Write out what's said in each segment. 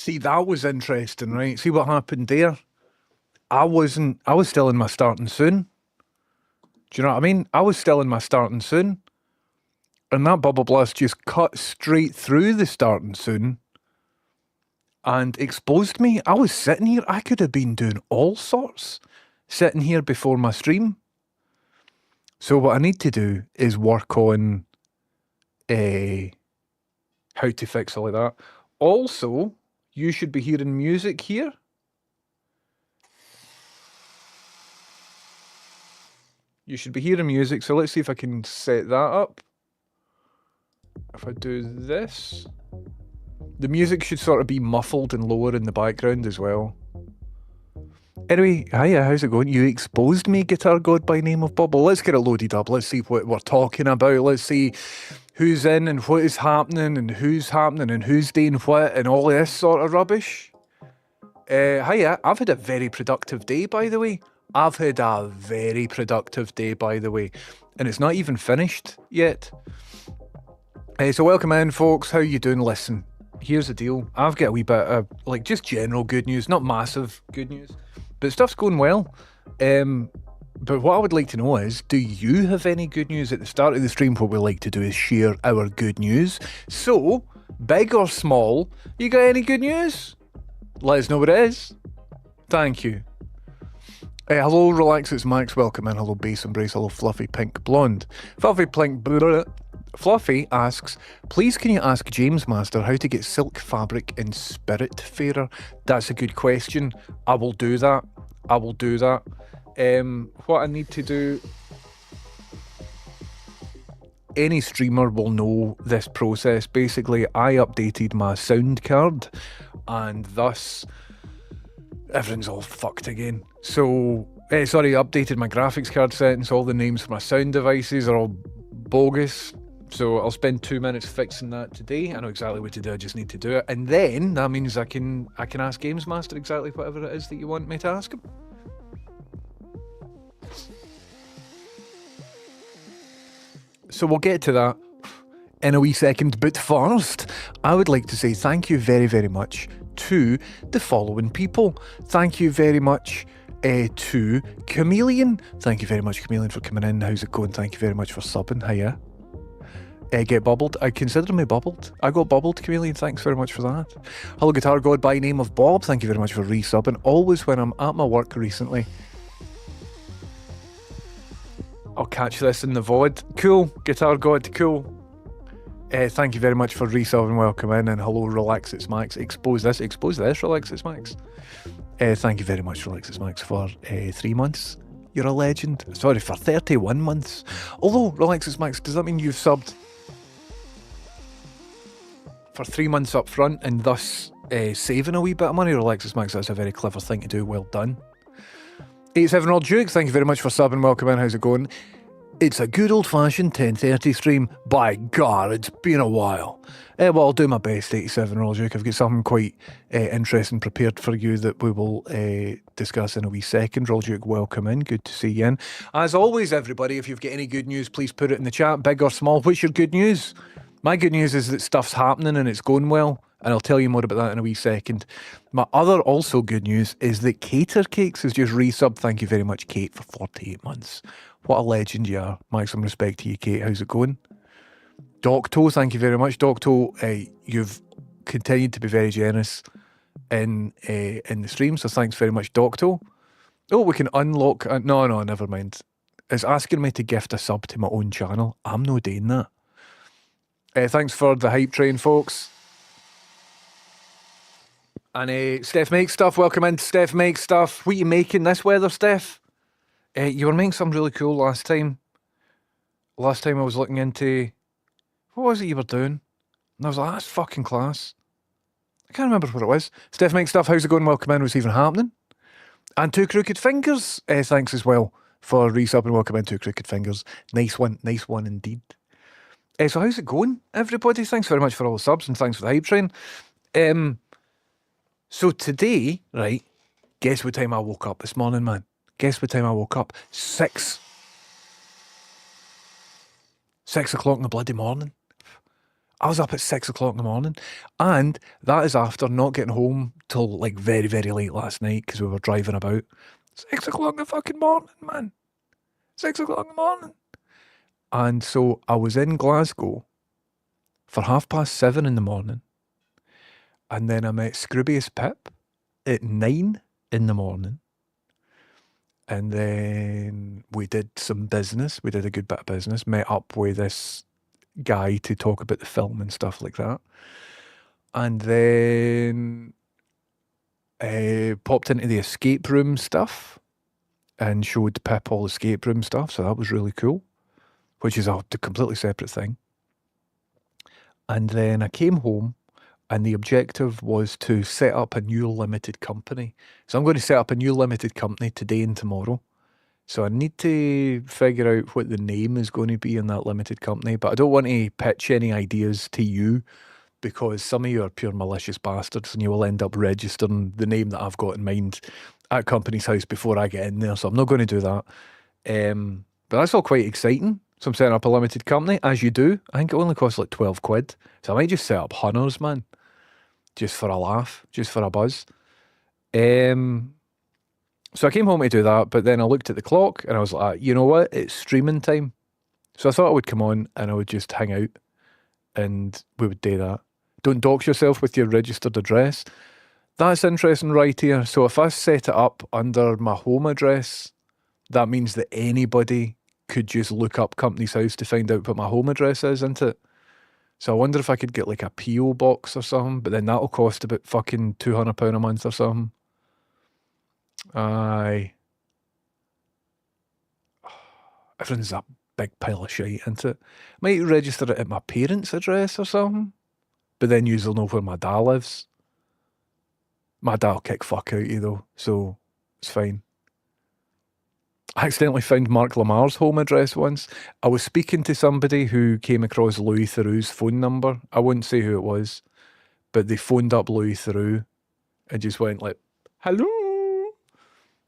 See, that was interesting, right? See what happened there? I was still in my starting soon. Do you know what I mean? I was still in my starting soon. And that bubble blast just cut straight through the starting soon and exposed me. I was sitting here. I could have been doing all sorts sitting here before my stream. So what I need to do is work on how to fix it like that. Also, you should be hearing music here. You should be hearing music. So let's see if I can set that up. If I do this, the music should sort of be muffled and lower in the background as well. Anyway, hiya, how's it going? You exposed me, Guitar God by name of Bubble. Let's get it loaded up. Let's see what we're talking about. Let's see who's in and what is happening and who's doing what and all this sort of rubbish. Hiya, I've had a very productive day, by the way. And it's not even finished yet. So welcome in, folks. How you doing? Listen, here's the deal. I've got a wee bit of, like, just general good news. Not massive good news, but stuff's going well. But what I would like to know is, do you have any good news? At the start of the stream, what we like to do is share our good news. So, big or small, you got any good news? Let us know what it is. Thank you. Hello, Relax, it's Max. Welcome in. Hello, Bass Embrace. Hello, Fluffy Pink Blonde. Fluffy asks, please can you ask James Master how to get silk fabric in Spiritfarer? That's a good question. I will do that. What I need to do... Any streamer will know this process. Basically, I updated my sound card and thus everything's all fucked again. So, updated my graphics card settings. All the names for my sound devices are all bogus. So I'll spend 2 minutes fixing that today. I know exactly what to do. I just need to do it, and then that means I can ask Games Master exactly whatever it is that you want me to ask him. So we'll get to that in a wee second, but first, I would like to say thank you very, very much to the following people. Thank you very much to Chameleon. Thank you very much, Chameleon, for coming in. How's it going? Thank you very much for subbing. Hiya. Get bubbled. I consider me bubbled. I got bubbled, Chameleon. Thanks very much for that. Hello, Guitar God by name of Bob. Thank you very much for resubbing. Always when I'm at my work recently. I'll catch this in the VOD. Cool, Guitar God, cool. Thank you very much for resubbing. Welcome in. And hello, Relax, it's Max. Expose this, Relax, it's Max. Thank you very much, Relax, it's Max, for 3 months. You're a legend. Sorry, for 31 months. Although, Relax, it's Max, does that mean you've subbed for 3 months up front and thus saving a wee bit of money? Relax, it's Max, that's a very clever thing to do. Well done. 87-year-old Duke, thank you very much for subbing. Welcome in. How's it going? It's a good old-fashioned 10:30 stream. By God, it's been a while. Well, I'll do my best, 87-year-old Duke. I've got something quite interesting prepared for you that we will discuss in a wee second. Roll Duke, welcome in. Good to see you in. As always, everybody, if you've got any good news, please put it in the chat, big or small. What's your good news? My good news is that stuff's happening and it's going well, and I'll tell you more about that in a wee second. My other also good news is that Cater Cakes has just resubbed. Thank you very much, Kate, for 48 months. What a legend you are. Maximum respect to you, Kate. How's it going? Docto, thank you very much. Docto, you've continued to be very generous in the stream, so thanks very much, Docto. Oh, we can unlock... no, never mind. It's asking me to gift a sub to my own channel. I'm no doing that. Thanks for the hype train, folks. And Steph Makes Stuff, welcome in to Steph Makes Stuff. What are you making this weather, Steph? You were making something really cool last time. Last time I was looking into... What was it you were doing? And I was like, that's fucking class. I can't remember what it was. Steph Makes Stuff, how's it going? Welcome in, what's even happening? And Two Crooked Fingers, thanks as well for resub and welcome in, Two Crooked Fingers. Nice one indeed. So how's it going, everybody? Thanks very much for all the subs and thanks for the hype train. So today, right, guess what time I woke up this morning, man? Guess what time I woke up? 6 o'clock in the bloody morning. I was up at 6 o'clock in the morning, and that is after not getting home till like very, very late last night because we were driving about. 6 o'clock in the fucking morning, man. 6 o'clock in the morning. And so I was in Glasgow for 7:30 in the morning, and then I met Scroobius Pip at 9 in the morning. And then we did some business. We did a good bit of business. Met up with this guy to talk about the film and stuff like that. And then popped into the escape room stuff and showed Pip all the escape room stuff. So that was really cool, which is a completely separate thing. And then I came home, and the objective was to set up a new limited company. So I'm going to set up a new limited company today and tomorrow. So I need to figure out what the name is going to be in that limited company, but I don't want to pitch any ideas to you because some of you are pure malicious bastards and you will end up registering the name that I've got in mind at Company's House before I get in there. So I'm not going to do that. But that's all quite exciting. So I'm setting up a limited company, as you do. I think it only costs like 12 quid. So I might just set up Hunters, man. Just for a laugh, just for a buzz. So I came home to do that, but then I looked at the clock and I was like, you know what? It's streaming time. So I thought I would come on and I would just hang out and we would do that. Don't dox yourself with your registered address. That's interesting right here. So if I set it up under my home address, that means that anybody could just look up Company's House to find out what my home address is, isn't it? So I wonder if I could get like a P.O. box or something, but then that'll cost about fucking £200 a month or something. Aye. Everything's a big pile of shit, isn't it? Might register it at my parents' address or something, but then you'll know where my dad lives. My dad will kick fuck out of you though, so it's fine. I accidentally found Mark Lamar's home address once. I was speaking to somebody who came across Louis Theroux's phone number. I wouldn't say who it was, but they phoned up Louis Theroux and just went like, hello.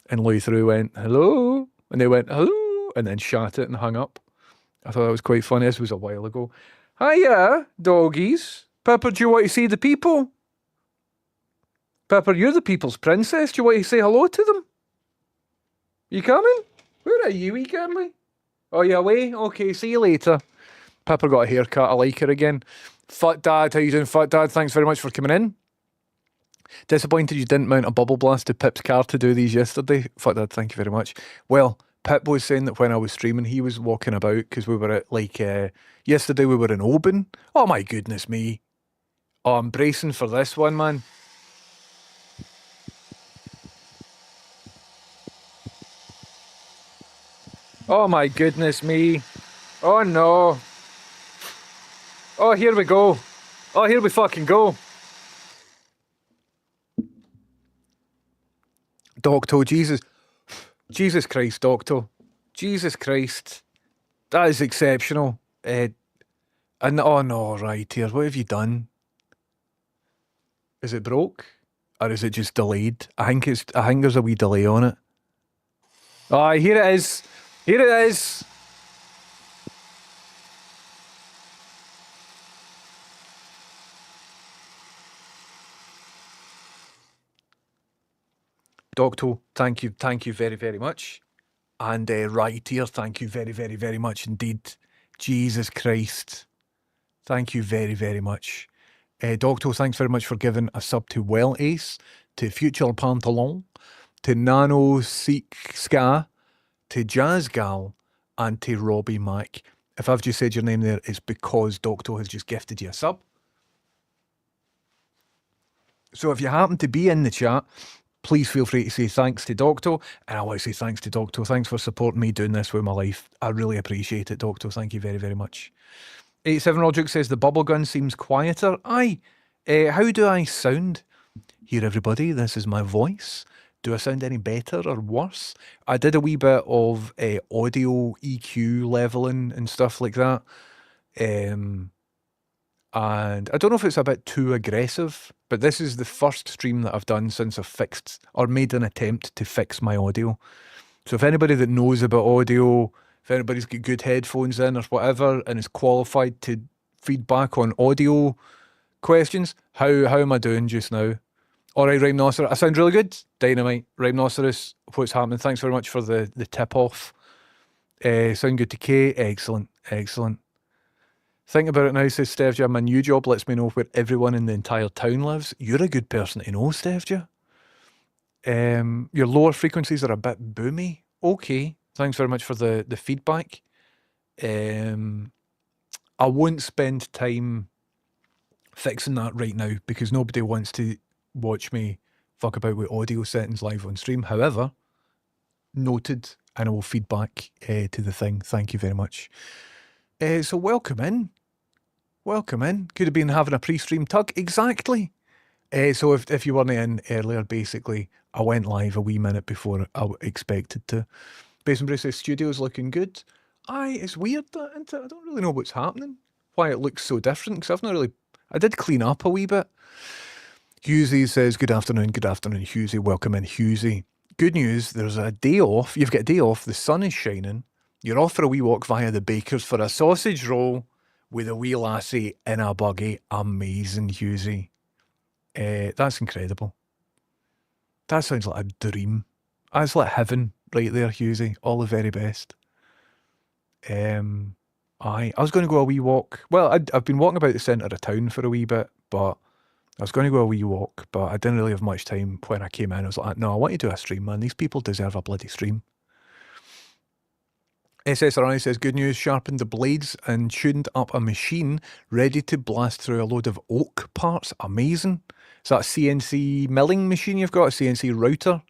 And Louis Theroux went, hello. And they went, hello. And then shot it and hung up. I thought that was quite funny. This was a while ago. Hiya, doggies. Pepper, do you want to see the people? Pepper, you're the people's princess. Do you want to say hello to them? You coming? Where are you, wee girlie? Oh, you away? Okay, see you later. Pepper got a haircut. I like her again. Fat Dad, how you doing, Fat Dad? Thanks very much for coming in. Disappointed you didn't mount a bubble blast to Pip's car to do these yesterday. Fat Dad, thank you very much. Well, Pip was saying that when I was streaming, he was walking about because we were at, like, yesterday we were in Oban. Oh, my goodness me. Oh, I'm bracing for this one, man. Oh, my goodness me. Oh, no. Oh, here we go. Oh, here we fucking go. Docto, Jesus. Jesus Christ, Docto. Jesus Christ. That is exceptional. And oh no, right here. What have you done? Is it broke? Or is it just delayed? I think there's a wee delay on it. Ah, here it is. Here it is. Docto, thank you very, very much. And right here, thank you very, very, very much indeed. Jesus Christ. Thank you very, very much. Docto, thanks very much for giving a sub to Well Ace, to Future Pantalon, to Nano Seek Ska, to Jazz Gal, and to Robbie Mac. If I've just said your name there, it's because Docto has just gifted you a sub. So if you happen to be in the chat, please feel free to say thanks to Docto. And I want to say thanks to Docto. Thanks for supporting me doing this with my life. I really appreciate it, Docto. Thank you very, very much. 87 Roderick says the bubble gun seems quieter. Aye. How do I sound? Here, everybody, this is my voice. Do I sound any better or worse? I did a wee bit of audio EQ leveling and stuff like that. And I don't know if it's a bit too aggressive, but this is the first stream that I've done since I've fixed or made an attempt to fix my audio. So if anybody that knows about audio, if anybody's got good headphones in or whatever and is qualified to feedback on audio questions. How am I doing just now? All right, Rhinoceros. I sound really good. Dynamite. Rhinoceros, what's happening? Thanks very much for the tip off. Sound good to Kay. Excellent. Excellent. Think about it now, says Stevja. My new job lets me know where everyone in the entire town lives. You're a good person to know, Stevja. Your lower frequencies are a bit boomy. Okay. Thanks very much for the feedback. I won't spend time fixing that right now because nobody wants to watch me fuck about with audio settings live on stream. However, noted, and I will feedback to the thing. Thank you very much. So welcome in. Welcome in. Could have been having a pre-stream tug. Exactly. So if you weren't in earlier, basically, I went live a wee minute before I expected to. Basin Bruce says, studio's looking good. Aye, it's weird, that, isn't it? I don't really know what's happening. Why it looks so different, because I've not really... I did clean up a wee bit. Husey says, good afternoon, Husey. Welcome in, Husey. Good news, there's a day off. You've got a day off. The sun is shining. You're off for a wee walk via the baker's for a sausage roll with a wee lassie in a buggy. Amazing, Husey. That's incredible. That sounds like a dream. That's like heaven right there, Husey. All the very best. I was going to go a wee walk. Well, I've been walking about the centre of town for a wee bit, but I was going to go a wee walk, but I didn't really have much time when I came in. I was like, no, I want to do a stream, man. These people deserve a bloody stream. SSRI says, good news, sharpened the blades and tuned up a machine ready to blast through a load of oak parts. Amazing. Is that a CNC milling machine you've got, a CNC router?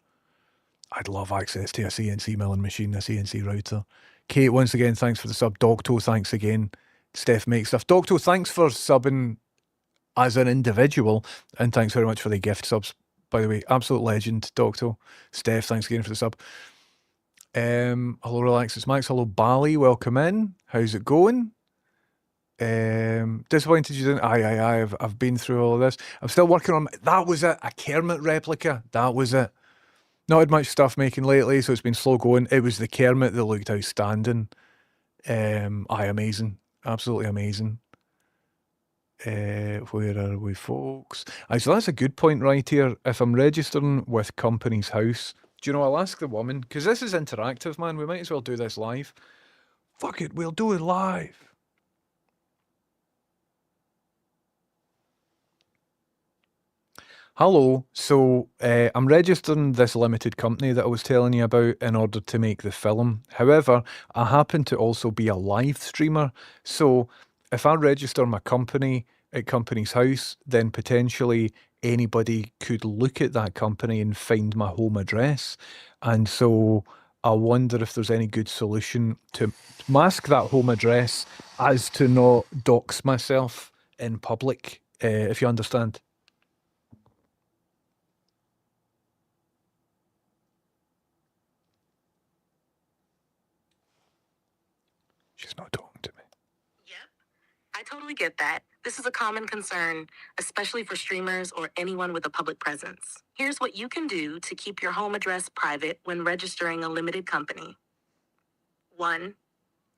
I'd love access to a CNC milling machine, a CNC router. Kate, once again, thanks for the sub. Dogto, thanks again. Steph makes stuff. Dogto, thanks for subbing as an individual, and thanks very much for the gift subs, by the way. Absolute legend, Dogto. Steph, thanks again for the sub. Hello, Relax, it's Max. Hello, Bali, welcome in. How's it going? Disappointed you didn't. Aye, I've been through all of this. I'm still working on, that was it, a Kermit replica. That was it. Not had much stuff making lately, so it's been slow going. It was the Kermit that looked outstanding. Amazing. Absolutely amazing. Where are we, folks? So that's a good point right here. If I'm registering with Company's House, do you know, I'll ask the woman, because this is interactive, man. We might as well do this live. Fuck it, we'll do it live. Hello, so I'm registering this limited company that I was telling you about in order to make the film. However, I happen to also be a live streamer. So if I register my company at Company's House, then potentially anybody could look at that company and find my home address. And so I wonder if there's any good solution to mask that home address as to not dox myself in public, if you understand. She's not talking to me. Yep, I totally get that. This is a common concern, especially for streamers or anyone with a public presence. Here's what you can do to keep your home address private when registering a limited company. 1.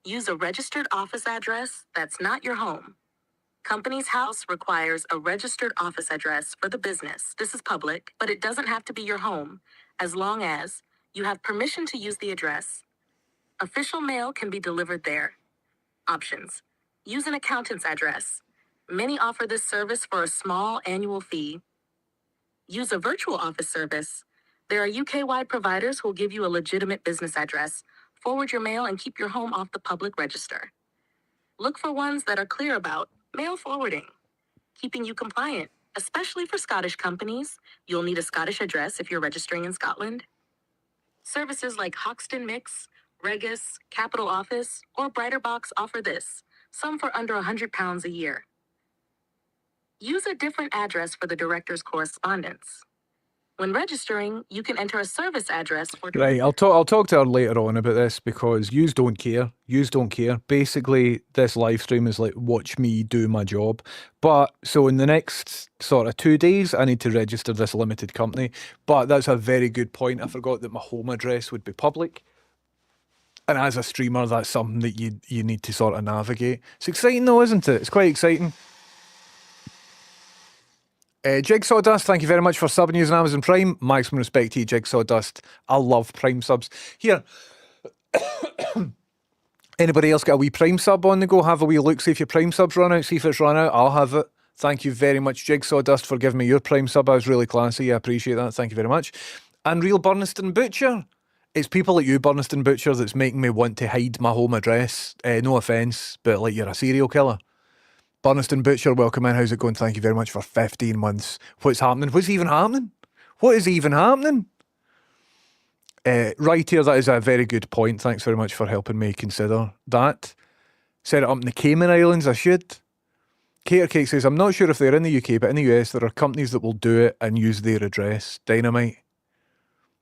Use a registered office address that's not your home. Company's House requires a registered office address for the business. This is public, but it doesn't have to be your home, as long as you have permission to use the address. Official mail can be delivered there. Options. Use an accountant's address. Many offer this service for a small annual fee. Use a virtual office service. There are UK-wide providers who will give you a legitimate business address, forward your mail, and keep your home off the public register. Look for ones that are clear about mail forwarding, keeping you compliant, especially for Scottish companies. You'll need a Scottish address if you're registering in Scotland. Services like Hoxton Mix, Regis, Capital Office, or Brighterbox offer this, some for under £100 a year. Use a different address for the director's correspondence. When registering, you can enter a service address for... Right, I'll talk to her later on about this because yous don't care. Yous don't care. Basically, this live stream is like, watch me do my job. But, so in the next sort of 2 days, I need to register this limited company. But that's a very good point. I forgot that my home address would be public. And as a streamer, that's something that you need to sort of navigate. It's exciting though, isn't it? It's quite exciting. Jigsaw Dust, thank you very much for subbing using Amazon Prime. Maximum respect to you, Jigsaw Dust. I love Prime subs. Here, anybody else got a wee Prime sub on the go? Have a wee look, see if your Prime sub's run out, see if it's run out. I'll have it. Thank you very much, Jigsaw Dust, for giving me your Prime sub. I was really classy. I appreciate that. Thank you very much. And Real Burniston Butcher. It's people like you, Burniston Butcher, that's making me want to hide my home address. No offence, but like you're a serial killer. Burniston Butcher, welcome in. How's it going? Thank you very much for 15 months. What's happening? What's even happening? What is even happening? Right here, that is a very good point. Thanks very much for helping me consider that. Set it up in the Cayman Islands, I should. Cater Cake says, I'm not sure if they're in the UK, but in the US, there are companies that will do it and use their address. Dynamite.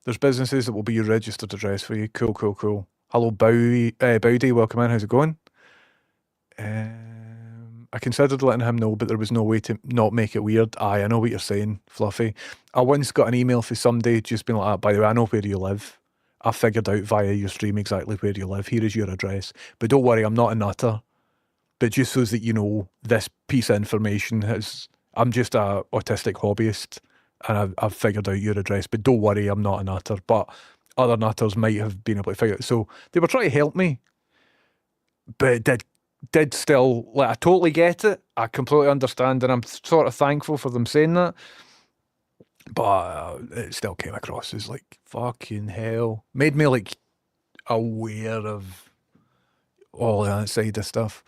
There's businesses that will be your registered address for you. Cool, cool, cool. Hello, Bowdy. Welcome in. How's it going? I considered letting him know, but there was no way to not make it weird. Aye, I know what you're saying, Fluffy. I once got an email from somebody just being like, by the way, I know where you live. I figured out via your stream exactly where you live. Here is your address. But don't worry, I'm not a nutter. But just so that you know, this piece of information is, I'm just a autistic hobbyist and I've figured out your address. But don't worry, I'm not a nutter. But other nutters might have been able to figure it out. So they were trying to help me, but it did still, like, I totally get it. I completely understand, and I'm sort of thankful for them saying that. But it still came across as like, fucking hell. Made me like aware of all that side of stuff.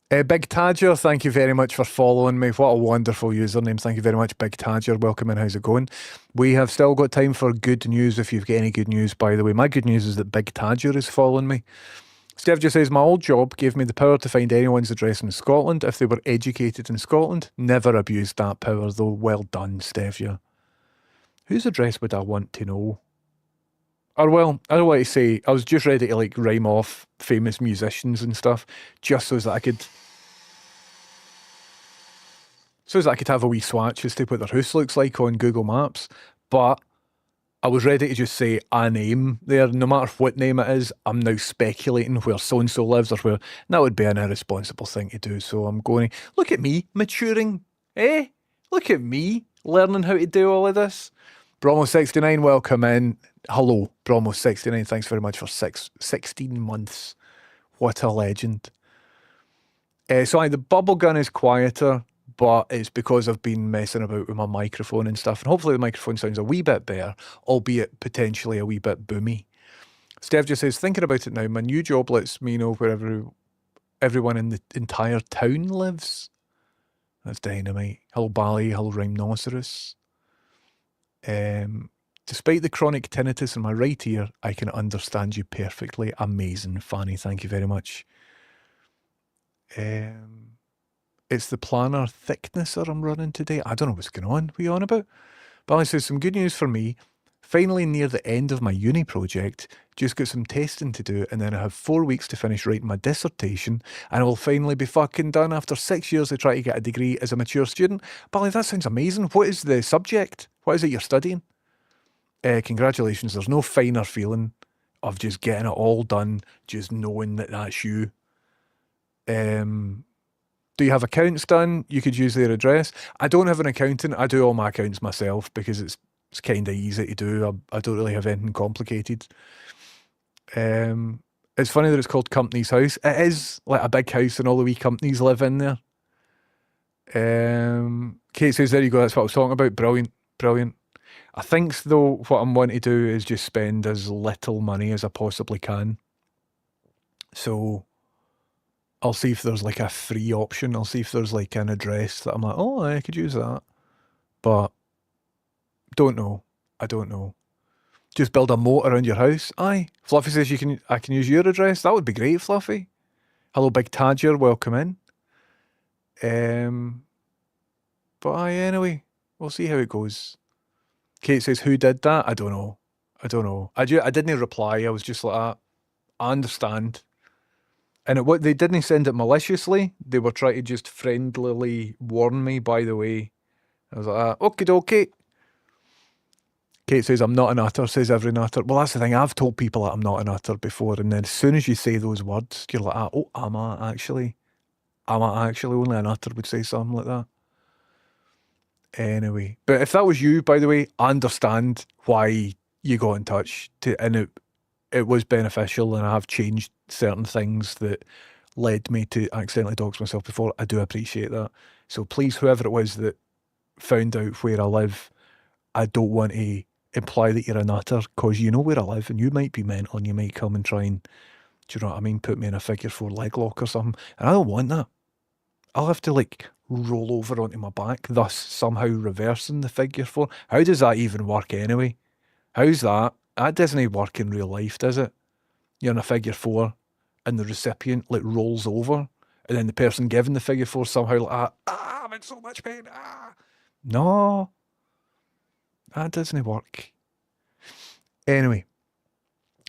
Big Tadger, thank you very much for following me. What a wonderful username. Thank you very much, Big Tadger. Welcome in. How's it going? We have still got time for good news if you've got any good news, by the way. My good news is that Big Tadger is following me. Steph just says, my old job gave me the power to find anyone's address in Scotland if they were educated in Scotland. Never abused that power, though. Well done, Steph. Whose address would I want to know? Or, well, I don't want to say, I was just ready to like rhyme off famous musicians and stuff, just so that I could have a wee swatch as to what their house looks like on Google Maps. But I was ready to just say a name there, no matter what name it is. I'm now speculating where so-and-so lives or where, that would be an irresponsible thing to do. So I'm going, look at me maturing, eh? Look at me learning how to do all of this. Bromo69, welcome in. Hello, Bromo69. Thanks very much for 16 months. What a legend. So the bubble gun is quieter, but it's because I've been messing about with my microphone and stuff. And hopefully the microphone sounds a wee bit better, albeit potentially a wee bit boomy. Steph just says, thinking about it now, my new job lets me know where everyone in the entire town lives. That's dynamite. Hello, Bali. Hello, Rhinoceros. Despite the chronic tinnitus in my right ear, I can understand you perfectly. Amazing, Fanny. Thank you very much. It's the planar thicknesser I'm running today. I don't know what's going on. What are you on about? Bali says, some good news for me. Finally near the end of my uni project. Just got some testing to do, and then I have 4 weeks to finish writing my dissertation, and I will finally be fucking done after 6 years of trying to get a degree as a mature student. Bali, that sounds amazing. What is the subject? What is it you're studying? Congratulations. There's no finer feeling of just getting it all done, just knowing that that's you. Do you have accounts done? You could use their address. I don't have an accountant. I do all my accounts myself because it's kind of easy to do. I don't really have anything complicated. It's funny that it's called Company's House. It is like a big house and all the wee companies live in there. Kate says, there you go, that's what I was talking about. Brilliant, brilliant. I think, though, what I'm wanting to do is just spend as little money as I possibly can. So I'll see if there's like a free option. I'll see if there's like an address that I'm like, oh, I could use that. But don't know. I don't know. Just build a moat around your house. Aye. Fluffy says I can use your address. That would be great, Fluffy. Hello, Big Tadger. Welcome in. But aye, anyway, we'll see how it goes. Kate says, who did that? I don't know. I don't know. I didn't reply. I was just like, I understand. And what they didn't send it maliciously. They were trying to just friendlily warn me, by the way. I was like, okie dokie. Kate says, I'm not an utter, says every nutter. Well, that's the thing. I've told people that I'm not an utter before, and then as soon as you say those words, you're like, oh, am I actually? Am I actually? Only an utter would say something like that. Anyway, but if that was you, by the way, I understand why you got in touch, and it was beneficial, and I have changed certain things that led me to accidentally dox myself before. I do appreciate that. So please, whoever it was that found out where I live, I don't want to imply that you're a nutter, because you know where I live and you might be mental and you might come and try and, do you know what I mean, put me in a figure four leg lock or something. And I don't want that. I'll have to like roll over onto my back, thus somehow reversing the figure four. How does that even work anyway? How's that? That doesn't work in real life, does it? You're in a figure four and the recipient like rolls over, and then the person giving the figure four somehow like, I'm in so much pain. No, that doesn't work. Anyway,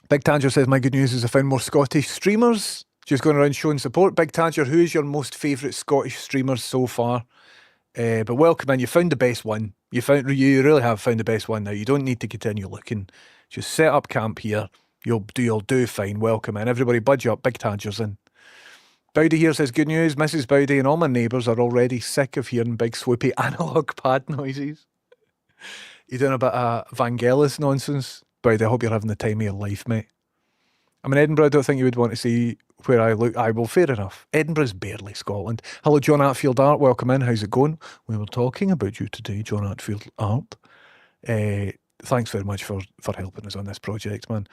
Big Tanger says, my good news is I found more Scottish streamers. Just going around showing support. Big Tanger, who is your most favourite Scottish streamer so far? But welcome in. You found the best one. You really have found the best one now. You don't need to continue looking. Just set up camp here. You'll do fine. Welcome in. Everybody budge up. Big Tanger's in. Bowdy here says, good news. Mrs. Bowdy and all my neighbours are already sick of hearing big swoopy analogue pad noises. You doing a bit of Vangelis nonsense? Bowdy, I hope you're having the time of your life, mate. I'm in Edinburgh. I don't think you would want to see where I look. Well, fair enough. Edinburgh's barely Scotland. Hello, John Atfield Art. Welcome in. How's it going? We were talking about you today, John Atfield Art. Thanks very much for helping us on this project, man.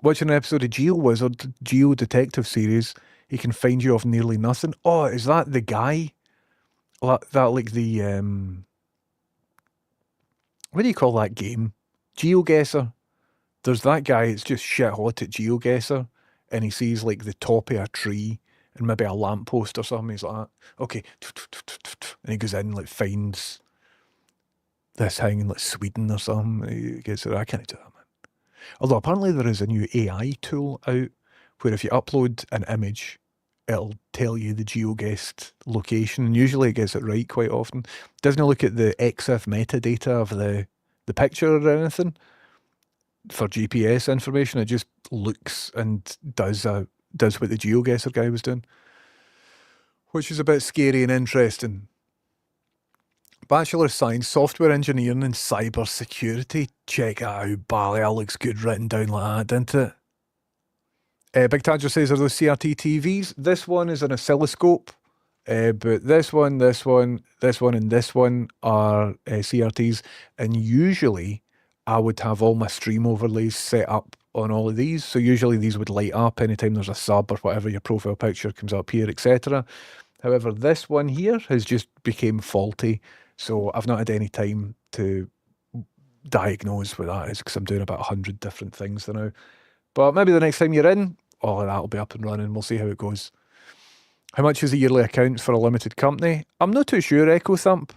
Watching an episode of Geo Wizard, Geo Detective series. He can find you off nearly nothing. Oh, is that the guy? That like the what do you call that game? GeoGuessr. There's that guy. It's just shit hot at GeoGuessr, and he sees like the top of a tree and maybe a lamppost or something. He's like, okay, and he goes in and like finds this thing in like Sweden or something. He gets it. I can't do that, man. Although apparently there is a new AI tool out where if you upload an image, it'll tell you the geoguessed location, and usually it gets it right quite often. Doesn't look at the EXIF metadata of the picture or anything for GPS information. It just looks and does what the GeoGuessr guy was doing, which is a bit scary and interesting. Bachelor of Science, Software Engineering and Cyber Security. Check it out, Bally. That looks good written down like that, didn't it? Big Tadger says, are those CRT TVs? This one is an oscilloscope, but this one, and this one are CRTs. And usually I would have all my stream overlays set up on all of these. So usually these would light up anytime there's a sub or whatever, your profile picture comes up here, etc. However, this one here has just became faulty. So I've not had any time to diagnose what that is, because I'm doing about 100 different things now. But maybe the next time you're in, all of that will be up and running. We'll see how it goes. How much is the yearly accounts for a limited company? I'm not too sure, Echo Thump.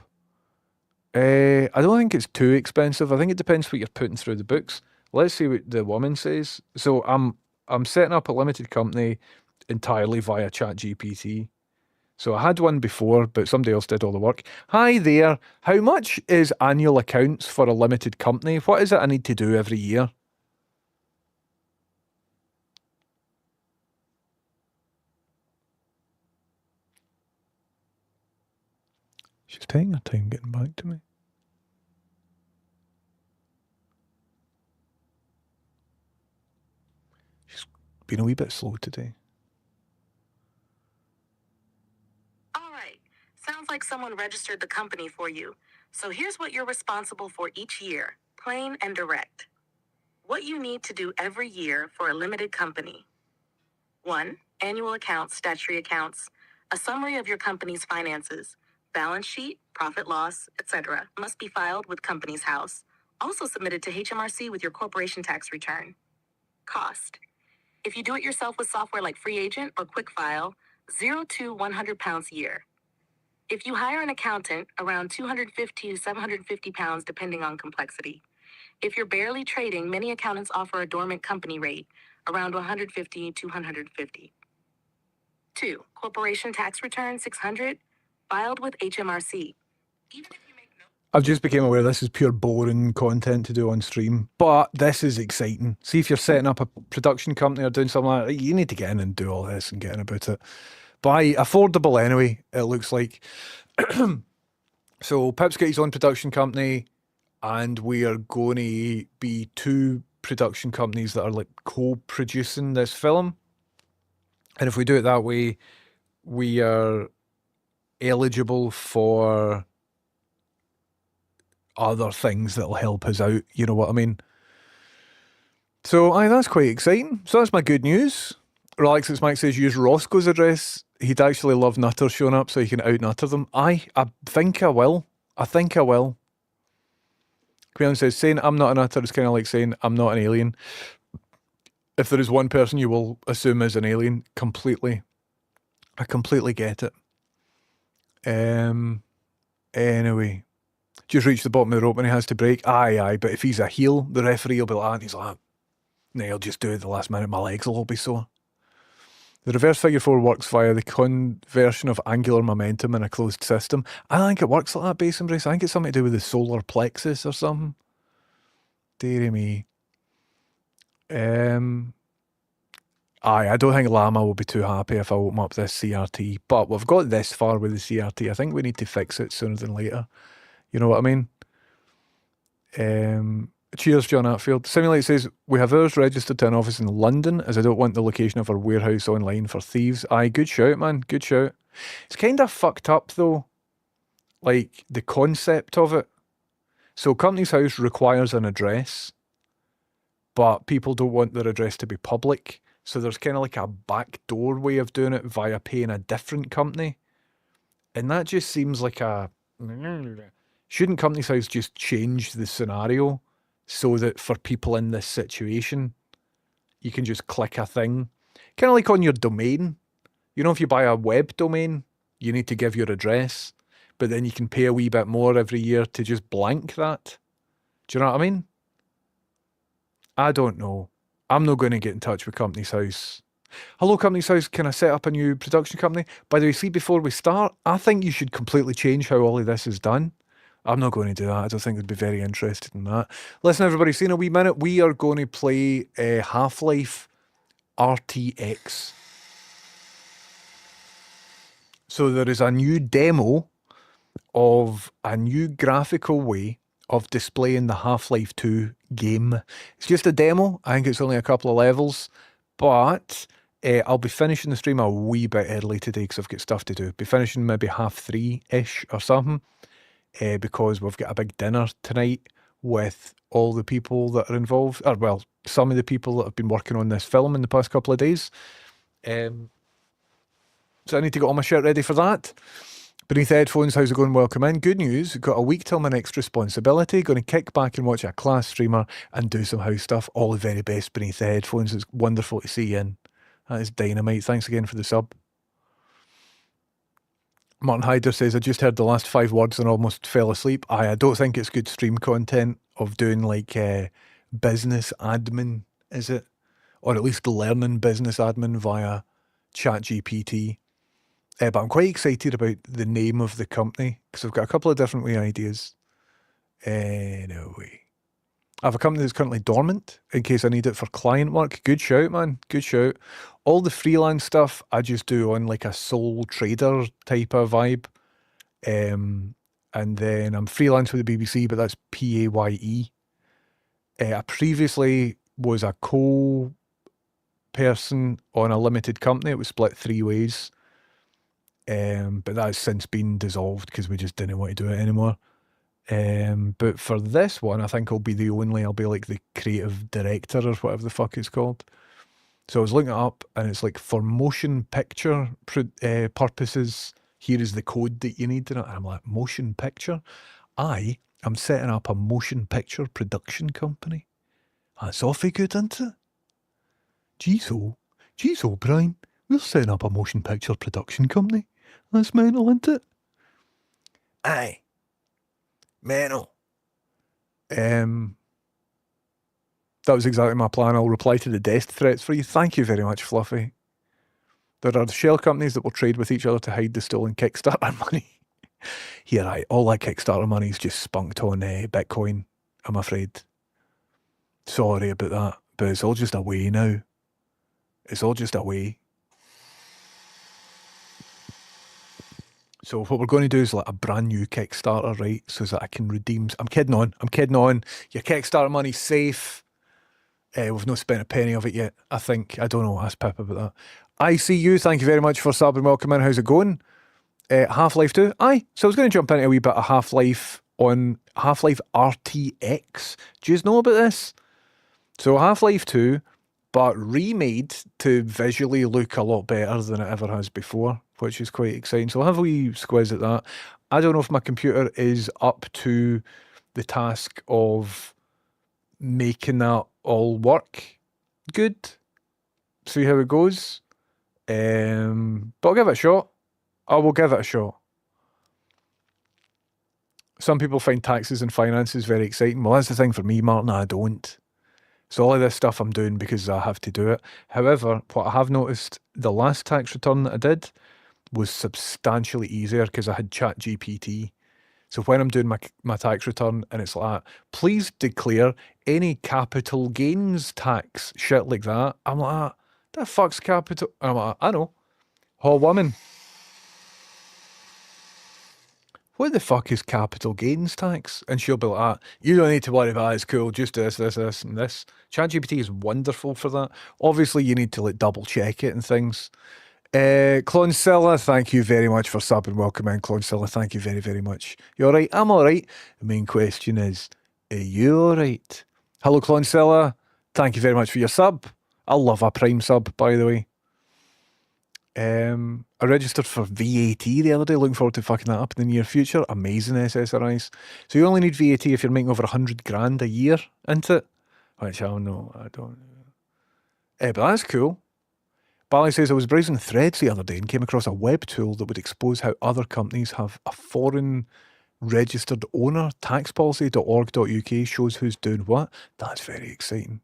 I don't think it's too expensive. I think it depends what you're putting through the books. Let's see what the woman says. So I'm setting up a limited company entirely via ChatGPT. So I had one before, but somebody else did all the work. Hi there. How much is annual accounts for a limited company? What is it I need to do every year? She's taking her time getting back to me. She's been a wee bit slow today. All right. Sounds like someone registered the company for you. So here's what you're responsible for each year, plain and direct. What you need to do every year for a limited company. 1. Annual accounts, statutory accounts, a summary of your company's finances, balance sheet, profit loss, etc. must be filed with Companies House, also submitted to HMRC with your corporation tax return. Cost. If you do it yourself with software like Free Agent or QuickFile, £0 to £100 a year. If you hire an accountant, around £250 to £750 depending on complexity. If you're barely trading, many accountants offer a dormant company rate, around $150 to $250. 2. Corporation tax return $600, filed with HMRC. Even if you make no I've just became aware this is pure boring content to do on stream, but this is exciting. See, if you're setting up a production company or doing something like that, you need to get in and do all this and get in about it. But affordable anyway, it looks like. So Pip's got his own production company, and we are going to be two production companies that are like co-producing this film. And if we do it that way, we are eligible for other things that'll help us out. You know what I mean? So, that's quite exciting. So that's my good news. Relax, it's Mike says use Roscoe's address. He'd actually love nutters showing up so he can out-nutter them. I think I will. I think I will. Quillen says, saying I'm not a nutter is kind of like saying I'm not an alien. If there is one person you will assume is an alien, completely. I completely get it. Anyway. Just reached the bottom of the rope and he has to break. Aye, but if he's a heel, the referee will be like, and he's like, no, I'll just do it at the last minute, my legs will all be sore. The reverse figure 4 works via the conversion of angular momentum in a closed system. I think it works like that, base embrace. I think it's something to do with the solar plexus or something. Deary me. I don't think Llama will be too happy if I open up this CRT, but we've got this far with the CRT. I think we need to fix it sooner than later. You know what I mean? Cheers, John Atfield. Simulate says, we have ours registered to an office in London as I don't want the location of our warehouse online for thieves. Aye, good shout, man. Good shout. It's kind of fucked up, though. Like, the concept of it. So, Company's House requires an address, but people don't want their address to be public. So, there's kind of like a backdoor way of doing it via paying a different company. And that just seems like a... Shouldn't Company's House just change the scenario so that for people in this situation, you can just click a thing? Kind of like on your domain. You know, if you buy a web domain, you need to give your address, but then you can pay a wee bit more every year to just blank that. Do you know what I mean? I don't know. I'm not going to get in touch with Company's House. Hello, Company's House. Can I set up a new production company? By the way, see, before we start, I think you should completely change how all of this is done. I'm not going to do that. I don't think they'd be very interested in that. Listen, everybody, see in a wee minute, we are going to play Half-Life RTX. So there is a new demo of a new graphical way of displaying the Half-Life 2 game. It's just a demo. I think it's only a couple of levels, but I'll be finishing the stream a wee bit early today because I've got stuff to do. Be finishing maybe 3:30-ish or something. Because we've got a big dinner tonight with all the people that are involved, or well, some of the people that have been working on this film in the past couple of days. So I need to get all my shit ready for that. Beneath the Headphones, how's it going? Welcome in. Good news, got a week till my next responsibility. Going to kick back and watch a class streamer and do some house stuff. All the very best Beneath the Headphones. It's wonderful to see you in. That is dynamite. Thanks again for the sub. Martin Hyder says, I just heard the last 5 words and almost fell asleep. I don't think it's good stream content of doing like business admin, is it? Or at least learning business admin via ChatGPT. But I'm quite excited about the name of the company because I've got a couple of different wee ideas. Anyway. I have a company that's currently dormant in case I need it for client work. Good shout, man. Good shout. All the freelance stuff I just do on like a sole trader type of vibe. And then I'm freelance with the BBC, but that's PAYE. I previously was a co-person on a limited company. It was split 3 ways. But that's since been dissolved because we just didn't want to do it anymore. But for this one, I think I'll be like the creative director or whatever the fuck it's called. So I was looking it up and it's like for motion picture purposes, here is the code that you need. And I'm like, motion picture? I am setting up a motion picture production company. That's awfully good, isn't it? Jeez, O'Brien, we're setting up a motion picture production company. That's mental, isn't it? Aye. Mental. That was exactly my plan. I'll reply to the death threats for you. Thank you very much, Fluffy. There are shell companies that will trade with each other to hide the stolen Kickstarter money. Yeah, right. All that Kickstarter money's just spunked on Bitcoin, I'm afraid. Sorry about that, but it's all just away now. It's all just away. So what we're going to do is like a brand new Kickstarter, right? So that I can redeem. I'm kidding on. I'm kidding on. Your Kickstarter money's safe. We've not spent a penny of it yet, I think. I don't know. Ask Pip about that. I see you. Thank you very much for sub and welcome in. How's it going? Half-Life 2. Aye. So I was going to jump into a wee bit of Half-Life on Half-Life RTX. Do you know about this? So Half-Life 2, but remade to visually look a lot better than it ever has before, which is quite exciting. So I'll have a wee squiz at that. I don't know if my computer is up to the task of making that all work good. See how it goes. But I'll give it a shot. I will give it a shot. Some people find taxes and finances very exciting. Well, that's the thing for me, Martin. I don't. So all of this stuff I'm doing because I have to do it. However, what I have noticed, the last tax return that I did was substantially easier because I had ChatGPT. So when I'm doing my tax return and it's like, please declare any capital gains tax, shit like that. I'm like, the fuck's capital? And I'm like, I know. Oh, woman. What the fuck is capital gains tax? And she'll be like, you don't need to worry about it, it's cool, just this, and this. ChatGPT is wonderful for that. Obviously, you need to like double check it and things. Cloncilla, thank you very much for subbing. Welcome in, Cloncilla. Thank you very, very much. You alright? I'm alright. The main question is, are you alright? Hello, Cloncilla. Thank you very much for your sub. I love a Prime sub, by the way. I registered for VAT the other day, looking forward to fucking that up in the near future. Amazing SSRIs. So you only need VAT if you're making over 100 grand a year, isn't it? Which I don't know, I don't. But that's cool. Bally says, I was browsing threads the other day and came across a web tool that would expose how other companies have a foreign registered owner. Taxpolicy.org.uk shows who's doing what. That's very exciting.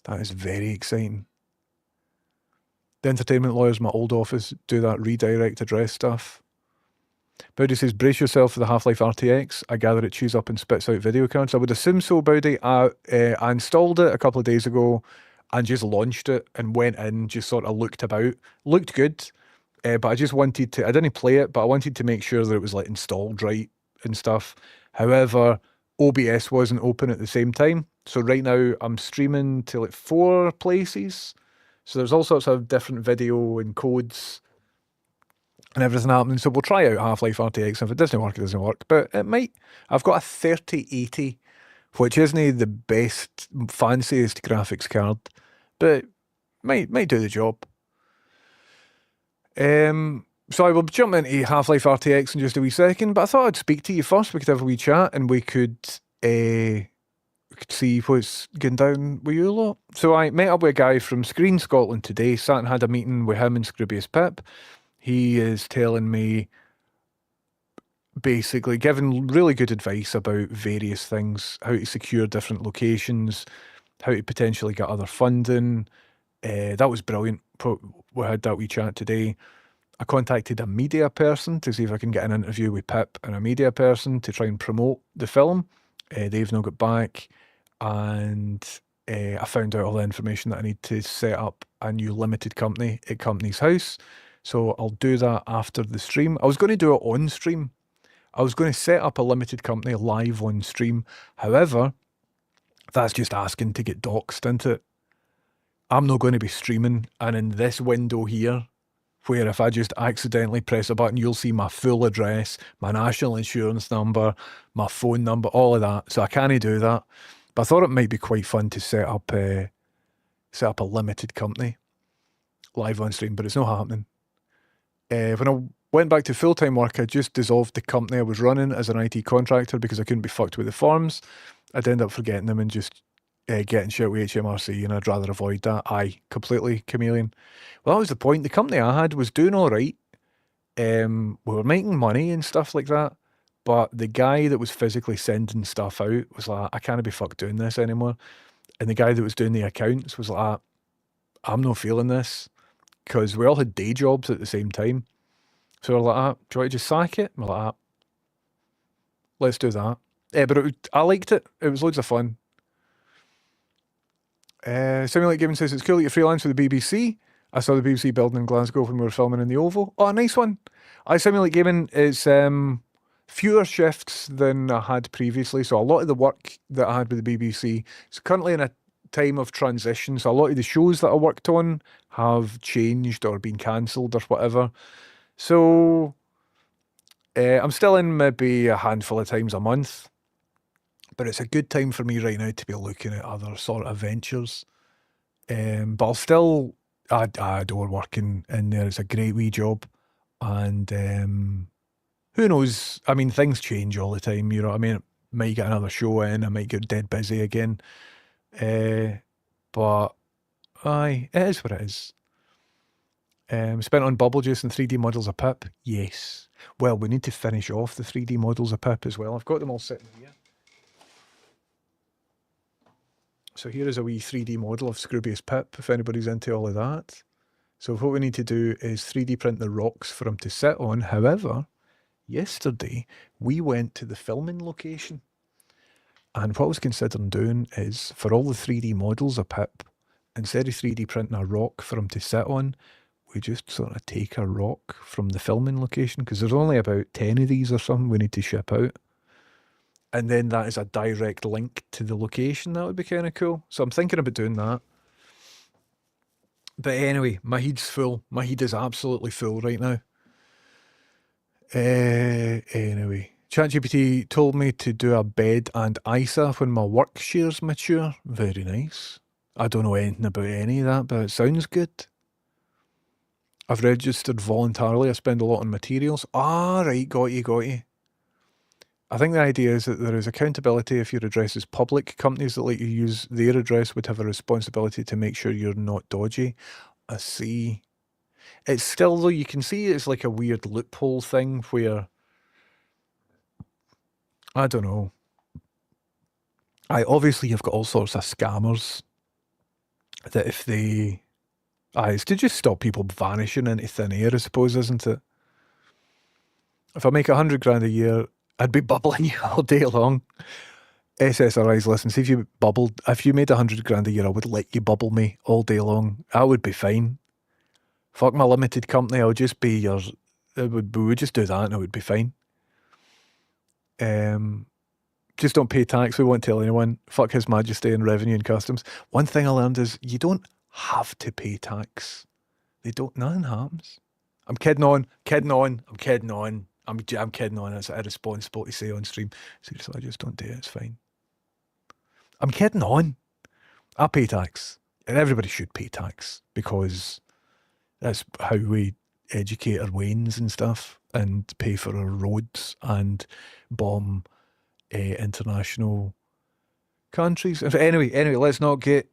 That is very exciting. The entertainment lawyers, my old office, do that redirect address stuff. Bowdy says, brace yourself for the Half-Life RTX. I gather it chews up and spits out video cards. I would assume so, Bowdy. I installed it a couple of days ago and just launched it and went in, just sort of looked about. Looked good, but I just wanted to, I didn't play it, but I wanted to make sure that it was like installed right and stuff. However, OBS wasn't open at the same time. So right now I'm streaming to like 4 places. So there's all sorts of different video and codes and everything happening. So we'll try out Half-Life RTX. If it doesn't work, it doesn't work. But it might. I've got a 3080, which isn't the best, fanciest graphics card, but might do the job. So I will jump into Half-Life RTX in just a wee second, but I thought I'd speak to you first. We could have a wee chat and we could see what's going down with you lot. So I met up with a guy from Screen Scotland today, sat and had a meeting with him and Scroobius Pip. He is telling me, basically giving really good advice about various things, how to secure different locations, how to potentially get other funding. That was brilliant. We had that wee chat today. I contacted a media person to see if I can get an interview with Pip and a media person to try and promote the film. They've not got back, and I found out all the information that I need to set up a new limited company at Company's House. So I'll do that after the stream. I was going to do it on stream. I was going to set up a limited company live on stream. However, that's just asking to get doxed, isn't it? I'm not going to be streaming, and in this window here, where if I just accidentally press a button, you'll see my full address, my national insurance number, my phone number, all of that. So I can't do that. But I thought it might be quite fun to set up a limited company live on stream, but it's not happening. When I went back to full-time work, I just dissolved the company I was running as an IT contractor because I couldn't be fucked with the forms. I'd end up forgetting them and just getting shit with HMRC, and I'd rather avoid that. Aye, completely, Chameleon. Well, that was the point. The company I had was doing all right. We were making money and stuff like that, but the guy that was physically sending stuff out was like, I can't be fucked doing this anymore. And the guy that was doing the accounts was like, I'm not feeling this, because we all had day jobs at the same time. So we're like, do you want to just sack it? We're like, let's do that. But I liked it. It was loads of fun. Simulate Gaming says it's cool that you freelance with the BBC. I saw the BBC building in Glasgow when we were filming in the Oval. Oh, a nice one. I Simulate Gaming is fewer shifts than I had previously. So a lot of the work that I had with the BBC is currently in a time of transition. So a lot of the shows that I worked on have changed or been cancelled or whatever. So I'm still in maybe a handful of times a month. But it's a good time for me right now to be looking at other sort of ventures. But I'll still, I adore working in there. It's a great wee job. And who knows? I mean, things change all the time. You know what I mean? I might get another show in. I might get dead busy again. But aye, it is what it is. Spent on bubble juice and 3D models of Pip. Yes. Well, we need to finish off the 3D models of Pip as well. I've got them all sitting here. So here is a wee 3D model of Scroobius Pip, if anybody's into all of that. So what we need to do is 3D print the rocks for him to sit on. However, yesterday we went to the filming location. And what I was considering doing is, for all the 3D models of Pip, instead of 3D printing a rock for him to sit on, we just sort of take a rock from the filming location, because there's only about 10 of these or something we need to ship out. And then that is a direct link to the location. That would be kind of cool. So I'm thinking about doing that. But anyway, my head's full. My head is absolutely full right now. Anyway, ChatGPT told me to do a bed and ISA when my work shares mature. Very nice. I don't know anything about any of that, but it sounds good. I've registered voluntarily. I spend a lot on materials. Ah, right, got you. I think the idea is that there is accountability if your address is public. Companies that let you use their address would have a responsibility to make sure you're not dodgy. I see. It's still, though, you can see it's like a weird loophole thing where, I don't know. Obviously you've got all sorts of scammers that if they, it's to just stop people vanishing into thin air, I suppose, isn't it? If I make 100 grand a year, I'd be bubbling you all day long. SSRIs, listen, see if you made 100 grand a year, I would let you bubble me all day long. That would be fine. Fuck my limited company, I'll just be we would just do that and it would be fine. Just don't pay tax, we won't tell anyone. Fuck His Majesty and Revenue and Customs. One thing I learned is you don't have to pay tax. Nothing happens. I'm kidding on. I'm kidding on. It's irresponsible to say on stream. Seriously, I just don't do it. It's fine. I'm kidding on. I pay tax. And everybody should pay tax because that's how we educate our wains and stuff and pay for our roads and bomb international countries. Anyway, let's not get...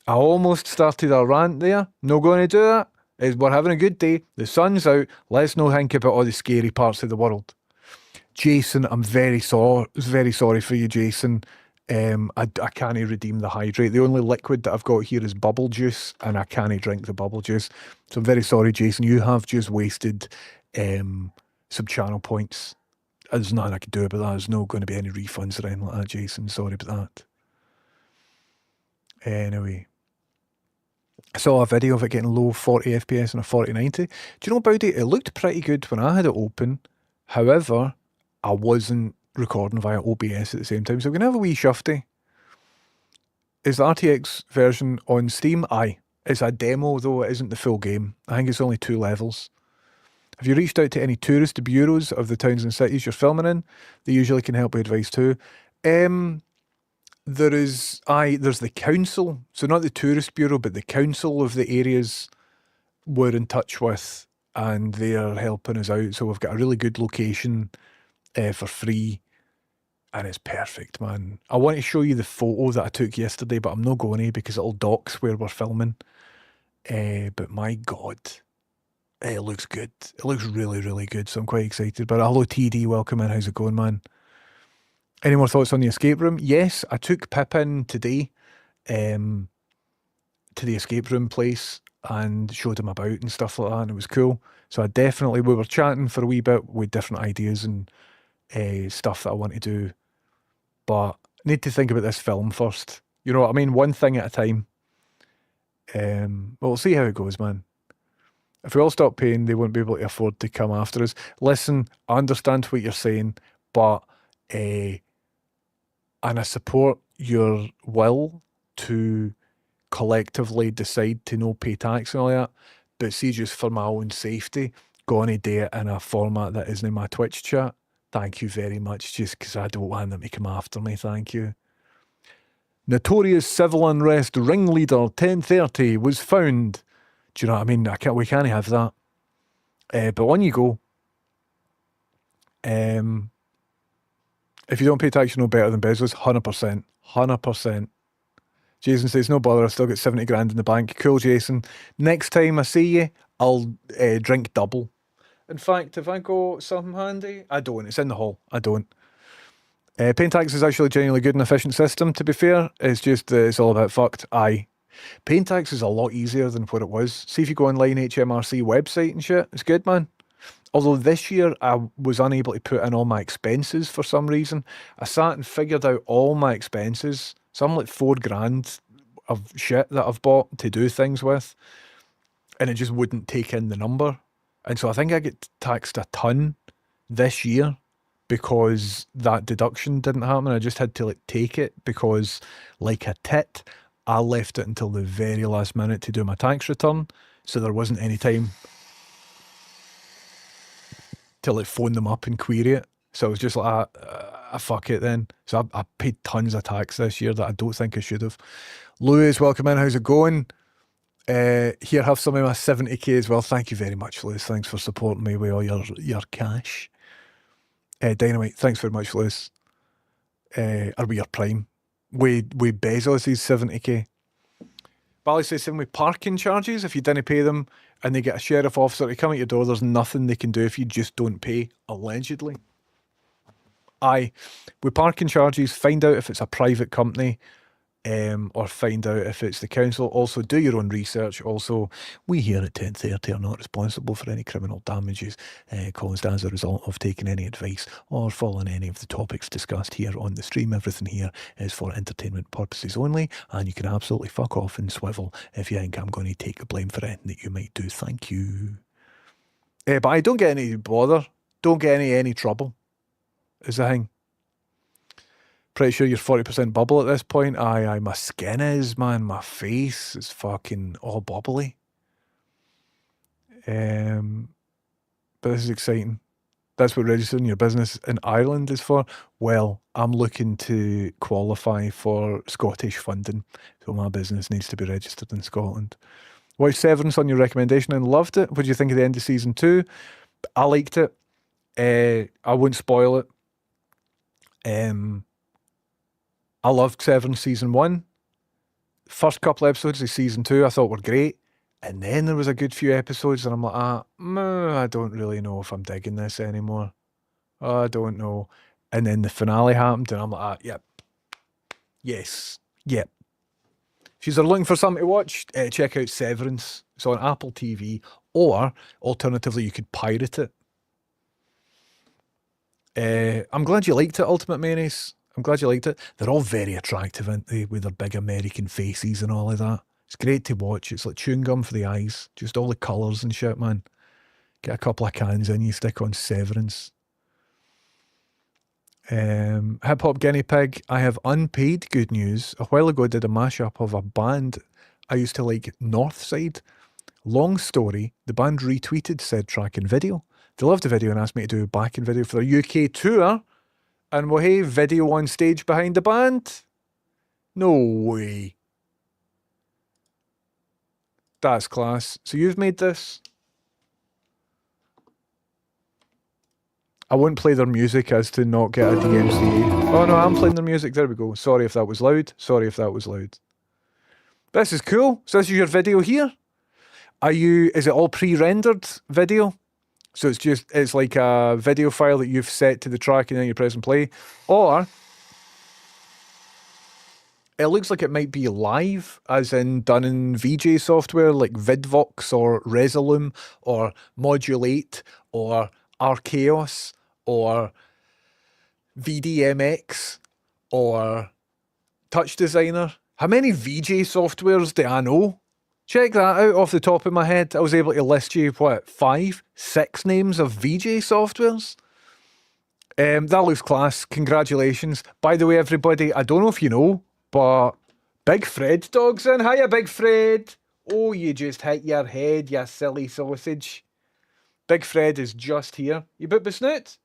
I almost started a rant there. No going to do that. We're having a good day. The sun's out. Let's not think about all the scary parts of the world. Jason, I'm very sorry for you, Jason. I can't redeem the hydrate. The only liquid that I've got here is bubble juice, and I can't drink the bubble juice. So I'm very sorry, Jason. You have just wasted some channel points. There's nothing I can do about that. There's not going to be any refunds or anything like that, Jason. Sorry about that. Anyway. I saw a video of it getting low 40 FPS and a 4090. Do you know about it? It looked pretty good when I had it open. However, I wasn't recording via OBS at the same time. So we're going to have a wee shufty. Is the RTX version on Steam? Aye. It's a demo, though. It isn't the full game. I think it's only 2 levels. Have you reached out to any tourist bureaus of the towns and cities you're filming in? They usually can help with advice too. There's the council, so not the tourist bureau, but the council of the areas we're in touch with, and they're helping us out. So we've got a really good location for free, and it's perfect, man. I want to show you the photo that I took yesterday, but I'm not going to because it'll dox where we're filming. But my God, it looks good. It looks really, really good. So I'm quite excited. But hello, TD, welcome in. How's it going, man? Any more thoughts on the escape room? Yes, I took Pip in today to the escape room place, and showed him about and stuff like that, and it was cool. So we were chatting for a wee bit with different ideas and stuff that I want to do, but I need to think about this film first. You know what I mean? One thing at a time. But we'll see how it goes, man. If we all stop paying, they won't be able to afford to come after us. Listen, I understand what you're saying, but and I support your will to collectively decide to no pay tax and all that. But see, just for my own safety, going to do it in a format that isn't in my Twitch chat. Thank you very much, just because I don't want them to come after me. Thank you. Notorious civil unrest ringleader 1030 was found. Do you know what I mean? We can't have that. But on you go. If you don't pay tax, you're no better than Bezos. 100%. 100%. Jason says, no bother, I've still got 70 grand in the bank. Cool, Jason. Next time I see you, I'll drink double. In fact, if I go something handy, I don't. It's in the hall. I don't. Paying tax is actually a genuinely good and efficient system, to be fair. It's just, it's all about fucked. Aye. Paying tax is a lot easier than what it was. See if you go online, HMRC website and shit. It's good, man. Although this year I was unable to put in all my expenses for some reason. I sat and figured out all my expenses. Some like $4,000 of shit that I've bought to do things with. And it just wouldn't take in the number. And so I think I get taxed a ton this year because that deduction didn't happen. I just had to like take it because, like a tit, I left it until the very last minute to do my tax return. So there wasn't any time to like phone them up and query it. So I was just like, fuck it then. So I paid tons of tax this year that I don't think I should have. Lewis, welcome in. How's it going? Here, have some of my 70k as well. Thank you very much, Lewis. Thanks for supporting me with all your cash. Dynamite, thanks very much, Lewis. Or with your prime. With Bezos' 70k. Bally says, same with parking charges. If you didn't pay them and they get a sheriff officer to come at your door, there's nothing they can do if you just don't pay, allegedly. Aye. With parking charges, find out if it's a private company or find out if it's the council. Also, do your own research. Also, we here at 1030 are not responsible for any criminal damages caused as a result of taking any advice or following any of the topics discussed here on the stream. Everything here is for entertainment purposes only, and you can absolutely fuck off and swivel if you think I'm going to take the blame for anything that you might do. Thank you. But I don't get any bother. Don't get any trouble, is the thing. Pretty sure you're 40% bubble at this point. Aye, my skin is, man. My face is fucking all bubbly. But this is exciting. That's what registering your business in Ireland is for. Well, I'm looking to qualify for Scottish funding, so my business needs to be registered in Scotland. Watched Severance on your recommendation and loved it. What do you think of the end of season 2? I liked it. I won't spoil it. I loved Severance season 1. First couple episodes of season 2 I thought were great. And then there was a good few episodes and I'm like, I don't really know if I'm digging this anymore. I don't know. And then the finale happened and I'm like, yep. Yes. Yep. If you're looking for something to watch, check out Severance. It's on Apple TV, or alternatively, you could pirate it. I'm glad you liked it, Ultimate Mayonnaise. I'm glad you liked it. They're all very attractive, aren't they, with their big American faces and all of that. It's great to watch. It's like chewing gum for the eyes. Just all the colours and shit, man. Get a couple of cans in, you stick on Severance. Hip Hop Guinea Pig. I have unpaid good news. A while ago, I did a mashup of a band I used to like, Northside. Long story, the band retweeted said track and video. They loved the video and asked me to do a backing video for their UK tour. And well, hey, video on stage behind the band? No way. That's class. So you've made this? I wouldn't play their music as to not get a DMCA. Oh no, I'm playing their music. There we go. Sorry if that was loud. Sorry if that was loud. This is cool. So this is your video here. Is it all pre-rendered video? So it's like a video file that you've set to the track and then you press and play? Or It looks like it might be live, as in done in VJ software like Vidvox or Resolume or Modulate or Archaeos or VDMX or Touch Designer. How many VJ softwares do I know? Check that out off the top of my head. I was able to list you, what, 5, 6 names of VJ softwares? That looks class. Congratulations. By the way, everybody, I don't know if you know, but Big Fred dog's in. Hiya, Big Fred. Oh, you just hit your head, you silly sausage. Big Fred is just here. You boop the snoot?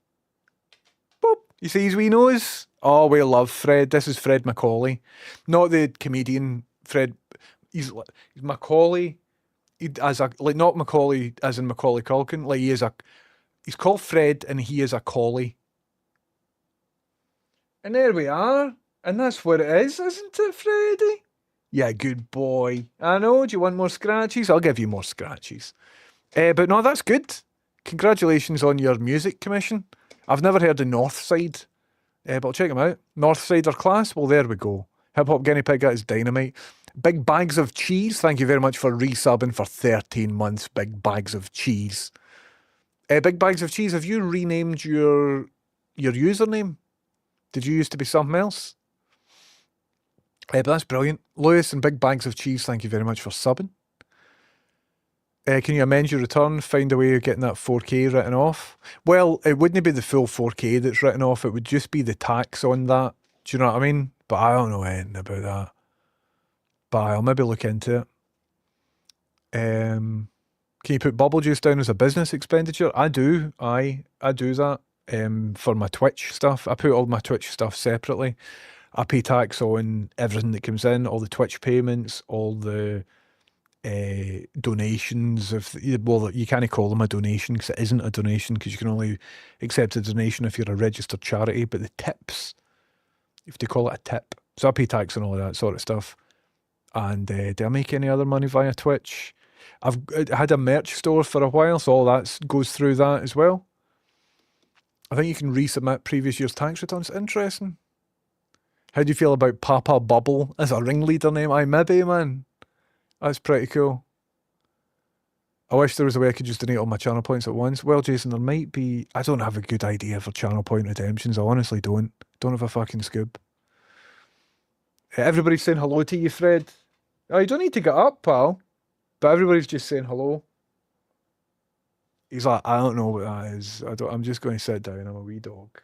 Boop. You see his wee nose? Oh, we love Fred. This is Fred Macaulay. Not the comedian Fred. He's Macaulay. Not Macaulay as in Macaulay Culkin. Like he's called Fred and he is a collie. And there we are. And that's what it is, isn't it, Freddy? Yeah, good boy. I know. Do you want more scratches? I'll give you more scratches. But no, that's good. Congratulations on your music commission. I've never heard of Northside, but I'll check them out. Northside are class? Well, there we go. Hip Hop Guinea Pig, that is dynamite. Big Bags of Cheese, thank you very much for resubbing for 13 months. Big Bags of Cheese. Big Bags of Cheese, have you renamed your username? Did you used to be something else? But that's brilliant. Lewis and Big Bags of Cheese, thank you very much for subbing. Can you amend your return? Find a way of getting that 4K written off? Well, it wouldn't be the full 4K that's written off. It would just be the tax on that. Do you know what I mean? But I don't know anything about that. But I'll maybe look into it. Can you put bubble juice down as a business expenditure? I do. I do that for my Twitch stuff. I put all my Twitch stuff separately. I pay tax on everything that comes in, all the Twitch payments, all the donations. Well, you can't call them a donation because it isn't a donation, because you can only accept a donation if you're a registered charity. But the tips, you have to call it a tip. So I pay tax on all of that sort of stuff. And do I make any other money via Twitch? I've had a merch store for a while, so all that goes through that as well. I think you can resubmit previous year's tax returns. Interesting. How do you feel about Papa Bubble as a ringleader name? Maybe, man. That's pretty cool. I wish there was a way I could just donate all my channel points at once. Well, Jason, there might be... I don't have a good idea for channel point redemptions. I honestly don't. Don't have a fucking scoop. Everybody's saying hello to you, Fred. Oh, you don't need to get up, pal. But everybody's just saying hello. He's like, I don't know what that is. I'm just going to sit down. I'm a wee dog.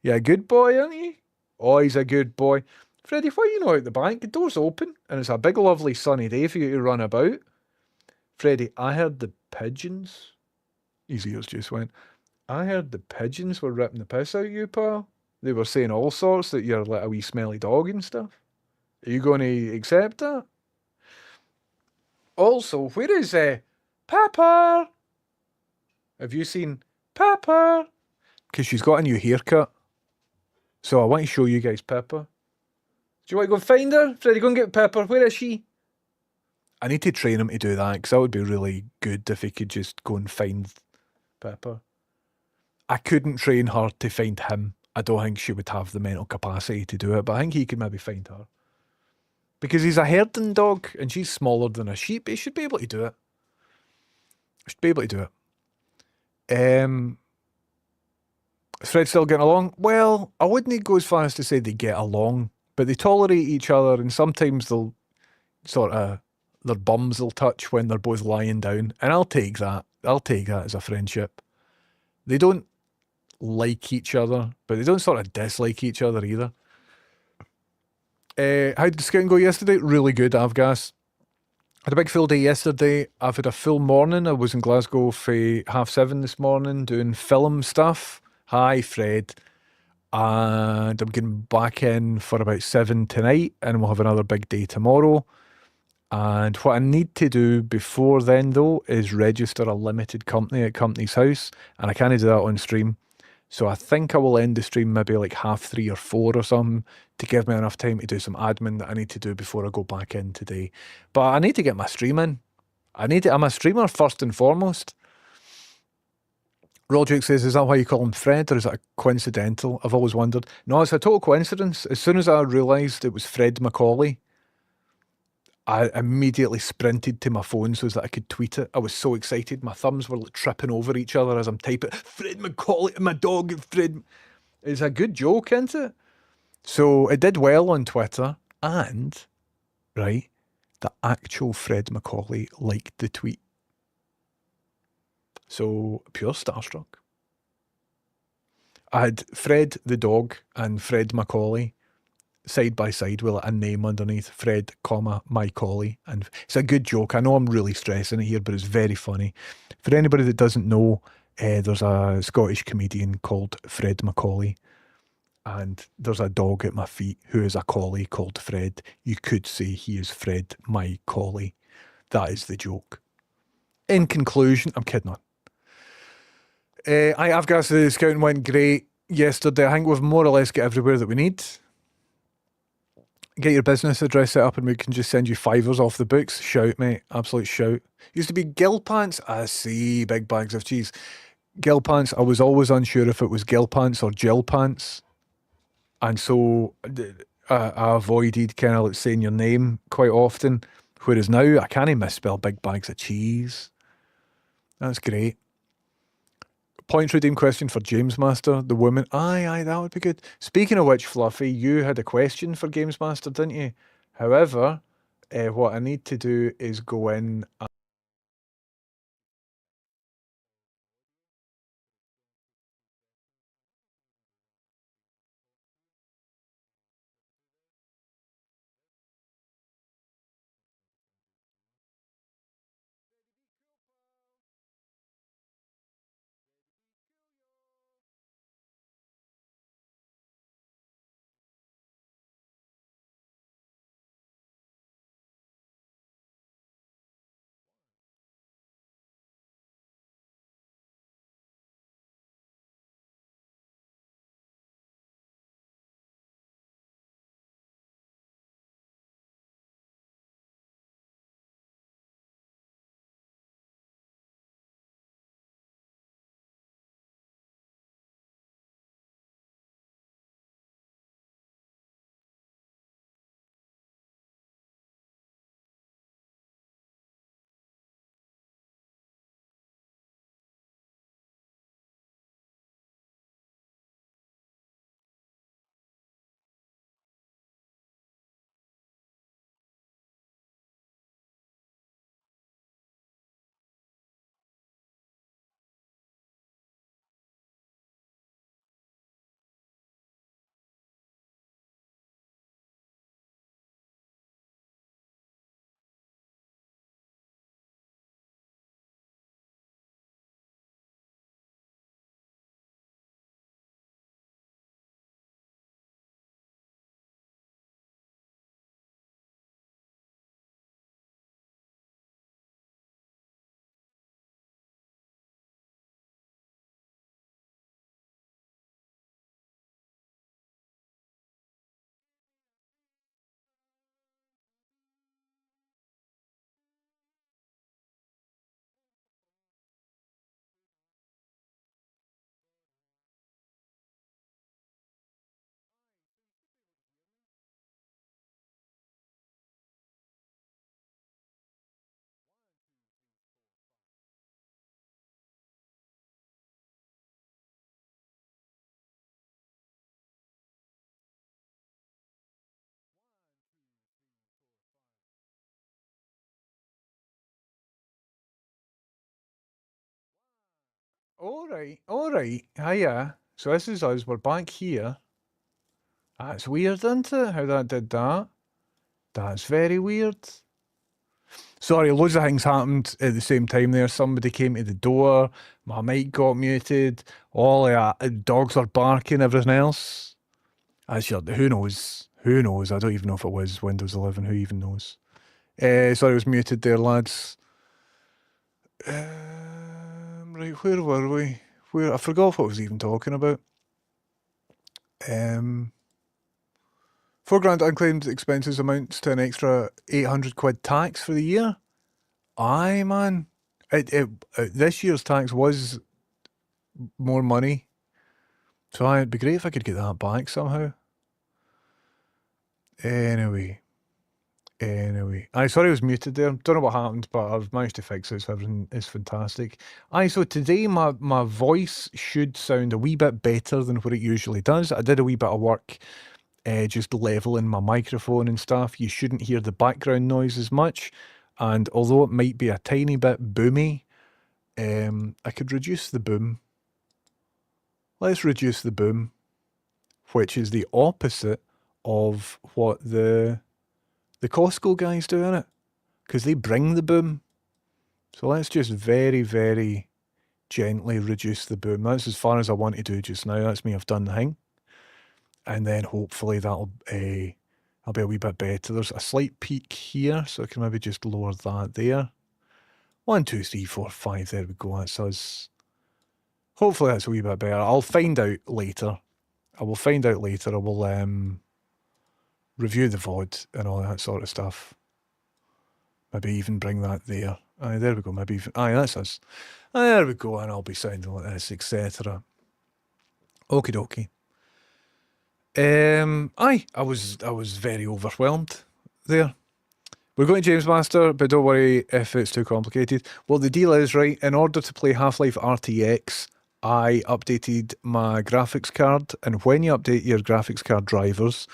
Yeah, good boy, aren't you? Oh, he's a good boy. Freddie, why are you not out the back? The door's open and it's a big, lovely sunny day for you to run about. Freddie, I heard the pigeons. His ears just went. I heard the pigeons were ripping the piss out of you, pal. They were saying all sorts, that you're like a wee smelly dog and stuff. Are you going to accept that? Also, where is Pepper? Have you seen Pepper? Because she's got a new haircut. So I want to show you guys Pepper. Do you want to go and find her? Freddie, go and get Pepper. Where is she? I need to train him to do that, because that would be really good if he could just go and find Pepper. I couldn't train her to find him. I don't think she would have the mental capacity to do it, but I think he could maybe find her. Because he's a herding dog, and she's smaller than a sheep. He should be able to do it. Should be able to do it. Is Fred still getting along? Well, I wouldn't go as far as to say they get along, but they tolerate each other, and sometimes they'll sort of, their bums will touch when they're both lying down, and I'll take that. I'll take that as a friendship. They don't like each other, but they don't sort of dislike each other either. How did the scouting go yesterday? Really good, Avgas. Had a big full day yesterday. I've had a full morning. I was in Glasgow for 7:30 this morning doing film stuff. Hi, Fred. And I'm getting back in for about 7 tonight, and we'll have another big day tomorrow. And what I need to do before then, though, is register a limited company at Company's House, and I can't do that on stream. So I think I will end the stream maybe like 3:30 or 4 or something, to give me enough time to do some admin that I need to do before I go back in today. But I need to get my stream in. I'm a streamer first and foremost. Roger says, is that why you call him Fred, or is that a coincidental? I've always wondered. No, it's a total coincidence. As soon as I realised it was Fred Macaulay, I immediately sprinted to my phone so that I could tweet it. I was so excited. My thumbs were like tripping over each other as I'm typing, Fred Macaulay, my dog, Fred. It's a good joke, isn't it? So it did well on Twitter, and, right, the actual Fred Macaulay liked the tweet. So, pure starstruck. I had Fred the dog and Fred Macaulay side by side with like a name underneath, Fred, comma, my collie. And it's a good joke. I know I'm really stressing it here, but it's very funny. For anybody that doesn't know, there's a Scottish comedian called Fred Macaulay, and there's a dog at my feet who is a collie called Fred. You could say he is Fred, my collie. That is the joke. In conclusion, I'm kidding on. I've got the scouting went great yesterday. I think we've more or less got everywhere that we need. Get your business address set up and we can just send you fivers off the books. Shout, mate. Absolute shout. Used to be Gill Pants. I see. Big bags of cheese. Gill Pants. I was always unsure if it was Gill Pants or Jill Pants. And so I avoided kind of like saying your name quite often. Whereas now I can't misspell big bags of cheese. That's great. Point redeem question for James Master, the woman. Aye, that would be good. Speaking of which, Fluffy, you had a question for Games Master, didn't you? However, what I need to do is go in. All right, all right. Hiya. So this is us. We're back here. That's weird, isn't it? How that did that. That's very weird. Sorry, loads of things happened at the same time there. Somebody came to the door, my mic got muted, all that, dogs are barking, everything else. Actually, who knows? Who knows? I don't even know if it was Windows 11. Who even knows? Sorry, it was muted there, lads. Right, where were we? Where I forgot what I was even talking about. 4 grand unclaimed expenses amounts to an extra 800 quid tax for the year. Aye, man. This year's tax was more money. So it'd be great if I could get that back somehow. Anyway. Aye, sorry I was muted there. Don't know what happened, but I've managed to fix it, so everything is fantastic. Aye, so today my voice should sound a wee bit better than what it usually does. I did a wee bit of work just leveling my microphone and stuff. You shouldn't hear the background noise as much. And although it might be a tiny bit boomy, I could reduce the boom. Let's reduce the boom, which is the opposite of what the Costco guys do in it, because they bring the boom. So let's just very, very gently reduce the boom. That's as far as I want to do just now. That's me, I've done the thing. And then hopefully that'll be a wee bit better. There's a slight peak here, so I can maybe just lower that there. 1, 2, 3, 4, 5, there we go. That's us. Hopefully that's a wee bit better. I'll find out later. I will find out later. I will review the VOD and all that sort of stuff. Maybe even bring that there. Aye, there we go. Maybe even... Aye, that's us. Aye, there we go. And I'll be sounding like this, etc. Okie dokie. Aye, I was very overwhelmed there. We're going to James Master, but don't worry if it's too complicated. Well, the deal is, right, in order to play Half-Life RTX, I updated my graphics card, and when you update your graphics card drivers,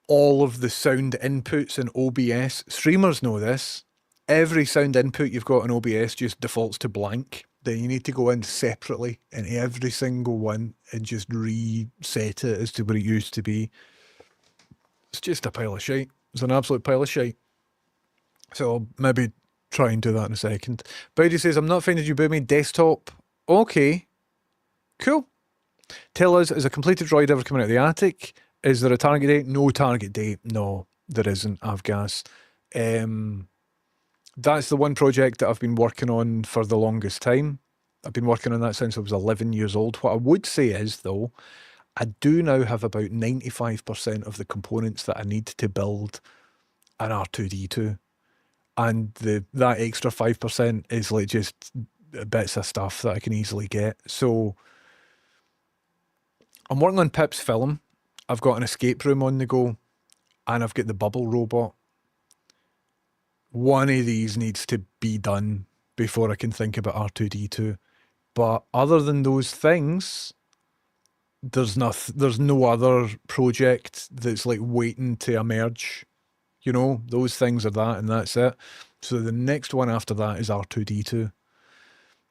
all of the sound inputs in OBS, streamers know this, every sound input you've got in OBS just defaults to blank. Then you need to go in separately in every single one and just reset it as to what it used to be. It's just a pile of shite. It's an absolute pile of shite. So I'll maybe try and do that in a second. Bowdy says, I'm not finding you boomy. Desktop. Okay. Cool. Tell us, is a completed droid ever coming out of the attic? Is there a target date? No target date. No, there isn't, Avgas. That's the one project that I've been working on for the longest time. I've been working on that since I was 11 years old. What I would say is, though, I do now have about 95% of the components that I need to build an R2D2. And that extra 5% is like just bits of stuff that I can easily get. So I'm working on Pip's film. I've got an escape room on the go, and I've got the bubble robot. One of these needs to be done before I can think about R2D2. But other than those things, there's no other project that's like waiting to emerge. You know, those things are that, and that's it. So the next one after that is R2D2.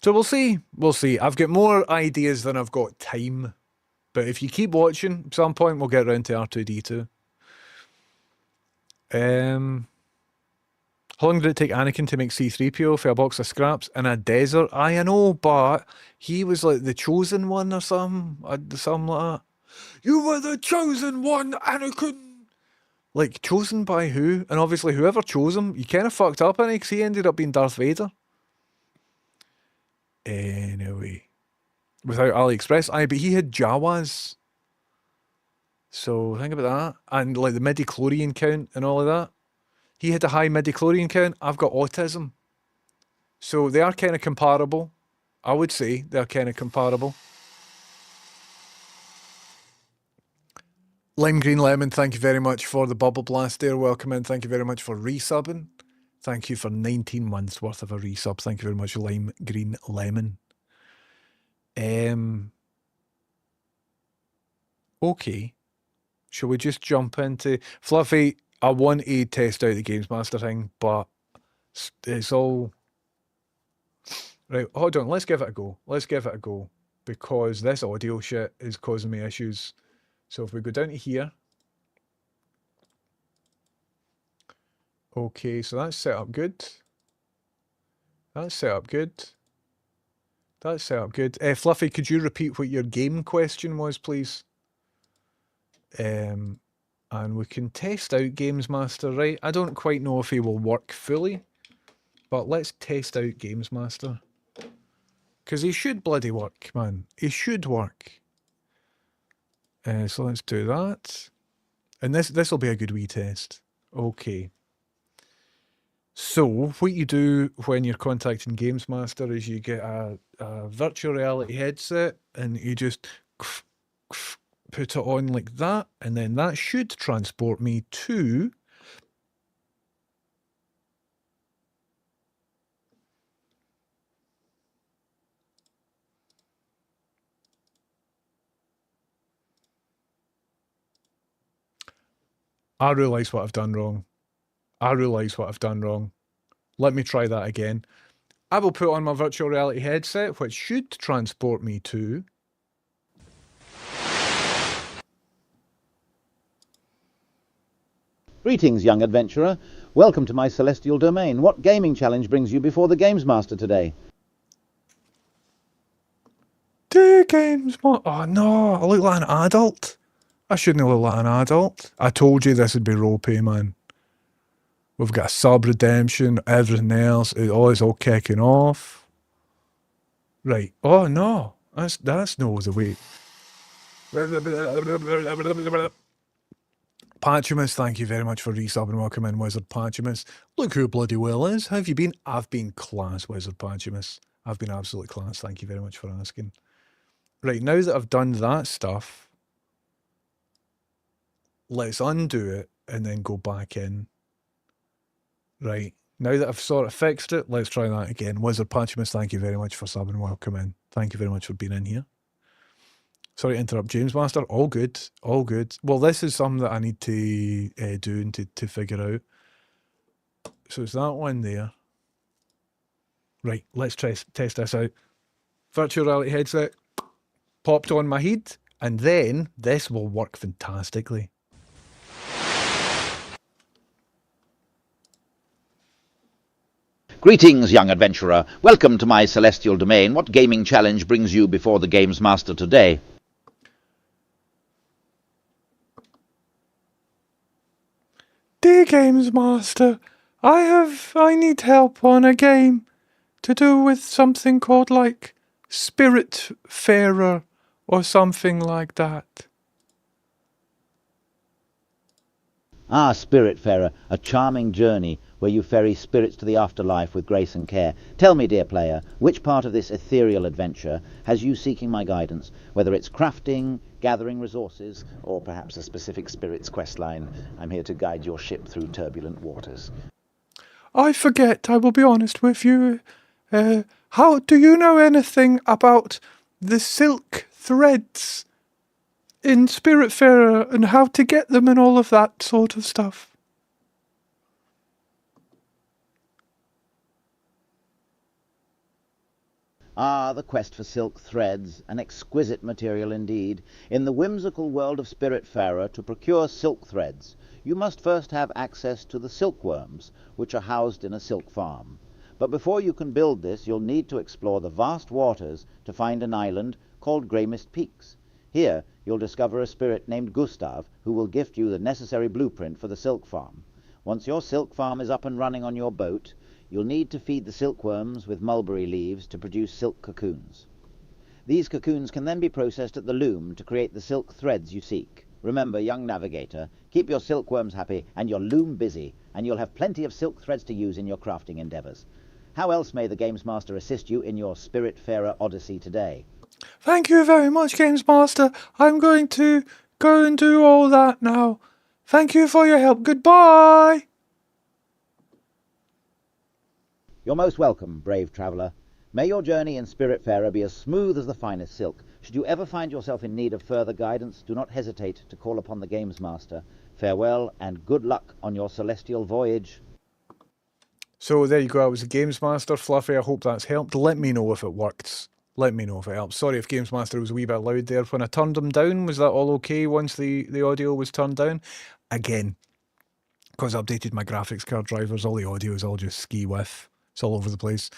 So we'll see. We'll see. I've got more ideas than I've got time. But if you keep watching, at some point we'll get around to R2D2. How long did it take Anakin to make C-3PO for a box of scraps in a desert? I know, but he was like the chosen one or something like that. You were the chosen one, Anakin! Like, chosen by who? And obviously whoever chose him, you kind of fucked up, innit? Because he ended up being Darth Vader. Anyway. Without AliExpress. Aye, but he had Jawas. So, think about that. And, like, the midi-chlorian count and all of that. He had a high midi-chlorian count. I've got autism. So, they are kind of comparable. I would say they're kind of comparable. Lime Green Lemon, thank you very much for the bubble blast there. Welcome in. Thank you very much for resubbing. Thank you for 19 months worth of a resub. Thank you very much, Lime Green Lemon. Okay. Shall we just jump into... Fluffy, I want to test out the Games Master thing, but it's all... Right, hold on. Let's give it a go. Let's give it a go. Because this audio shit is causing me issues. So if we go down to here... Okay, so that's set up good. That's set up good. That's set up good. Fluffy, could you repeat what your game question was, please? And we can test out Games Master, right? I don't quite know if he will work fully, but let's test out Games Master. Because he should bloody work, man. He should work. So let's do that. And this will be a good wee test. Okay. So what you do when you're contacting Games Master is you get a virtual reality headset and you just put it on like that, and then that should transport me to I realise what I've done wrong. I realise what I've done wrong. Let me try that again. I will put on my virtual reality headset, which should transport me to... Greetings, young adventurer. Welcome to my celestial domain. What gaming challenge brings you before the Games Master today? Dear Games Master... Oh no, I look like an adult. I shouldn't look like an adult. I told you this would be roleplay, man. We've got a sub redemption, everything else. It's all kicking off. Right. Oh no, that's no the way. Patchimus, thank you very much for resubbing. Welcome in, Wizard Patchimus. Look who bloody well is. How have you been? I've been class, Wizard Patchimus. I've been absolute class. Thank you very much for asking. Right, now that I've done that stuff, let's undo it and then go back in. Right, now that I've sort of fixed it, let's try that again. Wizard Patchimus, thank you very much for subbing. Welcome in. Thank you very much for being in here. Sorry to interrupt, James Master. All good. All good. Well, this is something that I need to do and to figure out. So it's that one there. Right, let's test this out. Virtual reality headset popped on my head, and then this will work fantastically. Greetings, young adventurer. Welcome to my celestial domain. What gaming challenge brings you before the Games Master today? Dear Games Master, I need help on a game to do with something called like Spiritfarer or something like that. Ah, Spiritfarer, a charming journey where you ferry spirits to the afterlife with grace and care. Tell me, dear player, which part of this ethereal adventure has you seeking my guidance, whether it's crafting, gathering resources, or perhaps a specific spirit's questline? I'm here to guide your ship through turbulent waters. I forget, I will be honest with you. How do you know anything about the silk threads in Spiritfarer and how to get them and all of that sort of stuff? Ah, the quest for silk threads, an exquisite material indeed. In the whimsical world of Spiritfarer, to procure silk threads, you must first have access to the silkworms, which are housed in a silk farm. But before you can build this, you'll need to explore the vast waters to find an island called Grey Mist Peaks. Here, you'll discover a spirit named Gustav, who will gift you the necessary blueprint for the silk farm. Once your silk farm is up and running on your boat, you'll need to feed the silkworms with mulberry leaves to produce silk cocoons. These cocoons can then be processed at the loom to create the silk threads you seek. Remember, young navigator, keep your silkworms happy and your loom busy, and you'll have plenty of silk threads to use in your crafting endeavours. How else may the Games Master assist you in your Spiritfarer odyssey today? Thank you very much, Games Master. I'm going to go and do all that now. Thank you for your help. Goodbye! You're most welcome, brave traveller. May your journey in Spiritfarer be as smooth as the finest silk. Should you ever find yourself in need of further guidance, do not hesitate to call upon the Games Master. Farewell and good luck on your celestial voyage. So there you go. I was a Games Master. Fluffy, I hope that's helped. Let me know if it worked. Let me know if it helped. Sorry if Games Master was a wee bit loud there. When I turned them down, was that all okay once the audio was turned down? Again, because I updated my graphics card drivers, all the audio is all just ski with. It's all over the place.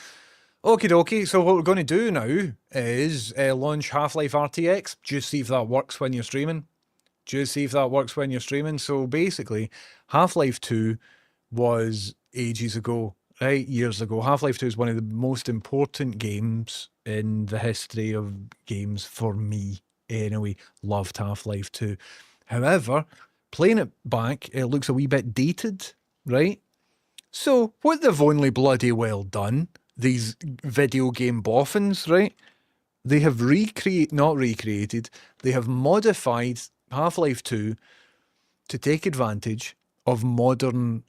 Okie dokie, so what we're going to do now is launch Half-Life RTX. Just see if that works when you're streaming. Just see if that works when you're streaming. So basically, Half-Life 2 was ages ago, right? Years ago. Half-Life 2 is one of the most important games in the history of games for me. Anyway, loved Half-Life 2. However, playing it back, it looks a wee bit dated, right? So, what they've only bloody well done, these video game boffins, right? They have not recreated, they have modified Half-Life 2 to take advantage of modern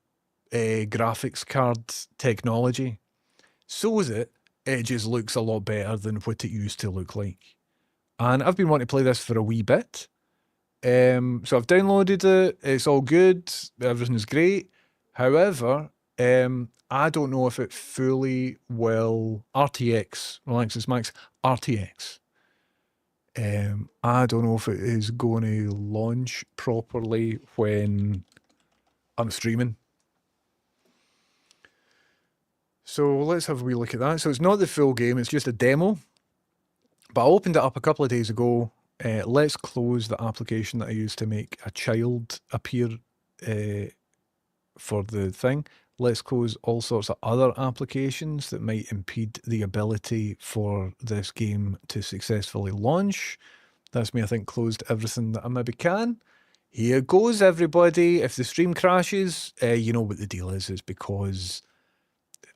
graphics card technology so that it just looks a lot better than what it used to look like. And I've been wanting to play this for a wee bit. So I've downloaded it, it's all good, everything's great. However, I don't know if it fully will RTX, Relaxis Max RTX. I don't know if it is going to launch properly when I'm streaming. So let's have a wee look at that. So it's not the full game, it's just a demo. But I opened it up a couple of days ago. Let's close the application that I used to make a child appear for the thing. Let's close all sorts of other applications that might impede the ability for this game to successfully launch. That's me, I think, closed everything that I maybe can. Here goes, everybody. If the stream crashes, you know what the deal is. It's because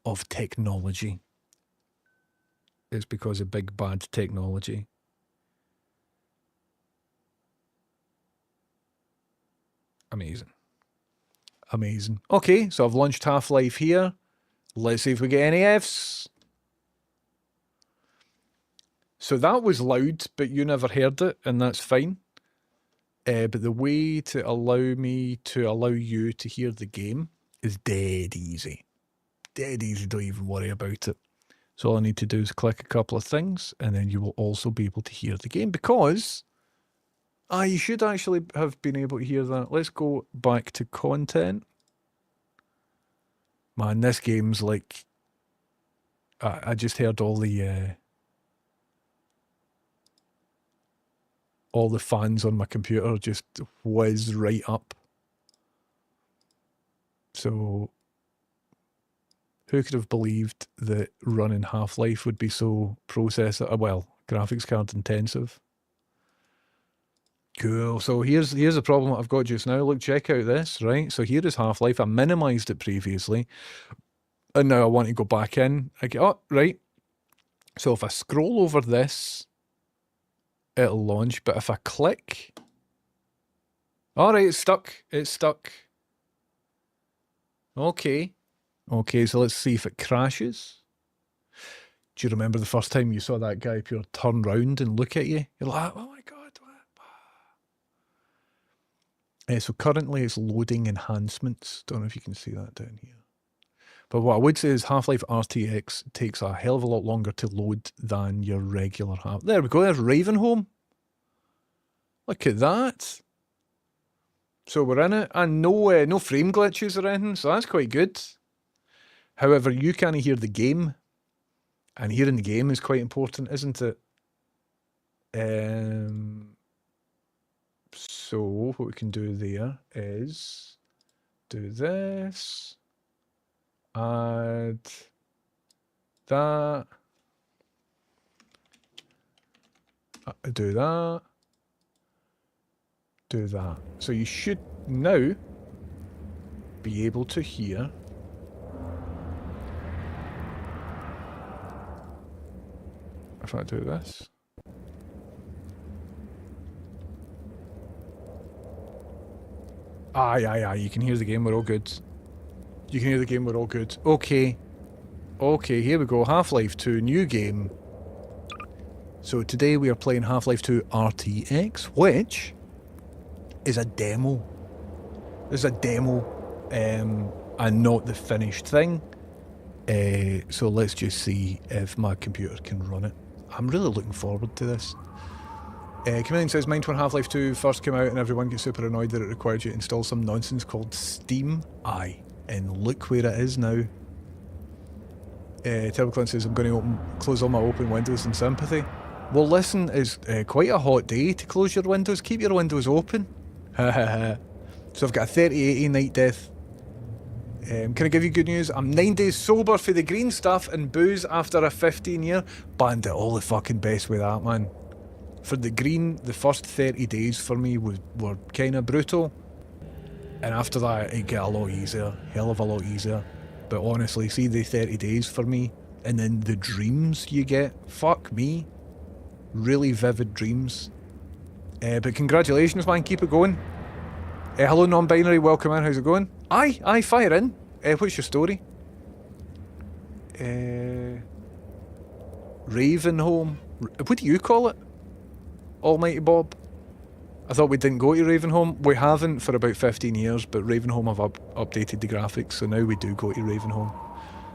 of technology. It's because of big bad technology. Amazing. Amazing. Okay, so I've launched Half-Life here. Let's see if we get any Fs. So that was loud, but you never heard it, and that's fine. But the way to allow you to hear the game is dead easy. Dead easy, don't even worry about it. So all I need to do is click a couple of things, and then you will also be able to hear the game, because you should actually have been able to hear that. Let's go back to content. Man, this game's like... I just heard all the fans on my computer just whiz right up. So, who could have believed that running Half-Life would be so graphics card intensive? Cool. So here's the problem that I've got just now. Look, check out this, right? So here is Half-Life. I minimized it previously, and now I want to go back in. Right. So if I scroll over this, it'll launch. But if I click, all right, it's stuck. It's stuck. Okay. Okay. So let's see if it crashes. Do you remember the first time you saw that guy pure turn round and look at you? You're like, oh my God. So currently it's loading enhancements. Don't know if you can see that down here. But what I would say is Half-Life RTX takes a hell of a lot longer to load than your regular Half. There we go, there's Ravenholm. Look at that. So we're in it, and no frame glitches or anything, so that's quite good. However, you can't hear the game, and hearing the game is quite important, isn't it? So what we can do there is do this, add that, do that, do that. So you should now be able to hear if I do this. Aye, you can hear the game, we're all good. You can hear the game, we're all good. Okay. Okay, here we go. Half-Life 2, new game. So today we are playing Half-Life 2 RTX, which is a demo. It's a demo, and not the finished thing. So let's just see if my computer can run it. I'm really looking forward to this. Chameleon says, mind when Half-Life 2 first came out and everyone gets super annoyed that it required you to install some nonsense called Steam? Aye. And look where it is now. Turboclan says, I'm going to close all my open windows in sympathy. Well, listen, it's quite a hot day to close your windows. Keep your windows open. So I've got a 3080 night death. Can I give you good news? I'm 9 days sober for the green stuff and booze after a 15-year. Banned it all the fucking best with that, man. For the green, the first 30 days for me were kind of brutal. And after that, it got a lot easier. Hell of a lot easier. But honestly, see the 30 days for me, and then the dreams you get, fuck me. Really vivid dreams. But congratulations, man, keep it going. Hello, non-binary, welcome in, how's it going? Aye, fire in. What's your story? Ravenholm. What do you call it? Almighty Bob? I thought we didn't go to Ravenholm. We haven't for about 15 years, but Ravenholm have updated the graphics, so now we do go to Ravenholm.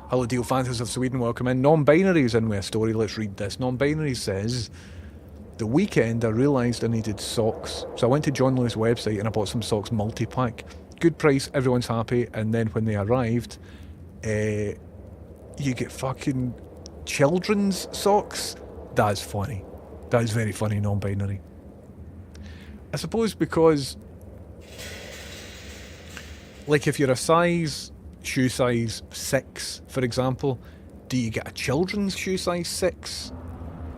Hello, Deal Fantas of Sweden, welcome in. Non-binary is in with a story, let's read this. Non-binary says, the weekend I realised I needed socks, so I went to John Lewis' website and I bought some socks multi-pack. Good price, everyone's happy, and then when they arrived, you get fucking children's socks. That's funny. That is very funny, non-binary. I suppose because, like, if you're a shoe size 6, for example, do you get a children's shoe size 6?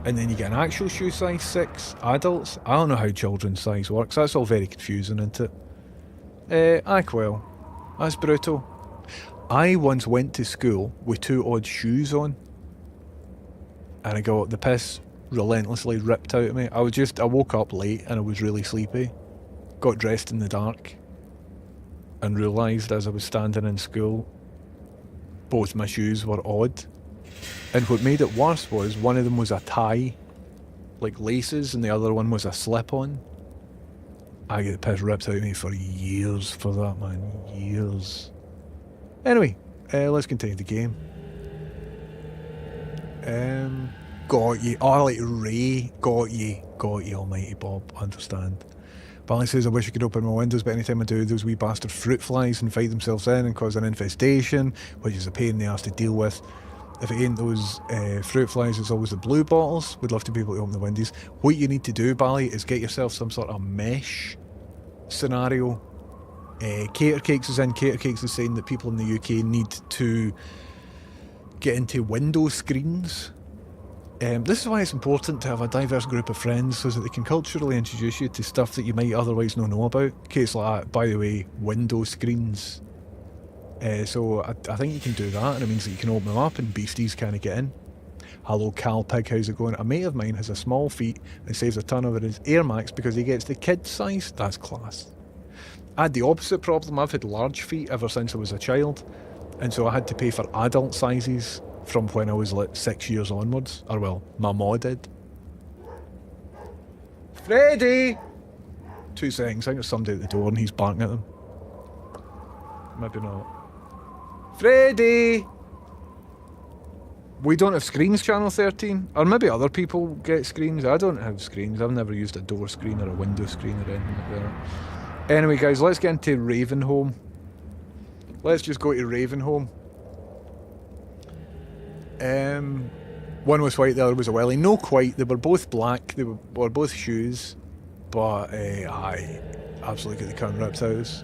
And then you get an actual shoe size 6? Adults? I don't know how children's size works. That's all very confusing, isn't it? Well, that's brutal. I once went to school with 2 odd shoes on, and I got the piss relentlessly ripped out of me. I woke up late and I was really sleepy. Got dressed in the dark and realised as I was standing in school, both my shoes were odd. And what made it worse was one of them was a tie, like laces, and the other one was a slip-on. I get the piss ripped out of me for years for that, man. Years. Anyway, let's continue the game. Got you. Oh, like Ray. Got you, almighty Bob. Understand. Bally says, I wish I could open my windows, but anytime I do, those wee bastard fruit flies invite themselves in and cause an infestation, which is a pain in the arse to deal with. If it ain't those fruit flies, it's always the blue bottles. We'd love to be able to open the windows. What you need to do, Bally, is get yourself some sort of mesh scenario. Cater Cakes is in. Cater Cakes is saying that people in the UK need to get into window screens. This is why it's important to have a diverse group of friends so that they can culturally introduce you to stuff that you might otherwise not know about. Case like that, by the way, window screens. So I think you can do that, and it means that you can open them up and beasties kind of get in. Hello Cal Pig, how's it going? A mate of mine has a small feet and saves a ton over his Air Max because he gets the kid size. That's class. I had the opposite problem. I've had large feet ever since I was a child, and so I had to pay for adult sizes from when I was like 6 years onwards. Or well, my ma did. Freddy! 2 seconds, I think there's somebody at the door and he's barking at them. Maybe not. Freddy! We don't have screens, Channel 13. Or maybe other people get screens. I don't have screens. I've never used a door screen or a window screen or anything like that. Anyway, guys, let's get into Ravenholm. Let's just go to Ravenholm. One was white, the other was a welly. No quite, they were both black, they were both shoes. But, I absolutely get the cunt ripped out of us.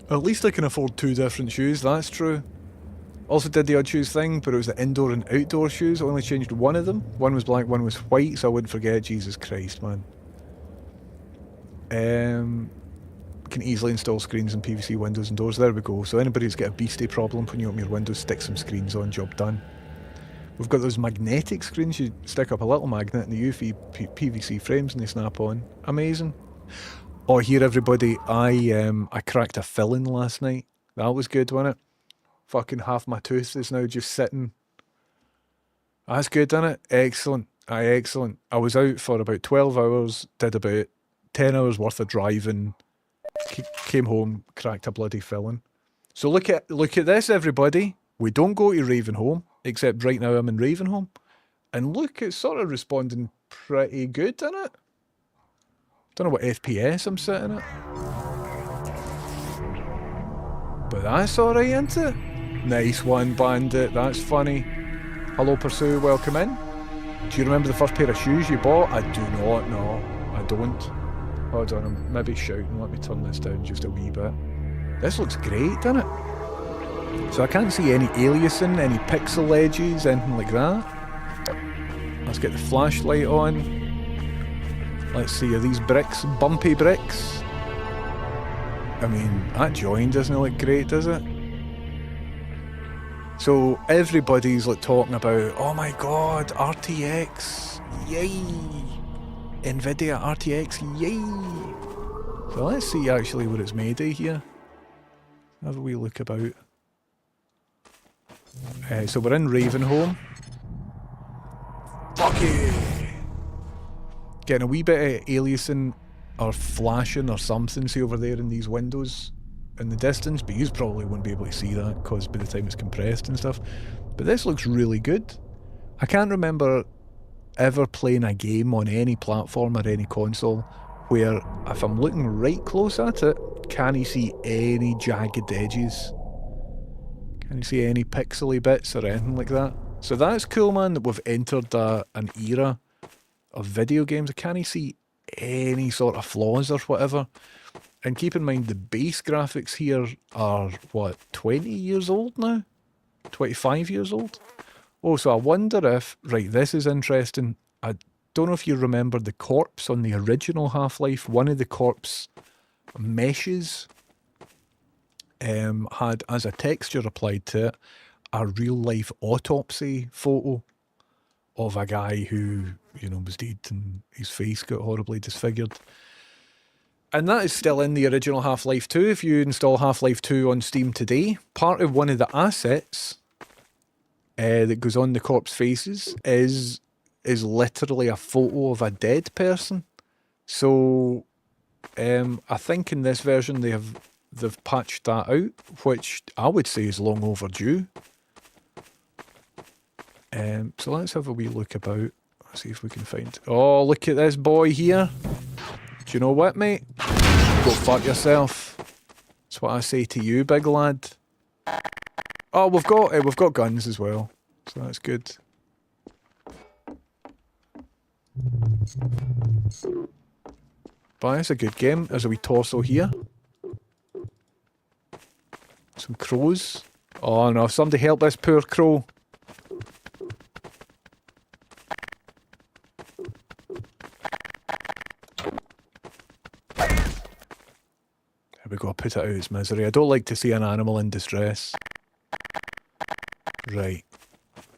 At least I can afford 2 different shoes, that's true. Also did the odd shoes thing, but it was the indoor and outdoor shoes. I only changed one of them. One was black, one was white, so I wouldn't forget. Jesus Christ, man. Can easily install screens in PVC windows and doors. There we go. So anybody who's got a beastie problem, when you open your windows, stick some screens on, job done. We've got those magnetic screens. You stick up a little magnet in the UV PVC frames and they snap on. Amazing. Oh, here everybody, I cracked a filling last night. That was good, wasn't it? Fucking half my tooth is now just sitting. That's good, isn't it? Excellent. Aye, excellent. I was out for about 12 hours, did about 10 hours worth of driving, came home, cracked a bloody filling. So look at this, everybody. We don't go to Ravenholm, except right now I'm in Ravenholm. And look, it's sort of responding pretty good, isn't it? Don't know what FPS I'm sitting at. But that's alright, isn't it? Nice one, Bandit. That's funny. Hello, Pursue. Welcome in. Do you remember the first pair of shoes you bought? I do not. No, I don't. Hold on, I'm maybe shouting. Let me turn this down just a wee bit. This looks great, doesn't it? So I can't see any aliasing, any pixel edges, anything like that. Let's get the flashlight on. Let's see, are these bricks bumpy bricks? I mean, that join doesn't look great, does it? So everybody's like talking about, oh my god, RTX, yay! Nvidia RTX, yay! So let's see actually what it's made of here. Have a wee look about. So we're in Ravenholm. Fuck yeah! Getting a wee bit of aliasing or flashing or something, see over there in these windows in the distance, but you probably wouldn't be able to see that because by the time it's compressed and stuff. But this looks really good. I can't remember ever playing a game on any platform or any console where if I'm looking right close at it, can you see any jagged edges? Can you see any pixely bits or anything like that? So that's cool, man, that we've entered an era of video games. I can't see any sort of flaws or whatever. And keep in mind the base graphics here are, what, 20 years old now? 25 years old? Oh, so I wonder if, right, this is interesting. I don't know if you remember the corpse on the original Half-Life. One of the corpse meshes had, as a texture applied to it, a real-life autopsy photo of a guy who, you know, was dead and his face got horribly disfigured. And that is still in the original Half-Life 2. If you install Half-Life 2 on Steam today, part of one of the assets that goes on the corpse faces is literally a photo of a dead person. So I think in this version they've patched that out, which I would say is long overdue. So let's have a wee look about. Let's see if we can find... Oh, look at this boy here. Do you know what, mate? Go fuck yourself. That's what I say to you, big lad. Oh, we've got guns as well, so that's good. But it's a good game. There's a wee torso here. Some crows. Oh no, somebody help this poor crow. We gotta put it out of its misery. I don't like to see an animal in distress. Right.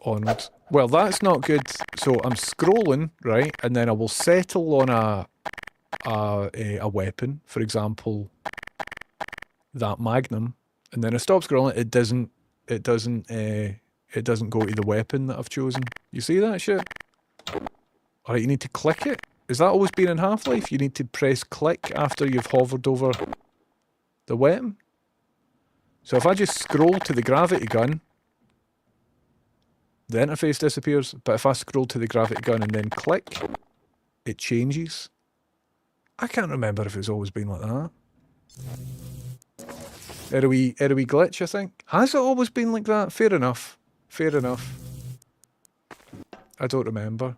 Onwards. Well, that's not good. So I'm scrolling, right, and then I will settle on a weapon, for example, that Magnum, and then I stop scrolling. It doesn't go to the weapon that I've chosen. You see that shit? Alright, you need to click it. Is that always been in Half-Life? You need to press click after you've hovered over the weapon. So if I just scroll to the gravity gun, the interface disappears, but if I scroll to the gravity gun and then click, it changes. I can't remember if it's always been like that. Are we glitch, I think? Has it always been like that? Fair enough. Fair enough. I don't remember.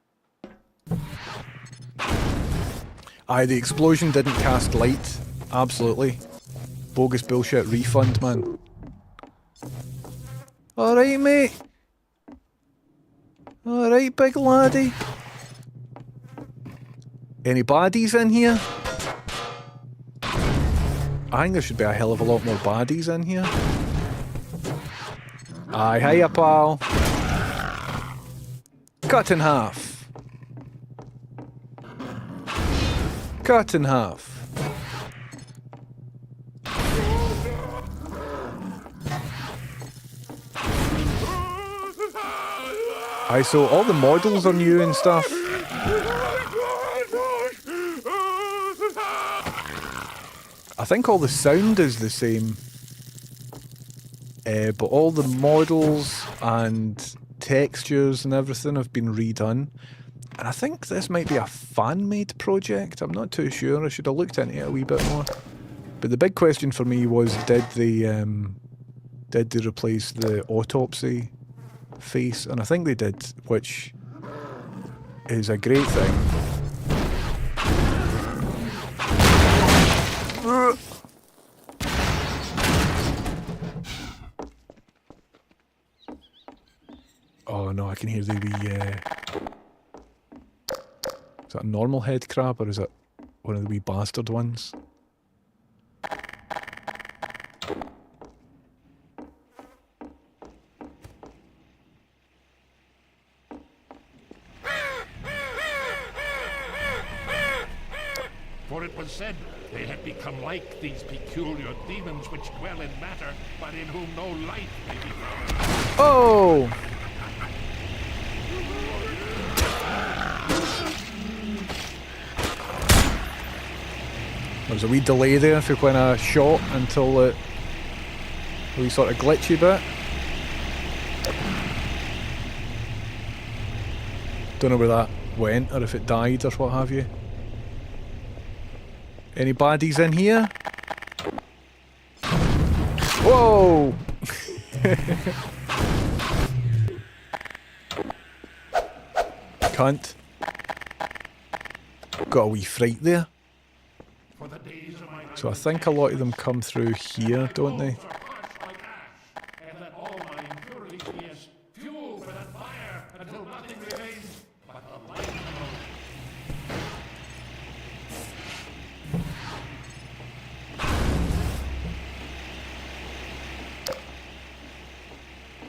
Aye, the explosion didn't cast light. Absolutely. Bogus bullshit refund, man. Alright, mate. Alright, big laddie. Any baddies in here? I think there should be a hell of a lot more baddies in here. Aye, hiya, pal. Cut in half. Cut in half. Aye, so all the models are new and stuff. I think all the sound is the same. But all the models and textures and everything have been redone. And I think this might be a fan-made project. I'm not too sure. I should have looked into it a wee bit more. But the big question for me was, did they replace the autopsy face? And I think they did, which is a great thing. Oh no, I can hear the wee... Is that a normal head crab, or is it one of the wee bastard ones? For it was said they had become like these peculiar demons which dwell in matter, but in whom no life may be found. Oh! There was a wee delay there for when I shot until it a wee sort of glitchy bit. Don't know where that went or if it died or what have you. Any baddies in here? Whoa! Cunt. Got a wee fright there. So I think a lot of them come through here, don't they?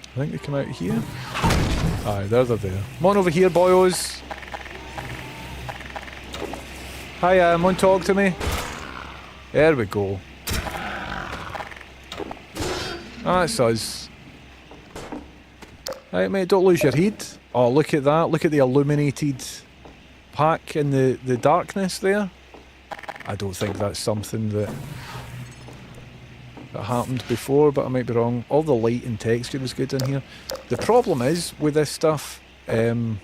I think they come out here. Aye, they're there. Come on over here, boyos. Hiya, come on, talk to me. There we go. That's us. Right, mate, don't lose your head. Oh, look at that. Look at the illuminated pack in the darkness there. I don't think that's something that happened before, but I might be wrong. All the light and texture is good in here. The problem is with this stuff, I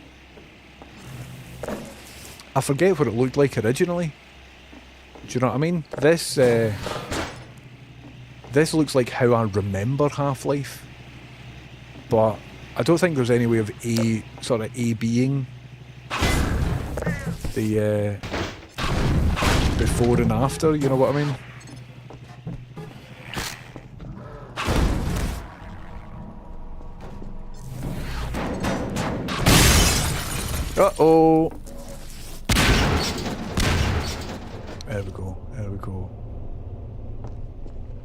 forget what it looked like originally. Do you know what I mean? This looks like how I remember Half-Life, but I don't think there's any way of A-Bing the before and after, you know what I mean? Uh-oh! There we go, there we go.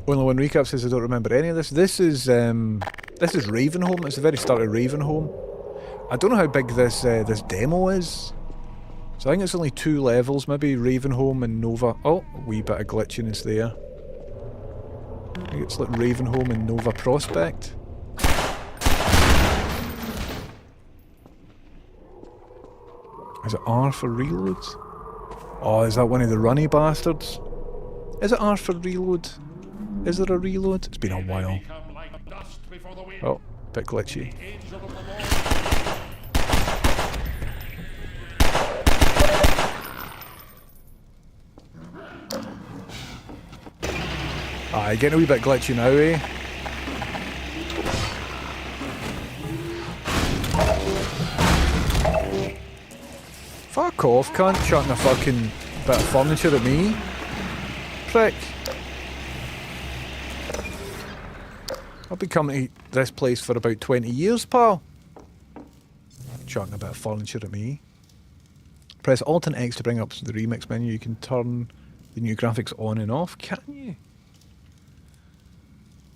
Only one recap says I don't remember any of this. This is Ravenholm. It's the very start of Ravenholm. I don't know how big this this demo is. So I think it's only 2 levels, maybe Ravenholm and Nova. Oh, a wee bit of glitchiness there. I think it's like Ravenholm and Nova Prospect. Is it R for reloads? Oh, is that one of the runny bastards? Is it R for reload? Is there a reload? It's been a while. Oh, bit glitchy. Aye, getting a wee bit glitchy now, eh? Fuck off, cunt, chucking a fucking bit of furniture at me. Prick. I've been coming to this place for about 20 years, pal. Chucking a bit of furniture at me. Press Alt and X to bring up the remix menu. You can turn the new graphics on and off, can you?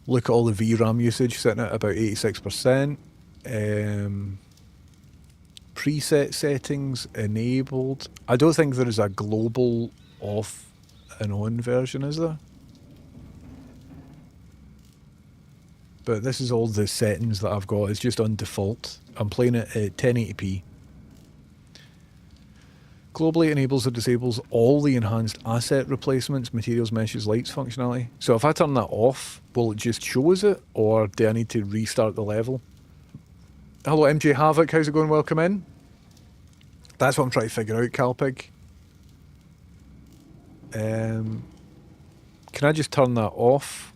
Look at all the VRAM usage, sitting at about 86%. Preset settings enabled. I don't think there is a global off and on version, is there? But this is all the settings that I've got. It's just on default. I'm playing it at 1080p. Globally enables or disables all the enhanced asset replacements, materials, meshes, lights functionality. So if I turn that off, will it just show us it, or do I need to restart the level? Hello MJ Havoc, how's it going? Welcome in. That's what I'm trying to figure out, Calpig. Can I just turn that off?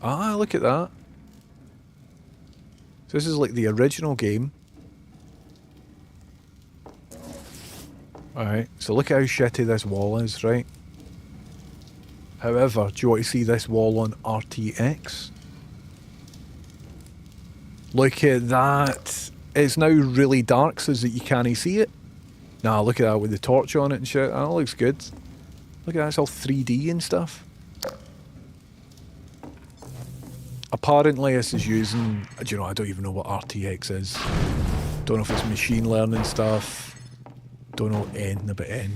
Ah, look at that. So this is like the original game. Alright, so look at how shitty this wall is, right? However, do you want to see this wall on RTX? Look at that. It's now really dark so that you can't see it. Nah, look at that with the torch on it and shit. That looks good. Look at that, it's all 3D and stuff. Apparently this is using, do you know, I don't even know what RTX is. Don't know if it's machine learning stuff. Don't know anything about anything.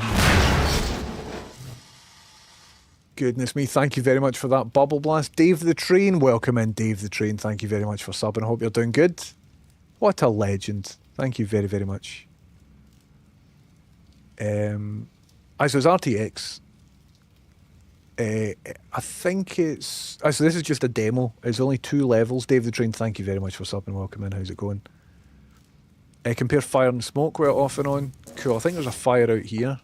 Goodness me, thank you very much for that bubble blast. Dave the Train, welcome in, Dave the Train. Thank you very much for subbing. I hope you're doing good. What a legend. Thank you very, very much. So it's RTX. I think it's... so this is just a demo. It's only 2 levels. Dave the Train, thank you very much for subbing. Welcome in. How's it going? Compare fire and smoke well off and on. Cool. I think there's a fire out here.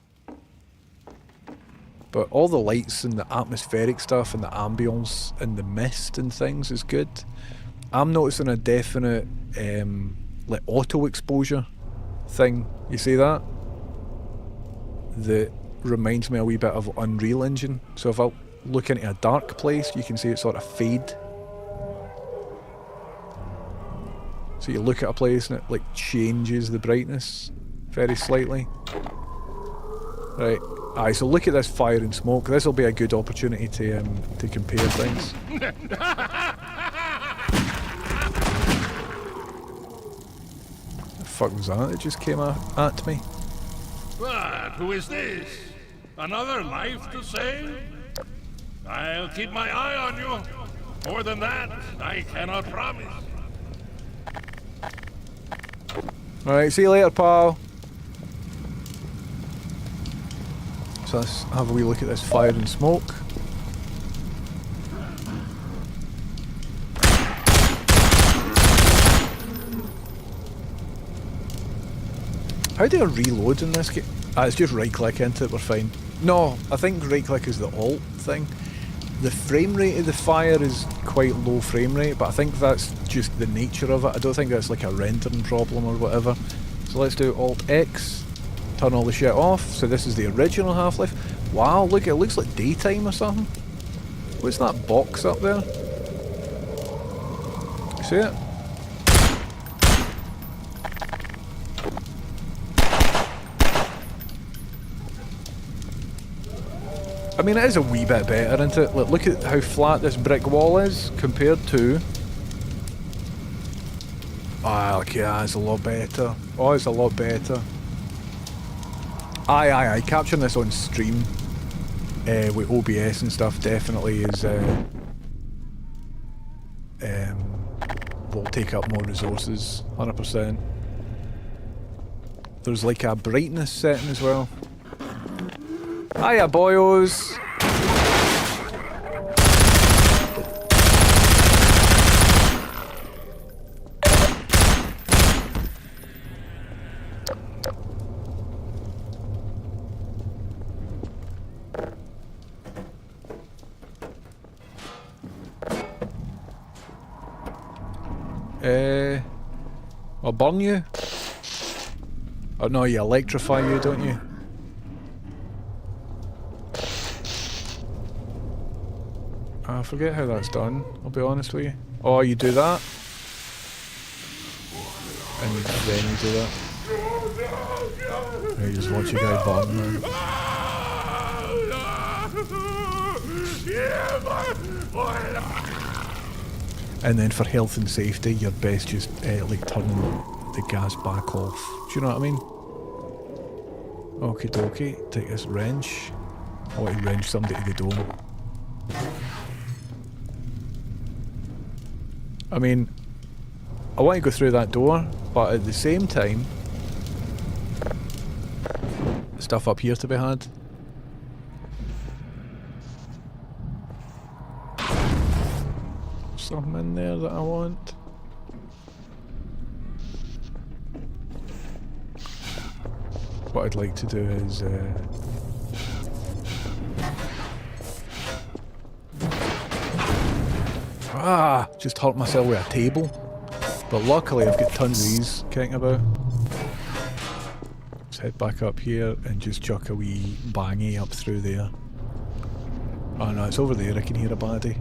But all the lights and the atmospheric stuff and the ambience and the mist and things is good. I'm noticing a definite like auto exposure thing. You see that? That reminds me a wee bit of Unreal Engine. So if I look into a dark place, you can see it sort of fade. So you look at a place and it like changes the brightness very slightly. Right. Aye, so look at this fire and smoke. This will be a good opportunity to compare things. The fuck was that? It just came at me. But who is this? Another life to save? I'll keep my eye on you. More than that, I cannot promise. Alright, see you later, pal. So let's have a wee look at this fire and smoke. How do I reload in this game? It's just right click into it, we're fine. No, I think right click is the alt thing. The frame rate of the fire is quite low frame rate, but I think that's just the nature of it. I don't think that's like a rendering problem or whatever. So let's do Alt X, turn all the shit off. So this is the original Half-Life. Wow, look, it looks like daytime or something. What's that box up there? See it? I mean, it is a wee bit better, isn't it? Look at how flat this brick wall is compared to... Ah, okay, it's a lot better. Oh, it's a lot better. Aye. Capturing this on stream with OBS and stuff definitely is... will take up more resources, 100%. There's like a brightness setting as well. Hiya, boyos! I'll burn you? Oh no, you electrify you, don't you? I forget how that's done, I'll be honest with you. Oh, you do that? And then you do that. You just watch your guy burn now. And then for health and safety, you're best just like turning the gas back off. Do you know what I mean? Okie dokie, take this wrench. I want to wrench somebody to the dome. I mean, I want to go through that door, but at the same time, stuff up here to be had. Something in there that I want. What I'd like to do is just hurt myself with a table. But luckily I've got tons of these kicking about. Let's head back up here and just chuck a wee bangy up through there. Oh no, it's over there, I can hear a baddie.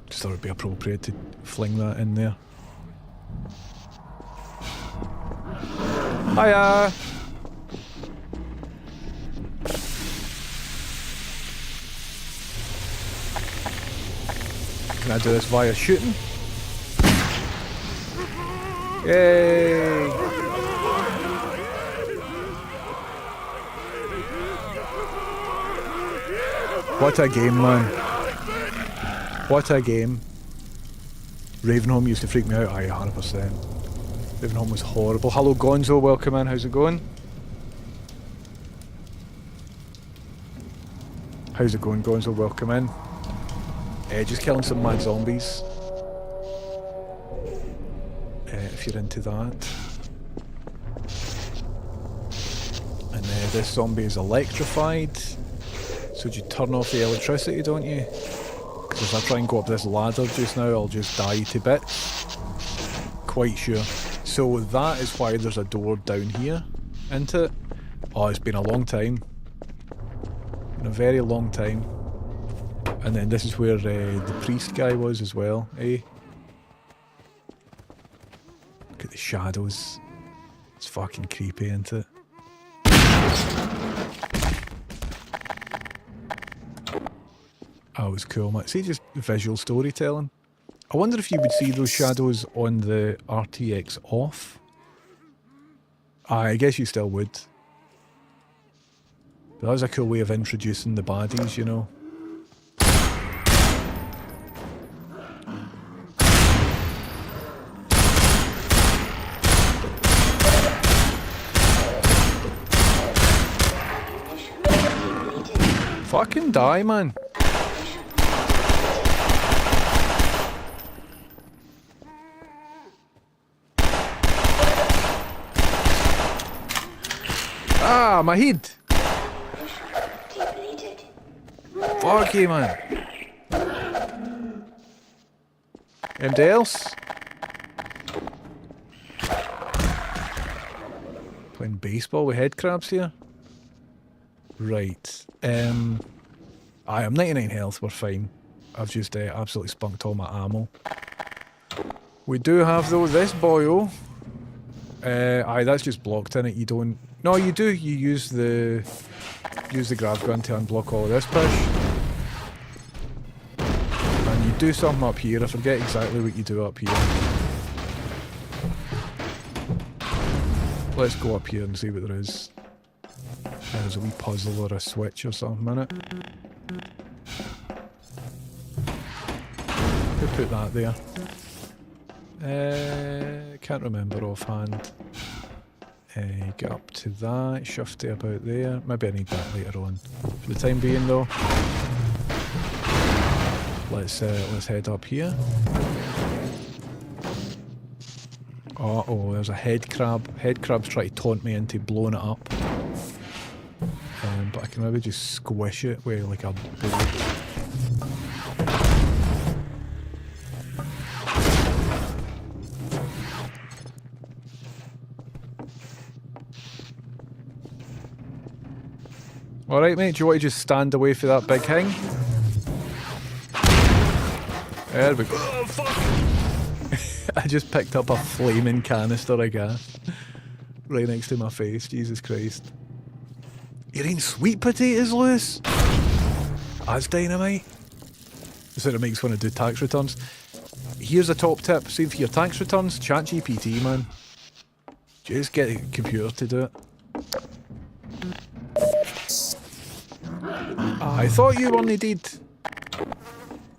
Just thought it'd be appropriate to fling that in there. Hiya! Can I do this via shooting? Yay! What a game, man. What a game. Ravenholm used to freak me out. Aye, 100%. Ravenholm was horrible. Hello, Gonzo. Welcome in. How's it going? How's it going, Gonzo? Welcome in. Just killing some mad zombies. If you're into that. And this zombie is electrified. So you turn off the electricity, don't you? Because if I try and go up this ladder just now, I'll just die to bits. Quite sure. So that is why there's a door down here, isn't it? Oh, it's been a long time. Been a very long time. And then this is where the priest guy was as well, eh? Look at the shadows. It's fucking creepy, isn't it? Oh, it was cool, man. See, just visual storytelling. I wonder if you would see those shadows on the RTX off. I guess you still would. But that was a cool way of introducing the baddies, you know. Fucking die, man. Ah, my head. Fuck you, man. Anybody else? Playing baseball with head crabs here? Right. I am 99 health, we're fine. I've just absolutely spunked all my ammo. We do have though this boyo. Aye, that's just blocked in it. You don't. No, you do. You use the grab gun to unblock all of this push. And you do something up here. I forget exactly what you do up here. Let's go up here and see what there is. There's a wee puzzle or a switch or something in it. Who put that there? Can't remember offhand. Get up to that, shifty about there. Maybe I need that later on. For the time being though, let's head up here. Oh, there's a head crab. Head crab's trying to taunt me into blowing it up. But I can maybe just squish it with like a bullet. Alright mate, do you want to just stand away for that big thing? There we go. Oh, fuck! I just picked up a flaming canister of gas. Right next to my face, Jesus Christ. You're eating sweet potatoes, Lewis? That's dynamite. That's what it makes when I do tax returns. Here's a top tip. See, for your tax returns, ChatGPT, man. Just get a computer to do it. I thought you only did.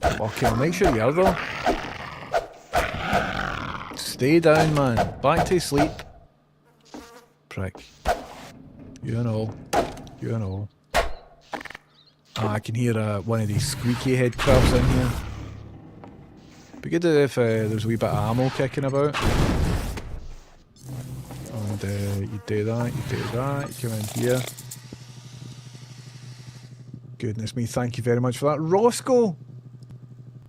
Okay, I'll make sure you are though. Stay down, man. Back to sleep. Prick. You know. You know. I can hear one of these squeaky head crabs in here. Be good if there's a wee bit of ammo kicking about. And you do that, you do that, you come in here. Goodness me, thank you very much for that. Roscoe!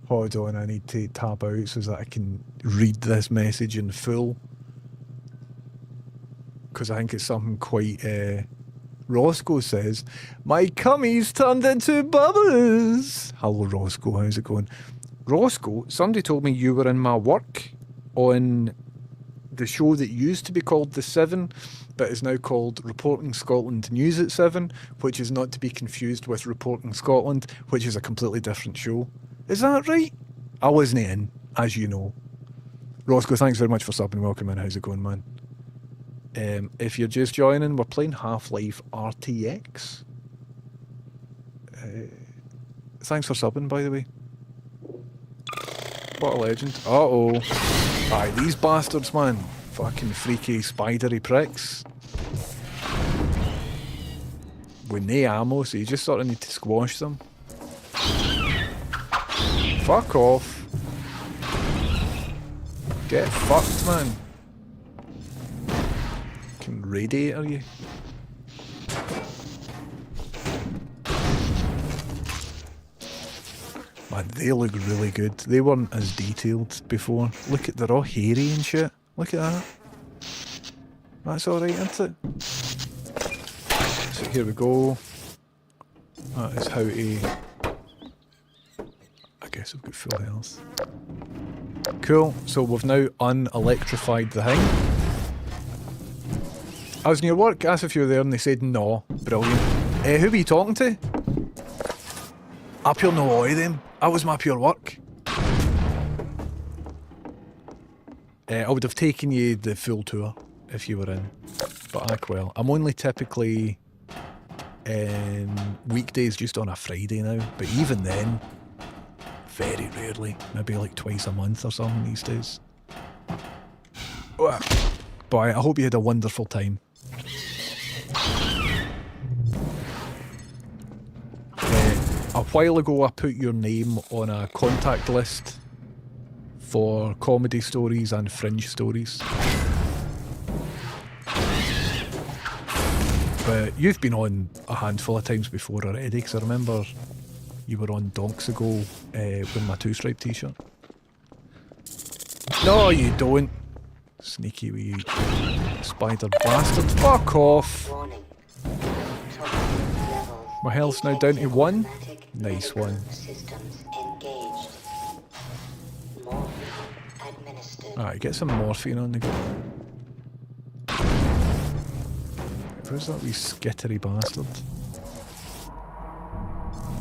Hold on, I need to tab out so that I can read this message in full. Because I think it's something quite... Roscoe says, my cummy's turned into bubbles. Hello Roscoe, how's it going? Roscoe, somebody told me you were in my work on the show that used to be called The 7, but is now called Reporting Scotland News at 7, which is not to be confused with Reporting Scotland, which is a completely different show. Is that right? I wasn't in, as you know. Roscoe, thanks very much for subbing. Welcome in. How's it going, man? If you're just joining, we're playing Life RTX. thanks for subbing, by the way. What a legend. Uh-oh. Aye, these bastards, man. Fucking freaky, spidery pricks. With no ammo, so you just sort of need to squash them. Fuck off. Get fucked, man. Fucking radiator, you. Man, they look really good. They weren't as detailed before. Look at, they're all hairy and shit. Look at that. That's alright, isn't it? So here we go. That is how to... I guess I've got full health. Cool, so we've now unelectrified the thing. I was in your work, asked if you were there and they said no. Brilliant. Who were you talking to? I pure no oi them. That was my pure work. I would have taken you the full tour if you were in. But well, I'm only typically weekdays just on a Friday now. But even then, very rarely. Maybe like twice a month or something these days. But I hope you had a wonderful time. A while ago I put your name on a contact list for comedy stories and fringe stories. But you've been on a handful of times before already, because I remember you were on donks ago with my two-stripe t-shirt. No, you don't. Sneaky wee spider bastard. Fuck off! My health's now down to 1. Nice one. Alright, get some morphine on the go. Where's that wee skittery bastard?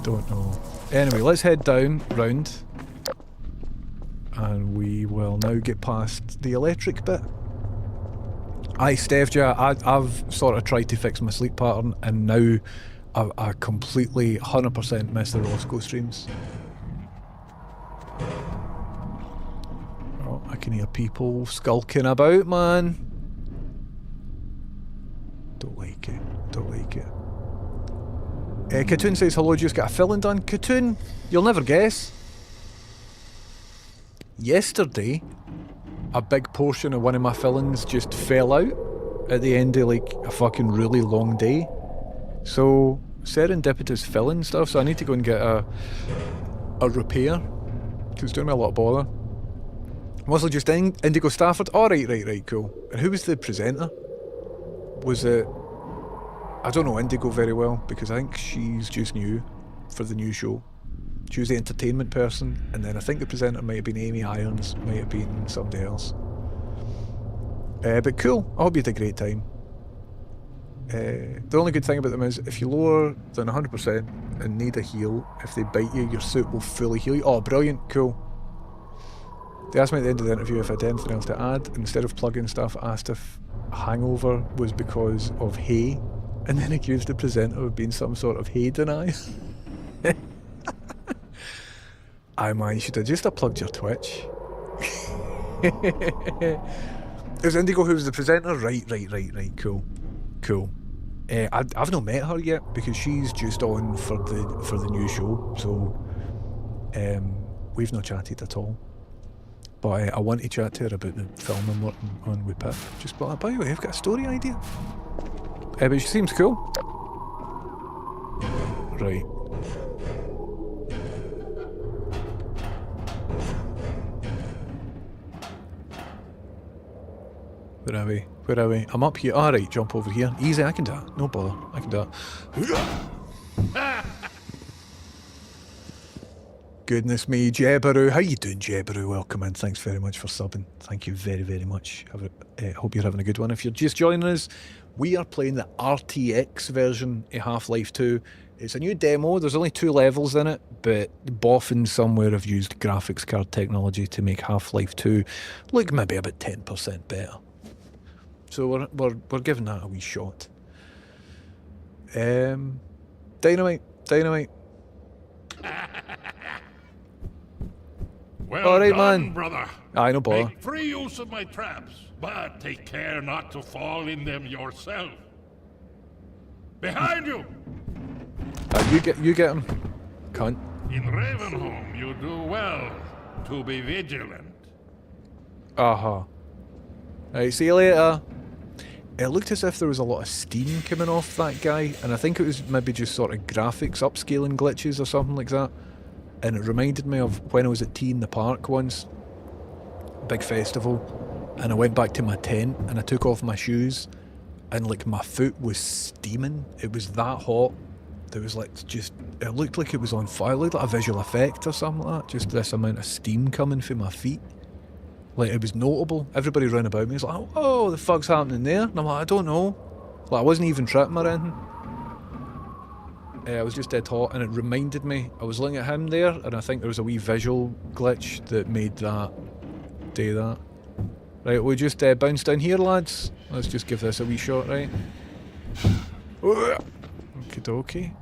Don't know. Anyway, let's head down, round. And we will now get past the electric bit. Aye, Steph, yeah, I've sort of tried to fix my sleep pattern and now I completely 100% miss the Roscoe streams. Oh, I can hear people skulking about, man. Don't like it. Don't like it. Katoon says hello, just got a filling done. Katoon, you'll never guess. Yesterday, a big portion of one of my fillings just fell out at the end of like a fucking really long day. So, serendipitous filling stuff, so I need to go and get a repair, because it's doing me a lot of bother. Was it just Indigo Stafford? Oh, right, cool. And who was the presenter? Was it... I don't know Indigo very well, because I think she's just new for the new show. She was the entertainment person, and then I think the presenter might have been Amy Irons, might have been somebody else. But cool, I hope you had a great time. The only good thing about them is if you lower than 100% and need a heal, if they bite you, your suit will fully heal you. Oh, brilliant, cool. They asked me at the end of the interview if I had anything else to add. Instead of plugging stuff, I asked if hangover was because of hay, and then accused the presenter of being some sort of hay denier. Aye man, you should have just plugged your Twitch. It was Indigo who was the presenter? Right, cool. I've not met her yet because she's just on for the new show, so we've not chatted at all. But I want to chat to her about the film I'm working on with Pip. Just by the way, I've got a story idea. But she seems cool. Right. Where are we? I'm up here. Alright, jump over here. Easy, I can do that. No bother. I can do that. Goodness me, Jebaru. How you doing, Jebaru? Welcome in. Thanks very much for subbing. Thank you very, very much. Hope you're having a good one. If you're just joining us, we are playing the RTX version of Half-Life 2. It's a new demo. There's only 2 levels in it, but Boffin somewhere have used graphics card technology to make Half-Life 2 look maybe about 10% better. So we're giving that a wee shot. Dynamite. Well All right, done, man. brother. Aye, no bother. Make free use of my traps, but take care not to fall in them yourself. Behind you! You get him, cunt. In Ravenholm, you do well to be vigilant. Uh-huh. Right, see you later. It looked as if there was a lot of steam coming off that guy, and I think it was maybe just sort of graphics upscaling glitches or something like that. And it reminded me of when I was at Tea in the Park once. Big festival. And I went back to my tent and I took off my shoes and like my foot was steaming. It was that hot. There was like just, it looked like it was on fire. It looked like a visual effect or something like that. Just this amount of steam coming from my feet. Like it was notable. Everybody round about me was like, oh, the fuck's happening there? And I'm like, I don't know. Like I wasn't even tripping or anything. I was just dead hot, and it reminded me, I was looking at him there, and I think there was a wee visual glitch that made that do that. Right, we just bounce down here, lads. Let's just give this a wee shot, right? Okie dokie.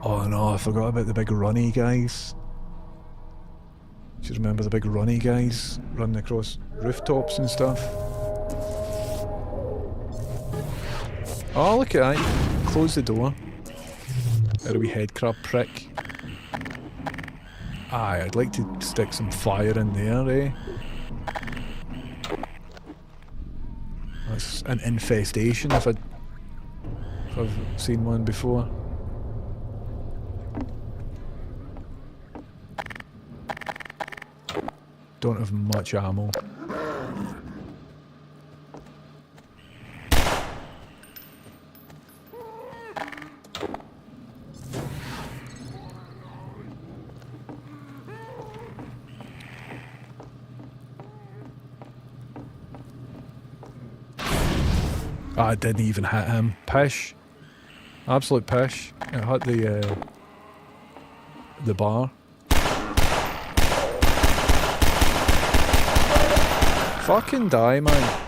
Oh no, I forgot about the big runny guys. Do you remember the big runny guys running across rooftops and stuff? Oh, look at that. Close the door. There a wee head crab prick. Aye, I'd like to stick some fire in there, eh? That's an infestation if I've seen one before. Don't have much ammo. I didn't even hit him. Pish. Absolute pish. It hit the bar. Fucking die, man.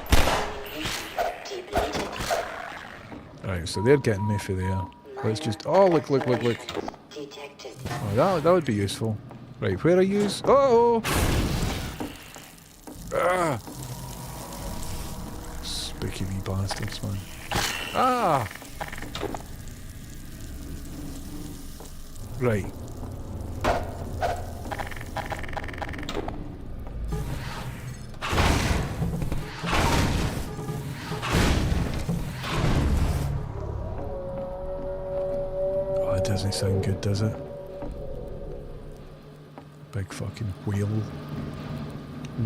Right, so they're getting me for there. Let's just... Oh, look. Oh, that would be useful. Right, where are yous? Oh! Ah! Spooky wee bastards, man. Ah! Right. Oh, it doesn't sound good, does it? Big fucking whale.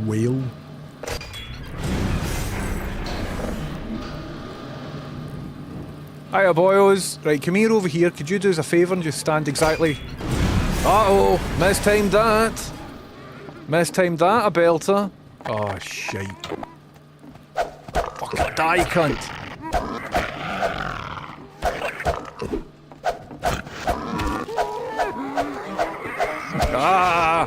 Whale. Hiya boyos. Right, come here over here. Could you do us a favour and just stand exactly... Uh-oh! Mistimed that! Mistimed that, a belter. Oh, shite. Fucking die, cunt! Ah!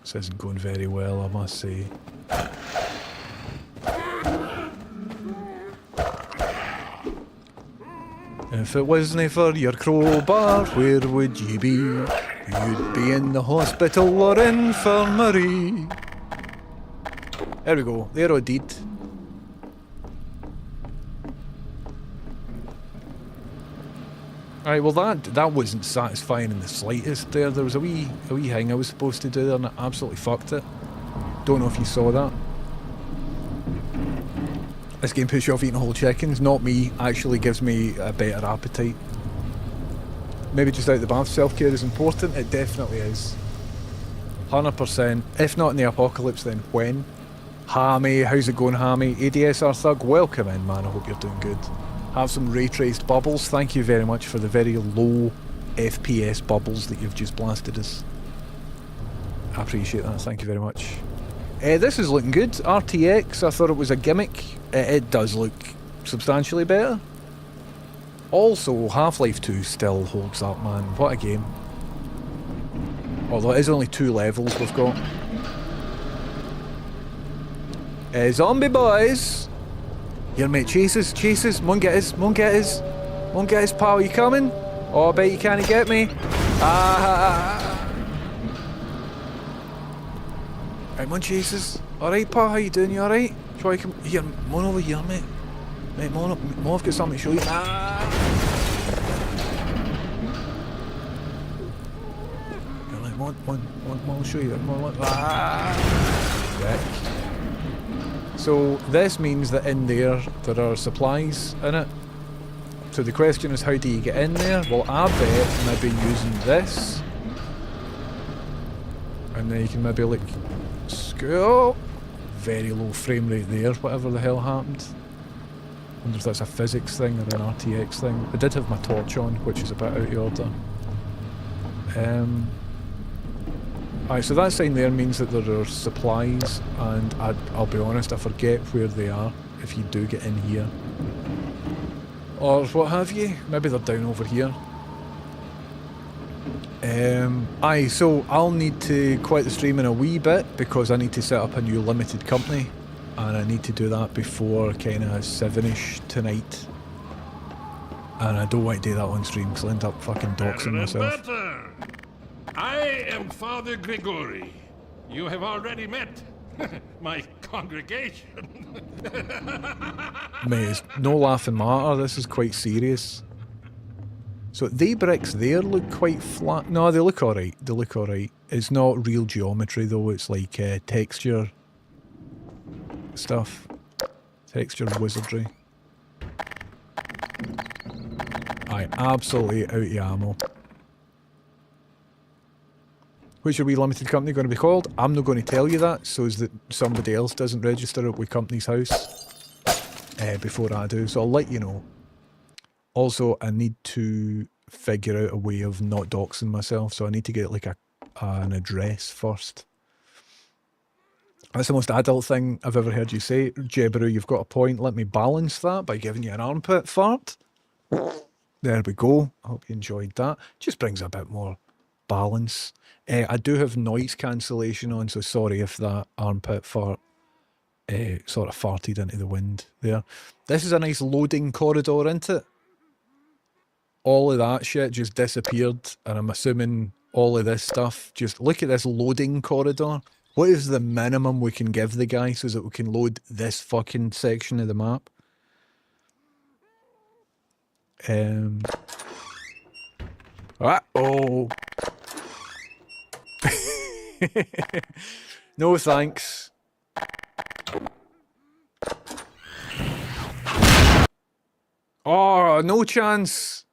This isn't going very well, I must say. If it wasn't for your crowbar, where would you be? You'd be in the hospital or infirmary. There we go, there I did. Alright, well that wasn't satisfying in the slightest there. There was a wee thing I was supposed to do there and I absolutely fucked it. Don't know if you saw that. This game puts you off eating whole chickens, not me, actually gives me a better appetite. Maybe just out the bath, self-care is important, it definitely is. 100%, if not in the apocalypse then when? Hammy, how's it going Hammy? ADSR Thug, welcome in man, I hope you're doing good. Have some ray-traced bubbles, thank you very much for the very low FPS bubbles that you've just blasted us. I appreciate that, thank you very much. This is looking good. RTX, I thought it was a gimmick. It does look substantially better. Also, Half-Life 2 still holds up, man. What a game. Although it is only 2 levels we've got. Zombie boys! Here, mate, chases. Come on, get us. Come on, get us. Come on, get us, pal. You coming? Oh, I bet you can't get me. Right, come on, chases. Alright, pal, how you doing? You alright? Try come here, come on over here, mate. Mate, come on up. Come on, I've got something to show you. Come on, I'll show you. Come on, look. Right. So this means that in there are supplies in it. So the question is, how do you get in there? Well, I bet maybe using this, and then you can maybe like oh, very low frame rate there. Whatever the hell happened. I wonder if that's a physics thing or an RTX thing. I did have my torch on, which is a bit out of order. Alright, so that sign there means that there are supplies, and I'll be honest, I forget where they are if you do get in here. Or what have you. Maybe they're down over here. Aye, so I'll need to quit the stream in a wee bit because I need to set up a new limited company, and I need to do that before kind of 7ish tonight. And I don't want to do that on stream because I'll end up fucking doxing myself. Better. I am Father Grigori. You have already met my congregation. Mate, it's no laughing matter, this is quite serious. So the bricks there look quite flat. No, they look alright, they look alright. It's not real geometry though, it's like texture stuff. Texture wizardry. Aye, absolutely out of ammo. What's your wee limited company going to be called? I'm not going to tell you that, so as that somebody else doesn't register it with Company's House before I do, so I'll let you know. Also, I need to figure out a way of not doxing myself, so I need to get like an address first. That's the most adult thing I've ever heard you say. Jebaru, you've got a point. Let me balance that by giving you an armpit fart. There we go. I hope you enjoyed that. Just brings a bit more balance. I do have noise cancellation on, so sorry if that armpit fart sort of farted into the wind there. This is a nice loading corridor, isn't it? All of that shit just disappeared, and I'm assuming all of this stuff, just look at this loading corridor. What is the minimum we can give the guy so that we can load this fucking section of the map? Uh-oh. No thanks. Oh, no chance.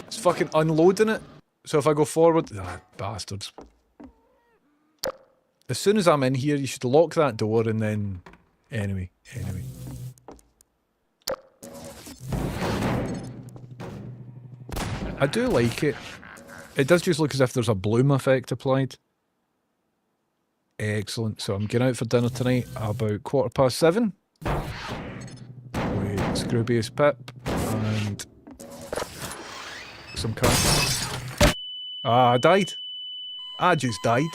It's fucking unloading it. So if I go forward... Ah, bastards. As soon as I'm in here, you should lock that door and then... Anyway. I do like it. It does just look as if there's a bloom effect applied. Excellent. So I'm getting out for dinner tonight about 7:15. With Scroobius Pip and some cats. Ah, I died. I just died.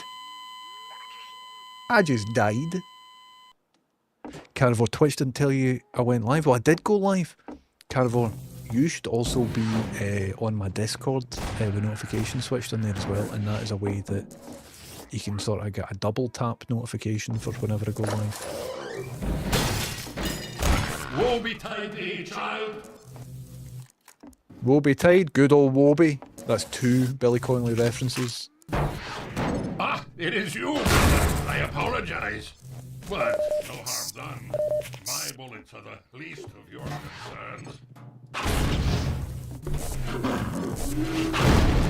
Carnivore, Twitch didn't tell you I went live. Well, I did go live. Carnivore, you should also be on my Discord with notifications switched in there as well, and that is a way that you can sort of get a double tap notification for whenever I go live. Woe betide thee, child. Woe betide, good old Woby. That's 2 Billy Connolly references. Ah, it is you. I apologize. But no harm done. My bullets are the least of your concerns.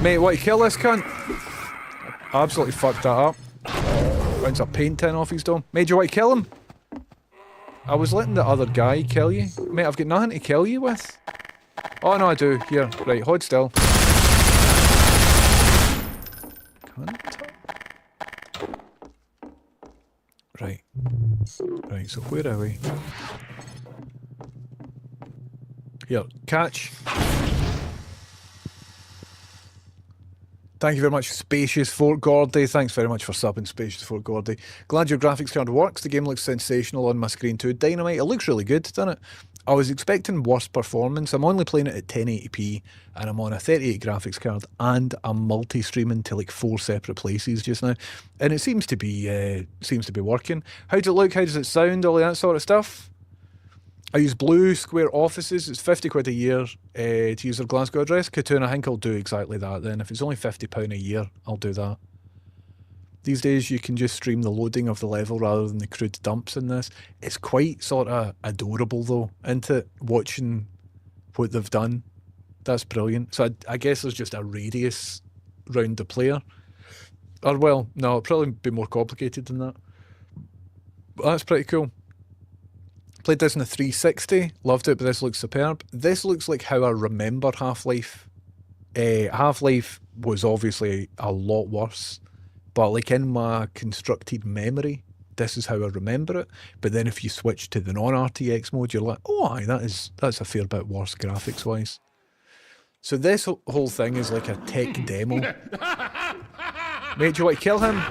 Mate, what, you kill this cunt? I absolutely fucked that up. Bounce a paint tin off his dome. Mate, you want to kill him? I was letting the other guy kill you. Mate, I've got nothing to kill you with. Oh no, I do. Here, right, hold still. Cunt. Right. Right, so where are we? Here, catch. Thank you very much, Spacious Fort Gordy. Thanks very much for subbing, Spacious Fort Gordy. Glad your graphics card works. The game looks sensational on my screen too. Dynamite. It looks really good, doesn't it? I was expecting worse performance. I'm only playing it at 1080p and I'm on a 3080 graphics card and I'm multi-streaming to like 4 separate places just now. And it seems to be working. How does it look? How does it sound? All that sort of stuff. I use Blue Square Offices. It's 50 quid a year to use their Glasgow address. Katoon, I think I'll do exactly that then. If it's only £50 a year, I'll do that. These days you can just stream the loading of the level rather than the crude dumps in this. It's quite sort of adorable though, isn't it? Watching what they've done. That's brilliant. So I guess there's just a radius round the player. Or well, no, it'll probably be more complicated than that. But that's pretty cool. Played this in a 360, loved it, but this looks superb. This looks like how I remember Half-Life. Half-Life was obviously a lot worse. But like in my constructed memory, this is how I remember it. But then if you switch to the non-RTX mode, you're like, oh aye, that's a fair bit worse graphics wise. So this whole thing is like a tech demo. Mate, do you want to kill him?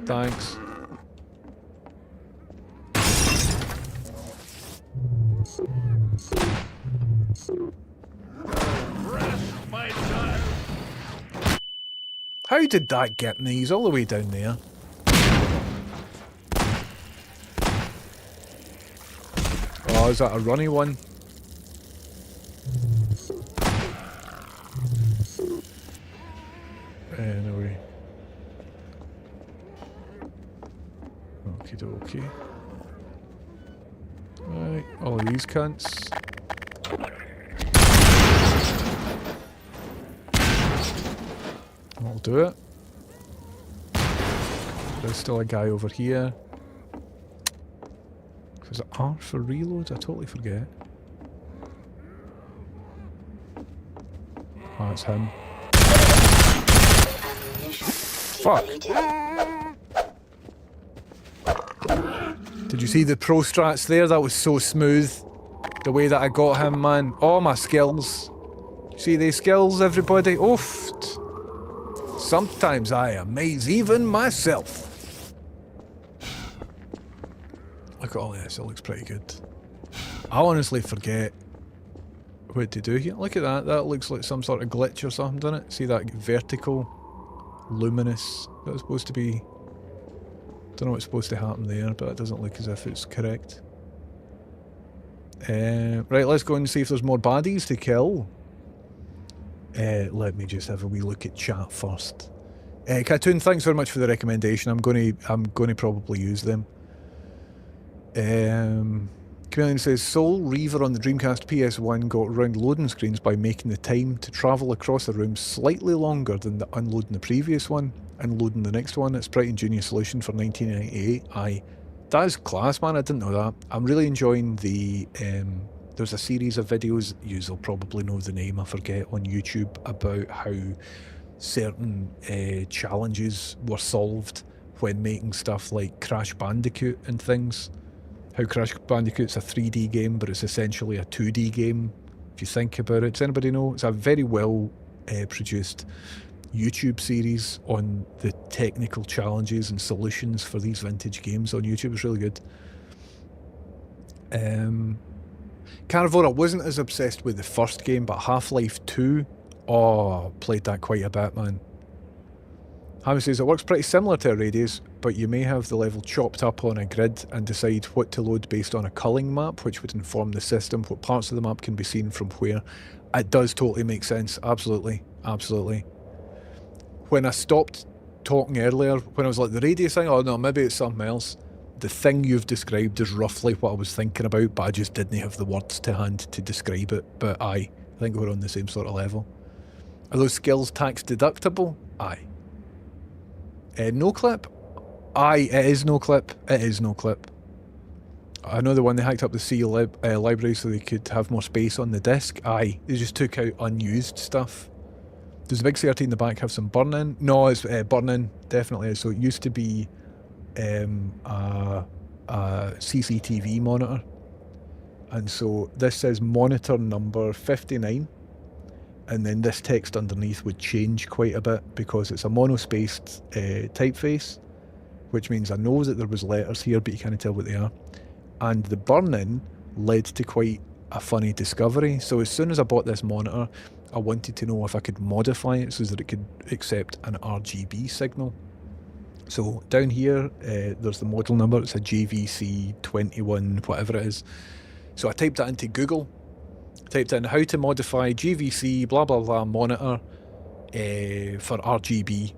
Thanks. How did that get me? He's all the way down there. Oh, is that a runny one? Anyway. Okie dokie. Right, all of these cunts. I'll do it. There's still a guy over here. Is it R for reload? I totally forget. Oh, it's him. Fuck. Did you see the pro strats there? That was so smooth. The way that I got him, man. Oh, my skills. See these skills, everybody? Oof. Sometimes I amaze even myself. Look at all this, it looks pretty good. I honestly forget what to do here. Look at that, that looks like some sort of glitch or something, doesn't it? See that vertical, luminous, that was supposed to be... Don't know what's supposed to happen there, but it doesn't look as if it's correct. Right, let's go and see if there's more baddies to kill. Let me just have a wee look at chat first. Katoon, thanks very much for the recommendation. I'm going to probably use them. Chameleon says Soul Reaver on the Dreamcast PS1 got around loading screens by making the time to travel across a room slightly longer than the unloading the previous one and loading the next one. It's a pretty ingenious solution for 1998. Aye, that is class, man. I didn't know that. I'm really enjoying the. There's a series of videos, you'll probably know the name, I forget, on YouTube about how certain challenges were solved when making stuff like Crash Bandicoot and things. How Crash Bandicoot's a 3D game, but it's essentially a 2D game, if you think about it. Does anybody know? It's a very well produced YouTube series on the technical challenges and solutions for these vintage games on YouTube. It's really good. Carnivore, I wasn't as obsessed with the first game, but Half-Life 2, oh, played that quite a bit, man. Hammy says it works pretty similar to a radius, but you may have the level chopped up on a grid and decide what to load based on a culling map, which would inform the system what parts of the map can be seen from where. It does totally make sense, absolutely, absolutely. When I stopped talking earlier, when I was like, the radius thing, oh no, maybe it's something else. The thing you've described is roughly what I was thinking about, but I just didn't have the words to hand to describe it. But aye, I think we're on the same sort of level. Are those skills tax deductible? Aye. No clip? Aye, it is no clip. It is no clip. I know the one they hacked up the C library so they could have more space on the disc. Aye, they just took out unused stuff. Does the big CRT in the back have some burn-in? No, it's burn-in, definitely is. So it used to be a CCTV monitor, and so this says monitor number 59, and then this text underneath would change quite a bit because it's a monospaced typeface, which means I know that there was letters here but you can't tell what they are, and the burn-in led to quite a funny discovery. So as soon as I bought this monitor, I wanted to know if I could modify it so that it could accept an RGB signal. So down here, there's the model number. It's a GVC21, whatever it is. So I typed that into Google, typed in how to modify GVC blah blah blah monitor for RGB.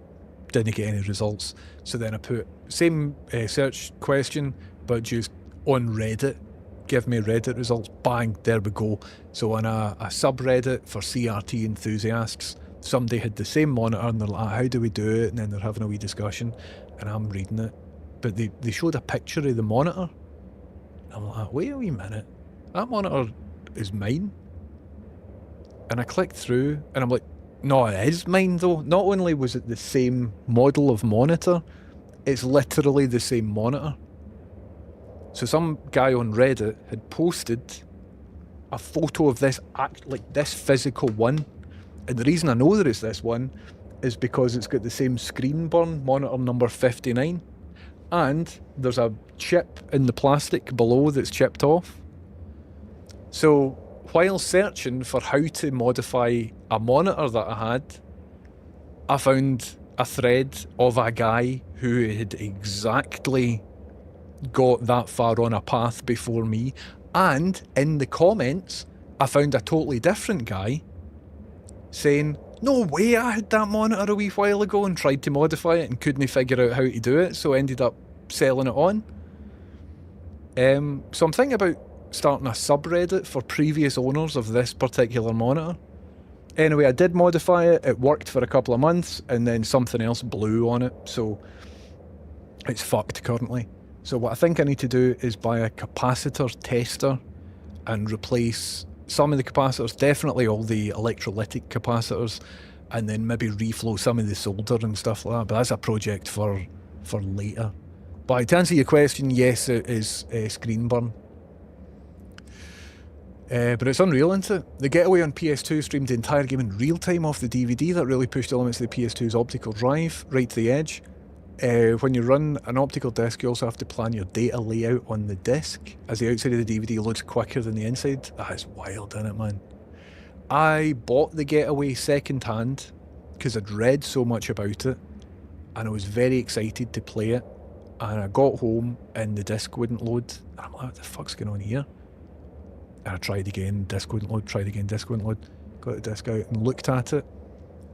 Didn't get any results. So then I put same search question, but just on Reddit. Give me Reddit results. Bang, there we go. So on a subreddit for CRT enthusiasts, somebody had the same monitor and they're like, how do we do it? And then they're having a wee discussion and I'm reading it. But they showed a picture of the monitor. I'm like, wait a wee minute. That monitor is mine. And I clicked through and I'm like, no, it is mine though. Not only was it the same model of monitor, it's literally the same monitor. So some guy on Reddit had posted a photo of this, this physical one. And the reason I know that it's this one is because it's got the same screen burn, monitor number 59. And there's a chip in the plastic below that's chipped off. So while searching for how to modify a monitor that I had, I found a thread of a guy who had exactly got that far on a path before me, and in the comments I found a totally different guy saying, no way, I had that monitor a wee while ago and tried to modify it and couldn't figure out how to do it, so ended up selling it on. So I'm thinking about starting a subreddit for previous owners of this particular monitor. Anyway, I did modify it, it worked for a couple of months, and then something else blew on it, so it's fucked currently. So what I think I need to do is buy a capacitor tester and replace some of the capacitors, definitely all the electrolytic capacitors, and then maybe reflow some of the solder and stuff like that. But that's a project for later. But to answer your question, yes, it is screen burn. But it's unreal, isn't it? The Getaway on PS2 streamed the entire game in real time off the DVD. That really pushed elements of the PS2's optical drive right to the edge. When you run an optical disc, you also have to plan your data layout on the disc, as the outside of the DVD loads quicker than the inside. That is wild, isn't it, man? I bought the Getaway second hand because I'd read so much about it and I was very excited to play it, and I got home and the disc wouldn't load, and I'm like, what the fuck's going on here? And I tried again, disc wouldn't load, tried again, disc wouldn't load, got the disc out and looked at it,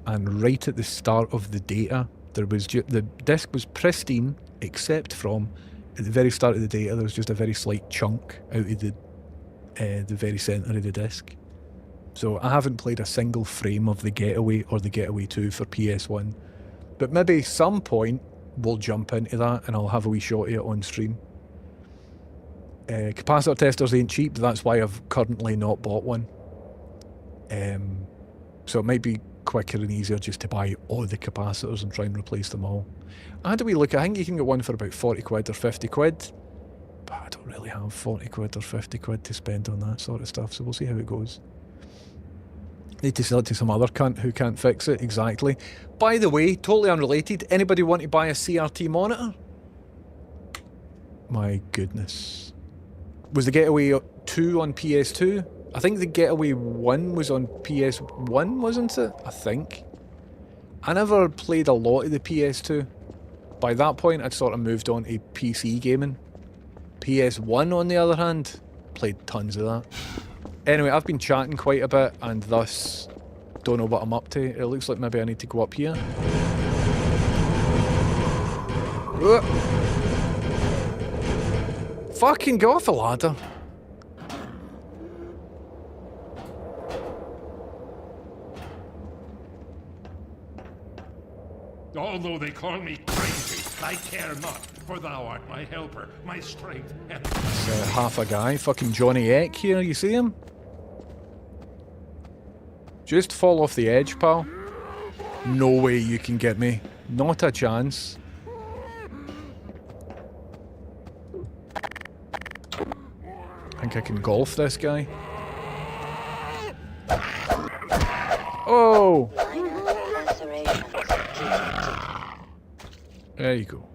and right at the start of the data, there was the disc was pristine, except from at the very start of the data there was just a very slight chunk out of the very centre of the disc. So I haven't played a single frame of the Getaway or the Getaway 2 for PS1, but maybe some point we'll jump into that and I'll have a wee shot of it on stream. Capacitor testers ain't cheap, that's why I've currently not bought one. So it might be quicker and easier just to buy all the capacitors and try and replace them all. I had a wee look, I think you can get one for about 40 quid or 50 quid, but I don't really have 40 quid or 50 quid to spend on that sort of stuff, so we'll see how it goes. Need to sell it to some other cunt who can't fix it, exactly. By the way, totally unrelated, anybody want to buy a CRT monitor? My goodness. Was the Getaway 2 on PS2? I think the Getaway 1 was on PS1, wasn't it? I think. I never played a lot of the PS2. By that point, I'd sort of moved on to PC gaming. PS1, on the other hand, played tons of that. Anyway, I've been chatting quite a bit, and thus don't know what I'm up to. It looks like maybe I need to go up here. Fucking go off the ladder. Although they call me crazy, I care not, for thou art my helper, my strength, and... It's half a guy, fucking Johnny Eck here, you see him? Just fall off the edge, pal. No way you can get me. Not a chance. I think I can golf this guy. Oh! There you go.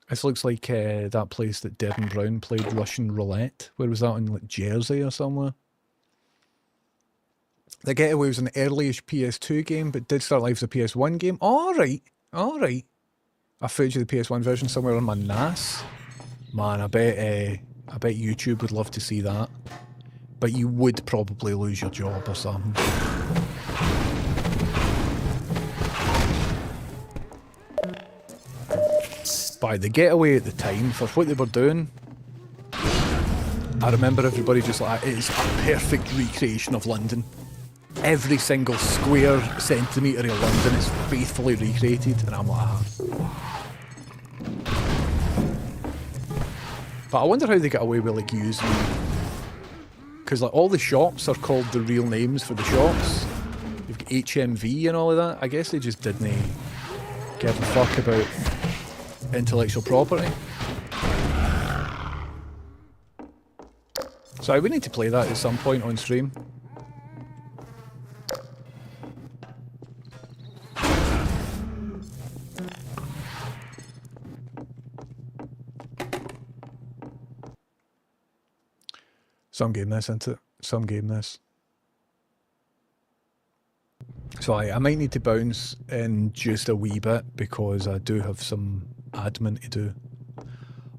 This looks like that place that Devin Brown played, Russian Roulette. Where was that, in like Jersey or somewhere? The Getaway was an early-ish PS2 game, but did start life as a PS1 game. Alright, alright. I footage of the PS1 version somewhere on my NAS. Man, I bet YouTube would love to see that. But you would probably lose your job or something. By The Getaway at the time, for what they were doing, I remember everybody just like, it is a perfect recreation of London. Every single square centimetre of London is faithfully recreated, and I'm like, But I wonder how they get away with like using, because like all the shops are called the real names for the shops. You've got HMV and all of that. I guess they just didn't give a fuck about intellectual property. So we need to play that at some point on stream. Some game this, isn't it? Some game this. So I might need to bounce in just a wee bit because I do have some admin to do.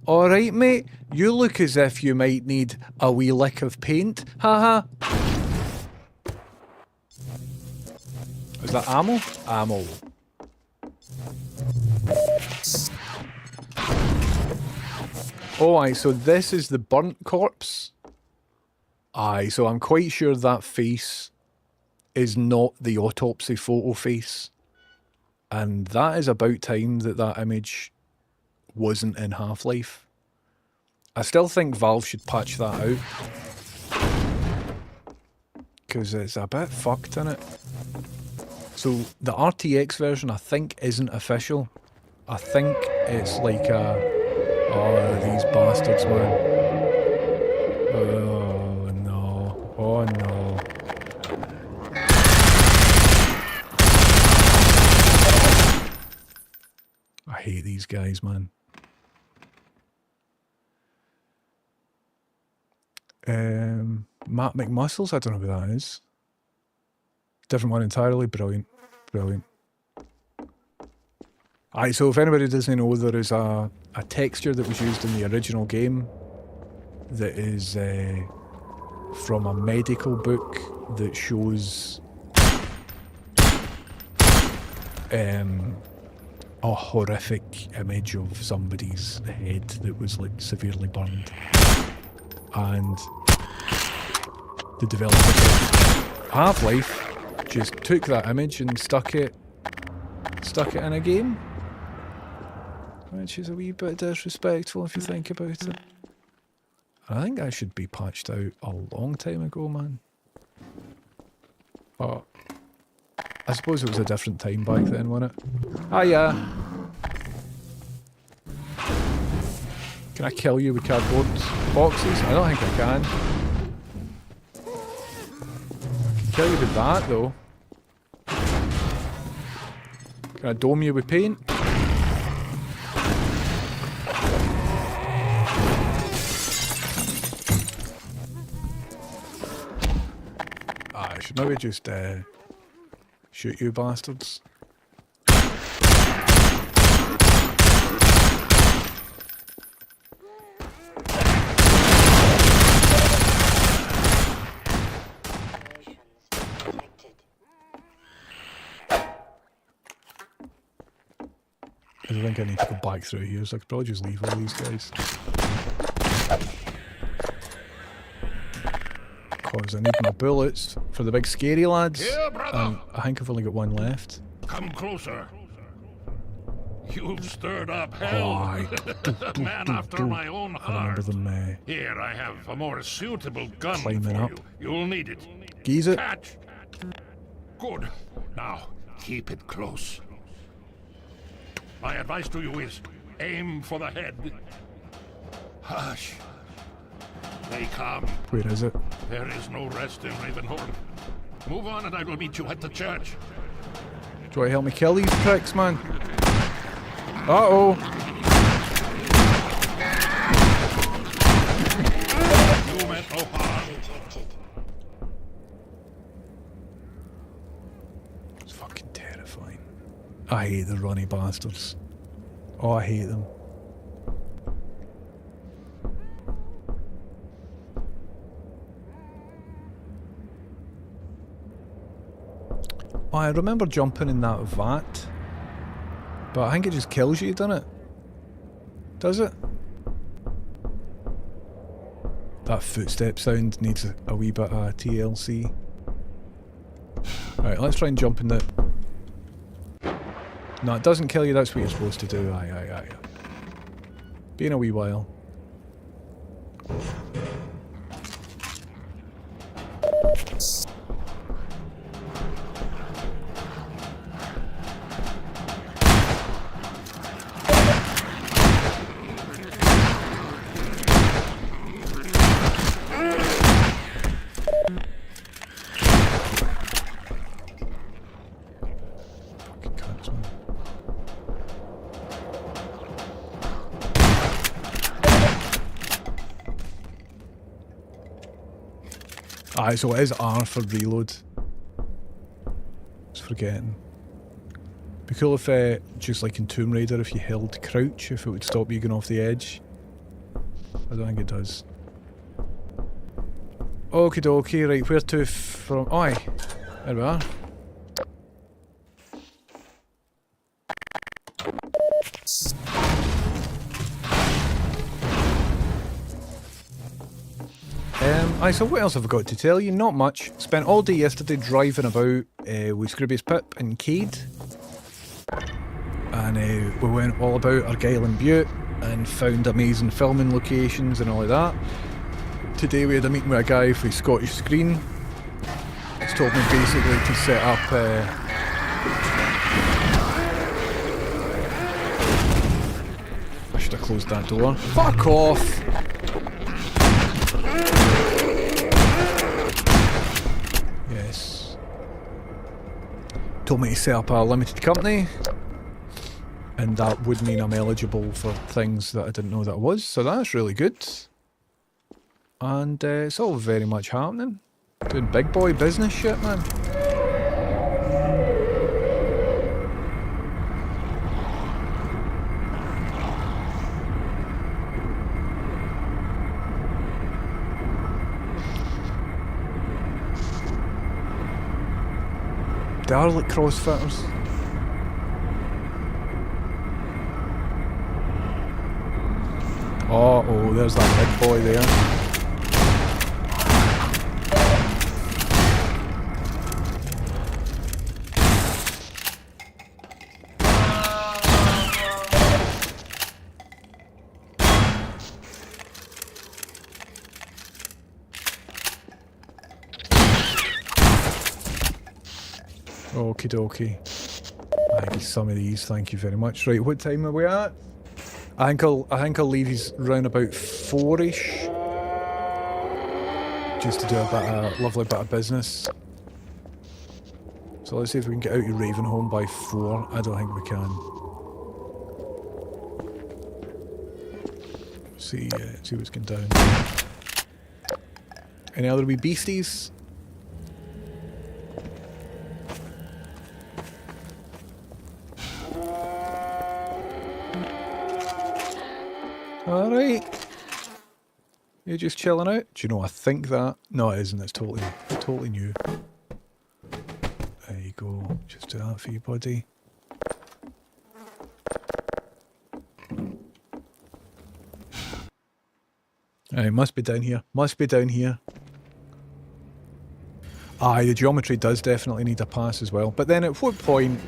Alright mate, you look as if you might need a wee lick of paint. Haha. Is that ammo? Ammo. Oh aye, so this is the burnt corpse. Aye, so I'm quite sure that face is not the autopsy photo face. And that is about time that that image wasn't in Half-Life. I still think Valve should patch that out. Because it's a bit fucked in it. So the RTX version I think isn't official. I think it's like a... Oh, these bastards, man. Oh no. Oh no. I hate these guys, man. Matt McMuscles, I don't know who that is. Different one entirely. Brilliant. Brilliant. Aye, so if anybody doesn't know, there is a texture that was used in the original game that is from a medical book that shows a horrific image of somebody's head that was like severely burned. And the developer of Half-Life just took that image and stuck it in a game. Which is a wee bit disrespectful if you think about it. I think that should be patched out a long time ago, man. But I suppose it was a different time back then, wasn't it? Ah, yeah. Can I kill you with cardboard boxes? I don't think I can. I can kill you with that, though. Can I dome you with paint? I should maybe just shoot you bastards. I don't think I need to go back through here, so I could probably just leave all these guys. Because I need my bullets for the big scary lads. Here, brother. I think I've only got one left. Come closer. You've stirred up hell. Oh, aye. Man after my own I remember heart. them Here, I have a more suitable gun climbing for up. you. You'll need it. Geese it. Catch. Good. Now, keep it close. My advice to you is aim for the head. Hush. They come. Where is it? There is no rest in Ravenholm. Move on and I will meet you at the church. Do you want to help me kill these pricks, man? Uh-oh. It's fucking terrifying. I hate the runny bastards. Oh, I hate them. Oh, I remember jumping in that vat. But I think it just kills you, doesn't it? Does it? That footstep sound needs a wee bit of TLC. Right, let's try and jump in the... No, it doesn't kill you, that's what you're supposed to do. Aye. Be in a wee while. Aye, so it is R for reload. Just forgetting. Be cool if, just like in Tomb Raider, if you held crouch, if it would stop you going off the edge. I don't think it does. Okie dokie, right, where to from... Oh, aye. There we are. Aye, so what else have I got to tell you? Not much. Spent all day yesterday driving about with Scroobius Pip and Cade. And we went all about Argyll and Butte and found amazing filming locations and all of that. Today we had a meeting with a guy from Scottish Screen. He's told me basically to set up... I should have closed that door. Fuck off! Yes. Told me to set up a limited company. And that would mean I'm eligible for things that I didn't know that I was. So that's really good. And it's all very much happening. Doing big boy business shit, man. They are like crossfitters. Oh, there's that big boy there. Okie dokie. I get some of these, thank you very much. Right, what time are we at? I think I'll leave these round about 4ish. Just to do a lovely bit of business. So let's see if we can get out of Ravenholm by 4. I don't think we can. See what's going down. Any other wee beasties? Alright. You're just chilling out? Do you know, I think that... No, it isn't. It's totally new. There you go. Just do that for you, buddy. It must be down here. Must be down here. Aye, the geometry does definitely need a pass as well. But then at what point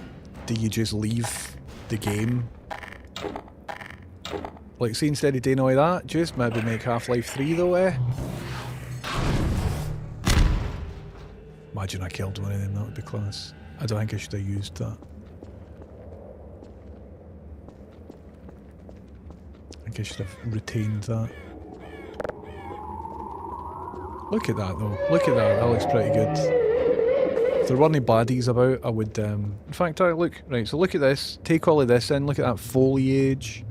do you just leave the game? Like, see, instead of doing all that, just maybe make Half-Life 3 though, eh? Imagine I killed one of them, that would be class. I don't think I should have used that. I think I should have retained that. Look at that though, look at that, that looks pretty good. If there weren't any baddies about, I would, in fact, look, right, so look at this, take all of this in, look at that foliage.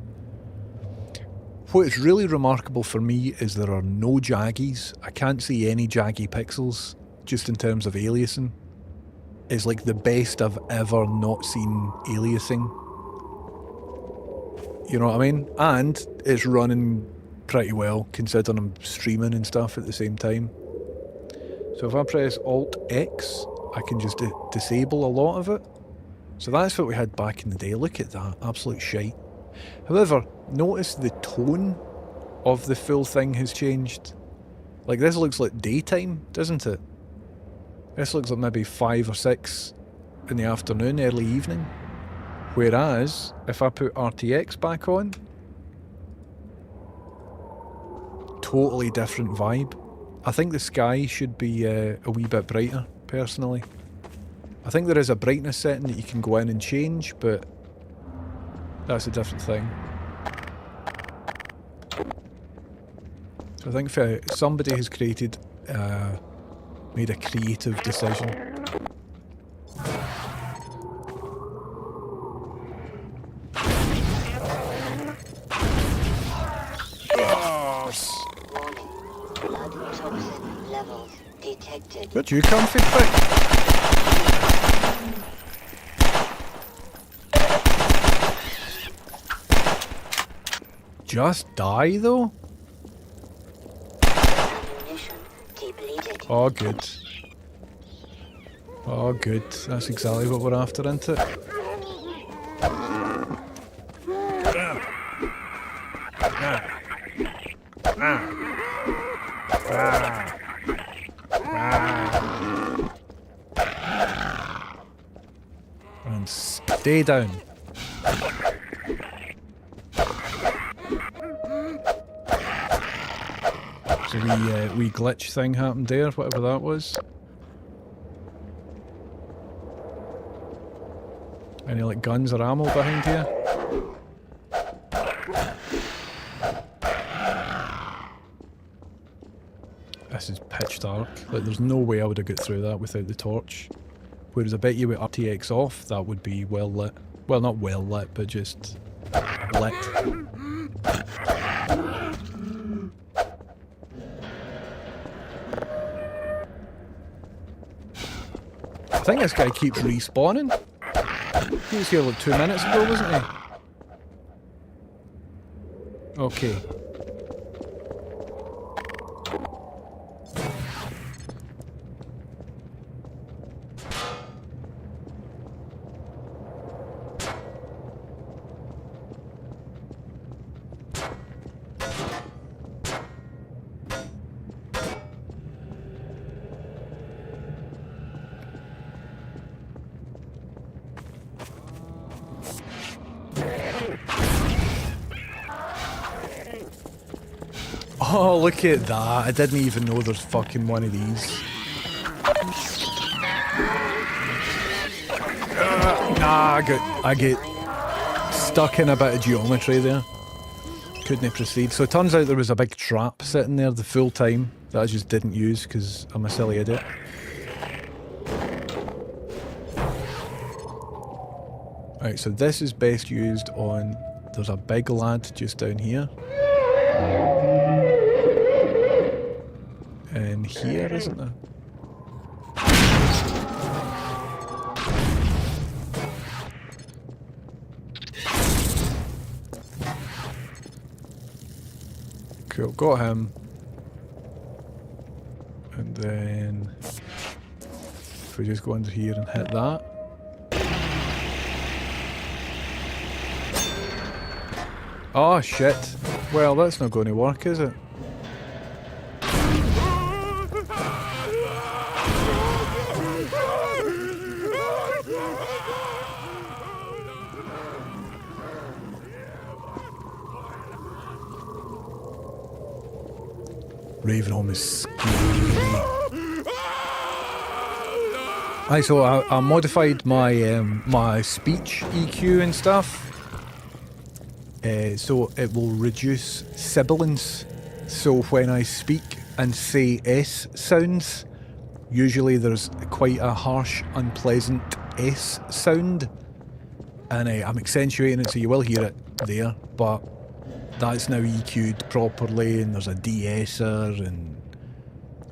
What is really remarkable for me is there are no jaggies. I can't see any jaggy pixels, just in terms of aliasing. is like the best I've ever not seen aliasing. You know what I mean? And it's running pretty well considering I'm streaming and stuff at the same time. So if I press Alt X, I can just disable a lot of it. So that's what we had back in the day. Look at that, absolute shite. However, notice the tone of the full thing has changed. Like this looks like daytime, doesn't it? This looks like maybe 5 or 6 in the afternoon, early evening. Whereas, if I put RTX back on, totally different vibe. I think the sky should be a wee bit brighter, personally. I think there is a brightness setting that you can go in and change, but that's a different thing. So I think if somebody has created, made a creative decision. Where'd you come from, prick? Just die, though? Oh, good. Oh, good. That's exactly what we're after, isn't it? And stay down. So wee glitch thing happened there, whatever that was. Any like guns or ammo behind here? This is pitch dark. Like there's no way I would have got through that without the torch. Whereas I bet you with RTX off, that would be well lit. Well, not well lit, but just lit. I think this guy keeps respawning. He was here like 2 minutes ago, wasn't he? Okay. Oh, look at that. I didn't even know there's fucking one of these. Nah, I get stuck in a bit of geometry there. Couldn't proceed. So it turns out there was a big trap sitting there the full time that I just didn't use because I'm a silly idiot. Right, so this is best used on... There's a big lad just down here. And here, isn't there? Cool, got him. And then... If we just go under here and hit that. Oh shit. Well, that's not going to work, is it? Ravenholm is scary. Aye, so I modified my my speech EQ and stuff. So it will reduce sibilance. So when I speak and say S sounds, usually there's quite a harsh, unpleasant S sound. And I'm accentuating it so you will hear it there, but that's now EQ'd properly and there's a de-esser and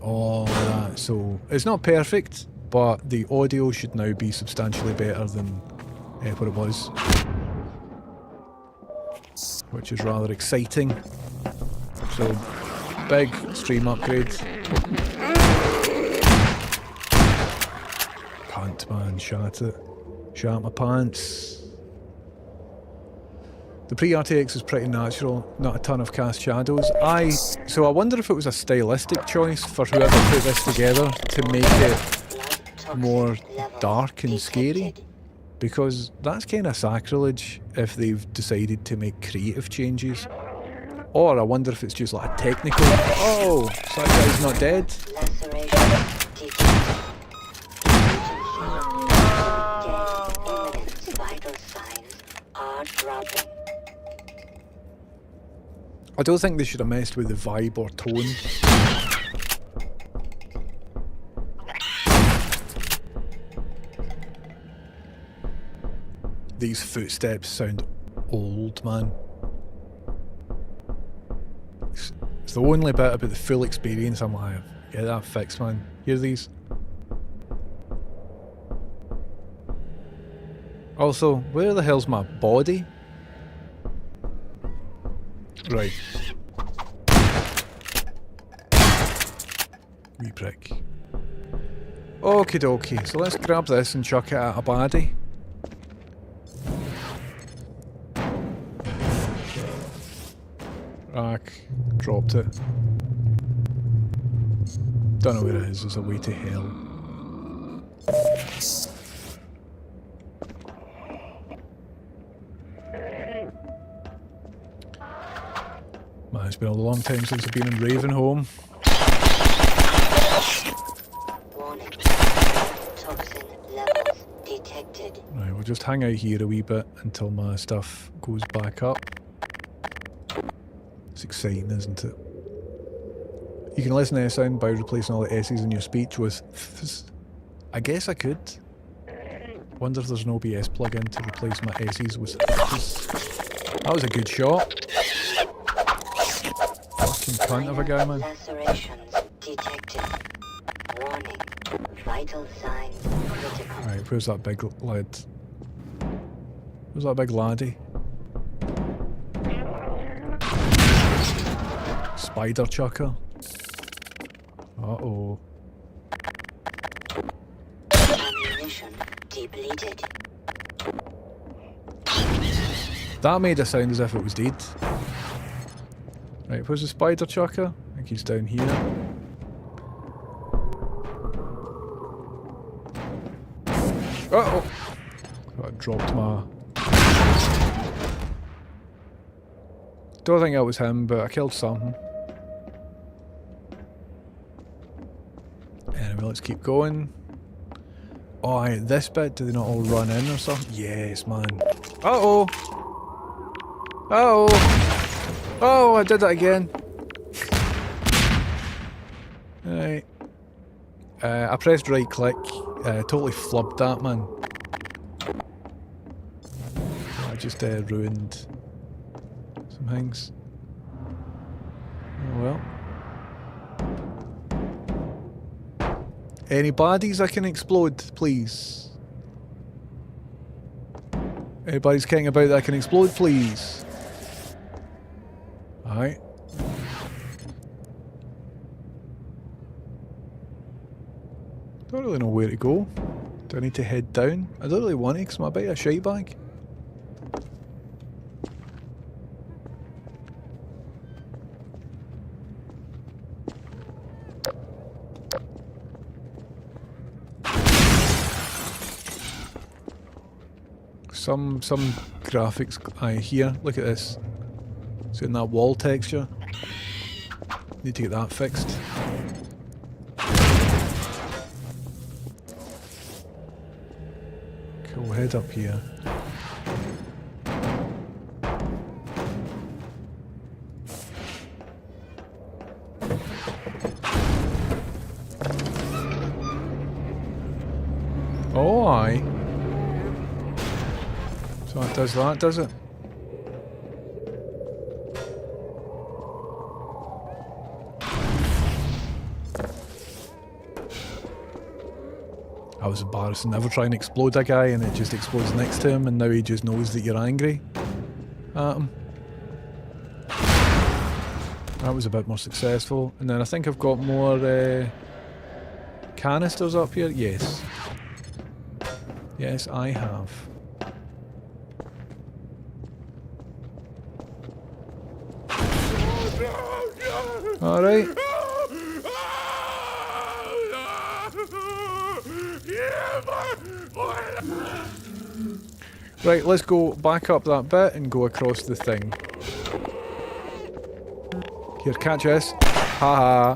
all that. So it's not perfect, but the audio should now be substantially better than what it was, which is rather exciting. So, big stream upgrade. Pant man, shat it. Shat my pants. The pre-RTX is pretty natural, not a ton of cast shadows. So I wonder if it was a stylistic choice for whoever put this together to make it more dark and scary. Because that's kind of sacrilege if they've decided to make creative changes. Or I wonder if it's just like a technical... Oh! So that guy's not dead? I don't think they should have messed with the vibe or tone. These footsteps sound old, man. It's the only bit about the full experience I'm like, get that fixed, man. Hear these? Also, where the hell's my body? Right. Wee prick. Okie dokie, so let's grab this and chuck it at a baddie. Rack. Dropped it. Don't know where it is, there's a way to hell. Man, it's been a long time since I've been in Ravenholm. Warning. Toxin levels detected. Right, we'll just hang out here a wee bit until my stuff goes back up. It's exciting, isn't it? You can listen to a sound by replacing all the S's in your speech with ths. I guess I could. Wonder if there's an OBS plugin to replace my S's with ths. That was a good shot. Fucking cunt of a guy, man. Lacerations detected. Warning. Vital signs critical. Right, where's that big lad? Where's that big laddie? Spider chucker. Uh-oh. Ammunition depleted. That made it sound as if it was dead. Right, where's the spider chucker? I think he's down here. Uh-oh! I dropped my... Don't think that was him, but I killed something. Anyway, let's keep going. Oh, aye, this bit, do they not all run in or something? Yes, man. Uh-oh! Uh-oh! Oh, I did it again. Right. I pressed right click. Totally flubbed that, man. I just ruined some things. Oh well. Any baddies I can explode, please? Anybody's kicking about that I can explode, please? Alright. Don't really know where to go. Do I need to head down? I don't really want to because I'm a bit of a shite bag. Some graphics here. Look at this. It's in that wall texture. Need to get that fixed. Cool, head up here. Oh, aye. So it does that, does it? I was embarrassed. Never try and explode a guy and it just explodes next to him, and now he just knows that you're angry at him. That was a bit more successful. And then I think I've got more canisters up here. Yes. Yes, I have. Alright. Right, let's go back up that bit and go across the thing. Here, catch this. Haha.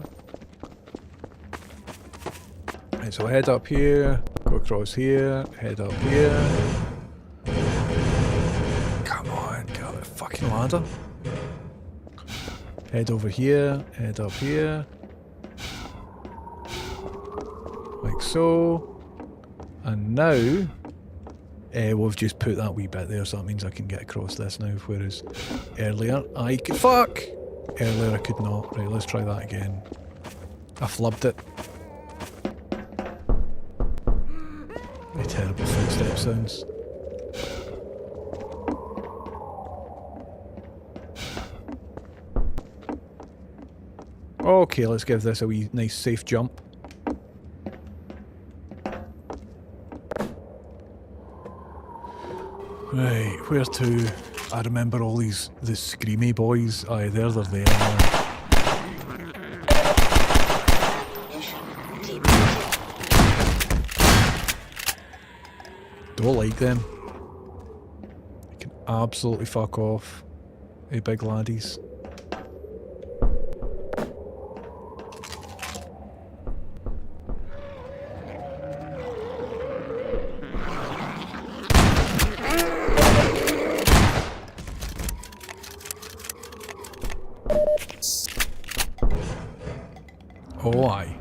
Right, so head up here, go across here, head up here. Come on, get up the fucking ladder. Head over here, head up here. Like so. And now, we've just put that wee bit there, so that means I can get across this now, whereas earlier I could... Fuck! Earlier I could not. Right, let's try that again. I flubbed it. My terrible footstep sounds. Okay, let's give this a wee nice safe jump. Right, where to? I remember all the screamy boys. Aye, they're there now. Don't like them. They can absolutely fuck off. Hey, big laddies. Oh, aye.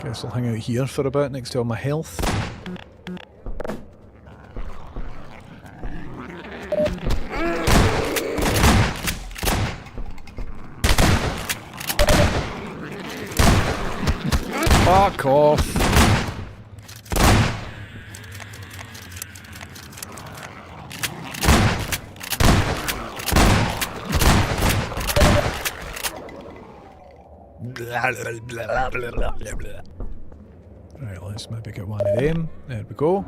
Guess I'll hang out here for a bit next to all my health. Fuck off. Right, let's maybe get one of them. There we go.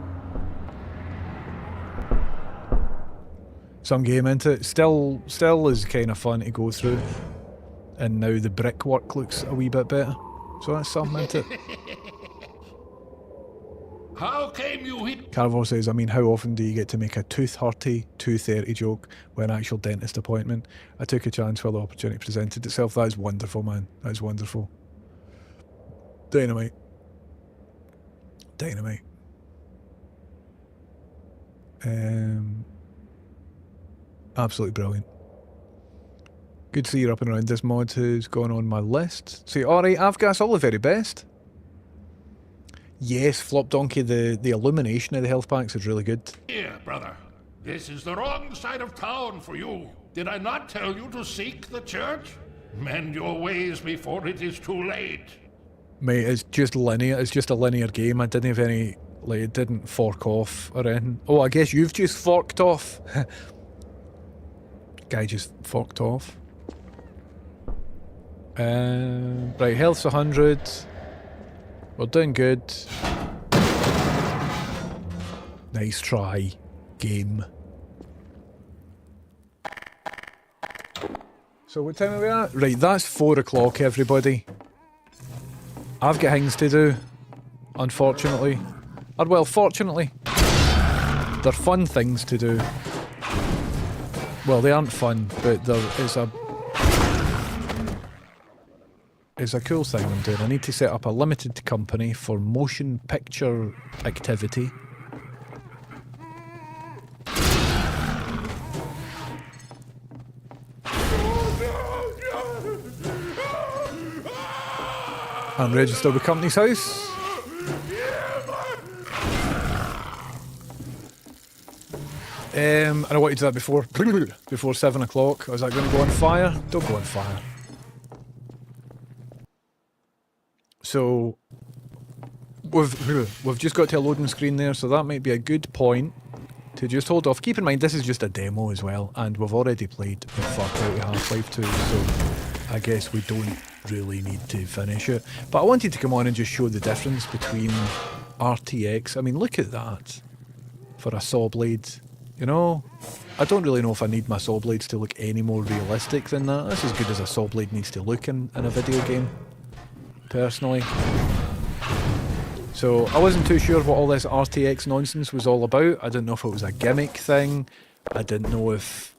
Some game into it. Still is kind of fun to go through. And now the brickwork looks a wee bit better. So that's something into it. How came you here? Carvor says, I mean, how often do you get to make a tooth-hurty 2:30 joke with an actual dentist appointment? I took a chance while the opportunity presented itself. That is wonderful, man. That is wonderful. Dynamite. Dynamite. Absolutely brilliant. Good to see you're up and around. This mod has gone on my list. So, alright, Avgas, all the very best. Yes, Flop Donkey, the illumination of the health packs is really good. Here, brother. This is the wrong side of town for you. Did I not tell you to seek the church? Mend your ways before it is too late. Mate, it's just linear. It's just a linear game. I didn't have any, like, it didn't fork off or anything. Oh, I guess you've just forked off. Guy just forked off. Right, health's 100. We're doing good. Nice try, game. So what time are we at? Right, that's 4 o'clock, everybody. I've got things to do, unfortunately. Or, well, fortunately. They're fun things to do. Well, they aren't fun, but it's a cool thing I'm doing. I need to set up a limited company for motion picture activity. And register with Company's House. And I wanted to do that before 7 o'clock. Was that going to go on fire? Don't go on fire. So, we've just got to a loading screen there, so that might be a good point to just hold off. Keep in mind, this is just a demo as well, and we've already played the fuck out of Half-Life 2, so I guess we don't really need to finish it. But I wanted to come on and just show the difference between RTX. I mean, look at that for a saw blade. You know, I don't really know if I need my saw blades to look any more realistic than that. That's as good as a saw blade needs to look in a video game, personally. So I wasn't too sure what all this RTX nonsense was all about. I didn't know if it was a gimmick thing. I didn't know if,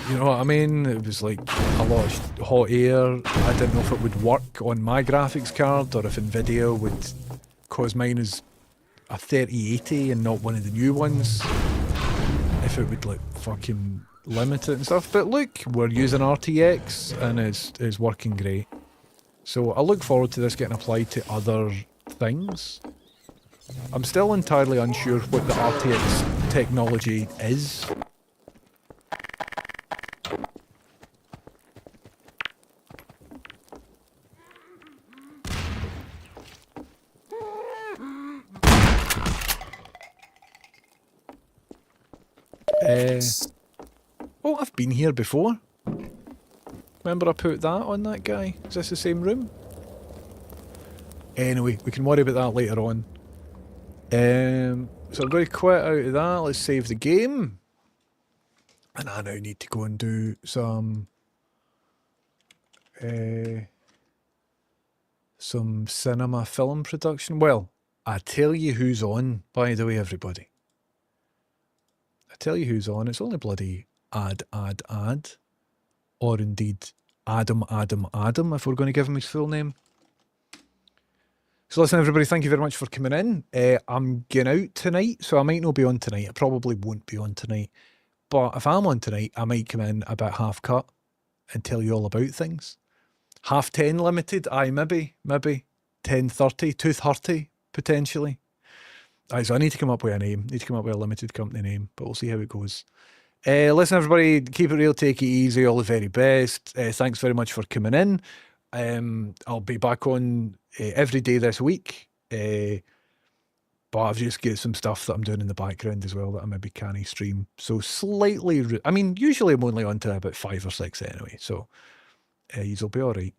you know what I mean? It was like a lot of hot air. I didn't know if it would work on my graphics card or if Nvidia would cause mine as a 3080 and not one of the new ones. If it would like fucking limit it and stuff. But look, we're using RTX and it's working great. So I look forward to this getting applied to other things. I'm still entirely unsure what the RTX technology is. Oh, I've been here before. Remember I put that on that guy? Is this the same room? Anyway, we can worry about that later on. So I'm going to quit out of that. Let's save the game. And I now need to go and do some cinema film production. Well, I tell you who's on, by the way, everybody. I tell you who's on. It's only bloody ad. Or indeed Adam, if we're going to give him his full name. So listen, everybody, thank you very much for coming in. I'm going out tonight, so I might not be on tonight. I probably won't be on tonight. But if I'm on tonight, I might come in about half cut and tell you all about things. 10:30 limited, aye, maybe. 10:30, 2:30, potentially. Aye, so I need to come up with a name. Need to come up with a limited company name, but we'll see how it goes. Listen, everybody, keep it real, take it easy, all the very best. Thanks very much for coming in. I'll be back on every day this week. But I've just got some stuff that I'm doing in the background as well that I maybe can't stream. So slightly, I mean, usually I'm only on to about 5 or 6 anyway. So you'll be all right.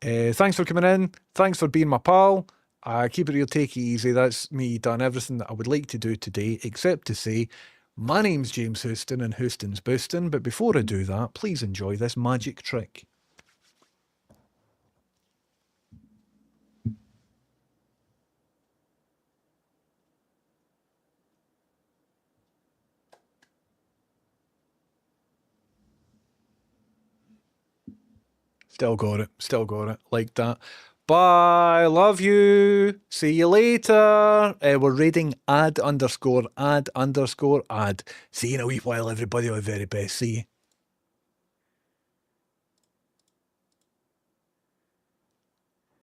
Thanks for coming in. Thanks for being my pal. Keep it real, take it easy. That's me done everything that I would like to do today, except to say, my name's James Houston and Houston's Boostin'. But before I do that, please enjoy this magic trick. Still got it, like that. Bye, love you, see you later. We're raiding ad_ad_ad. See you in a wee while, everybody, all the very best, see you.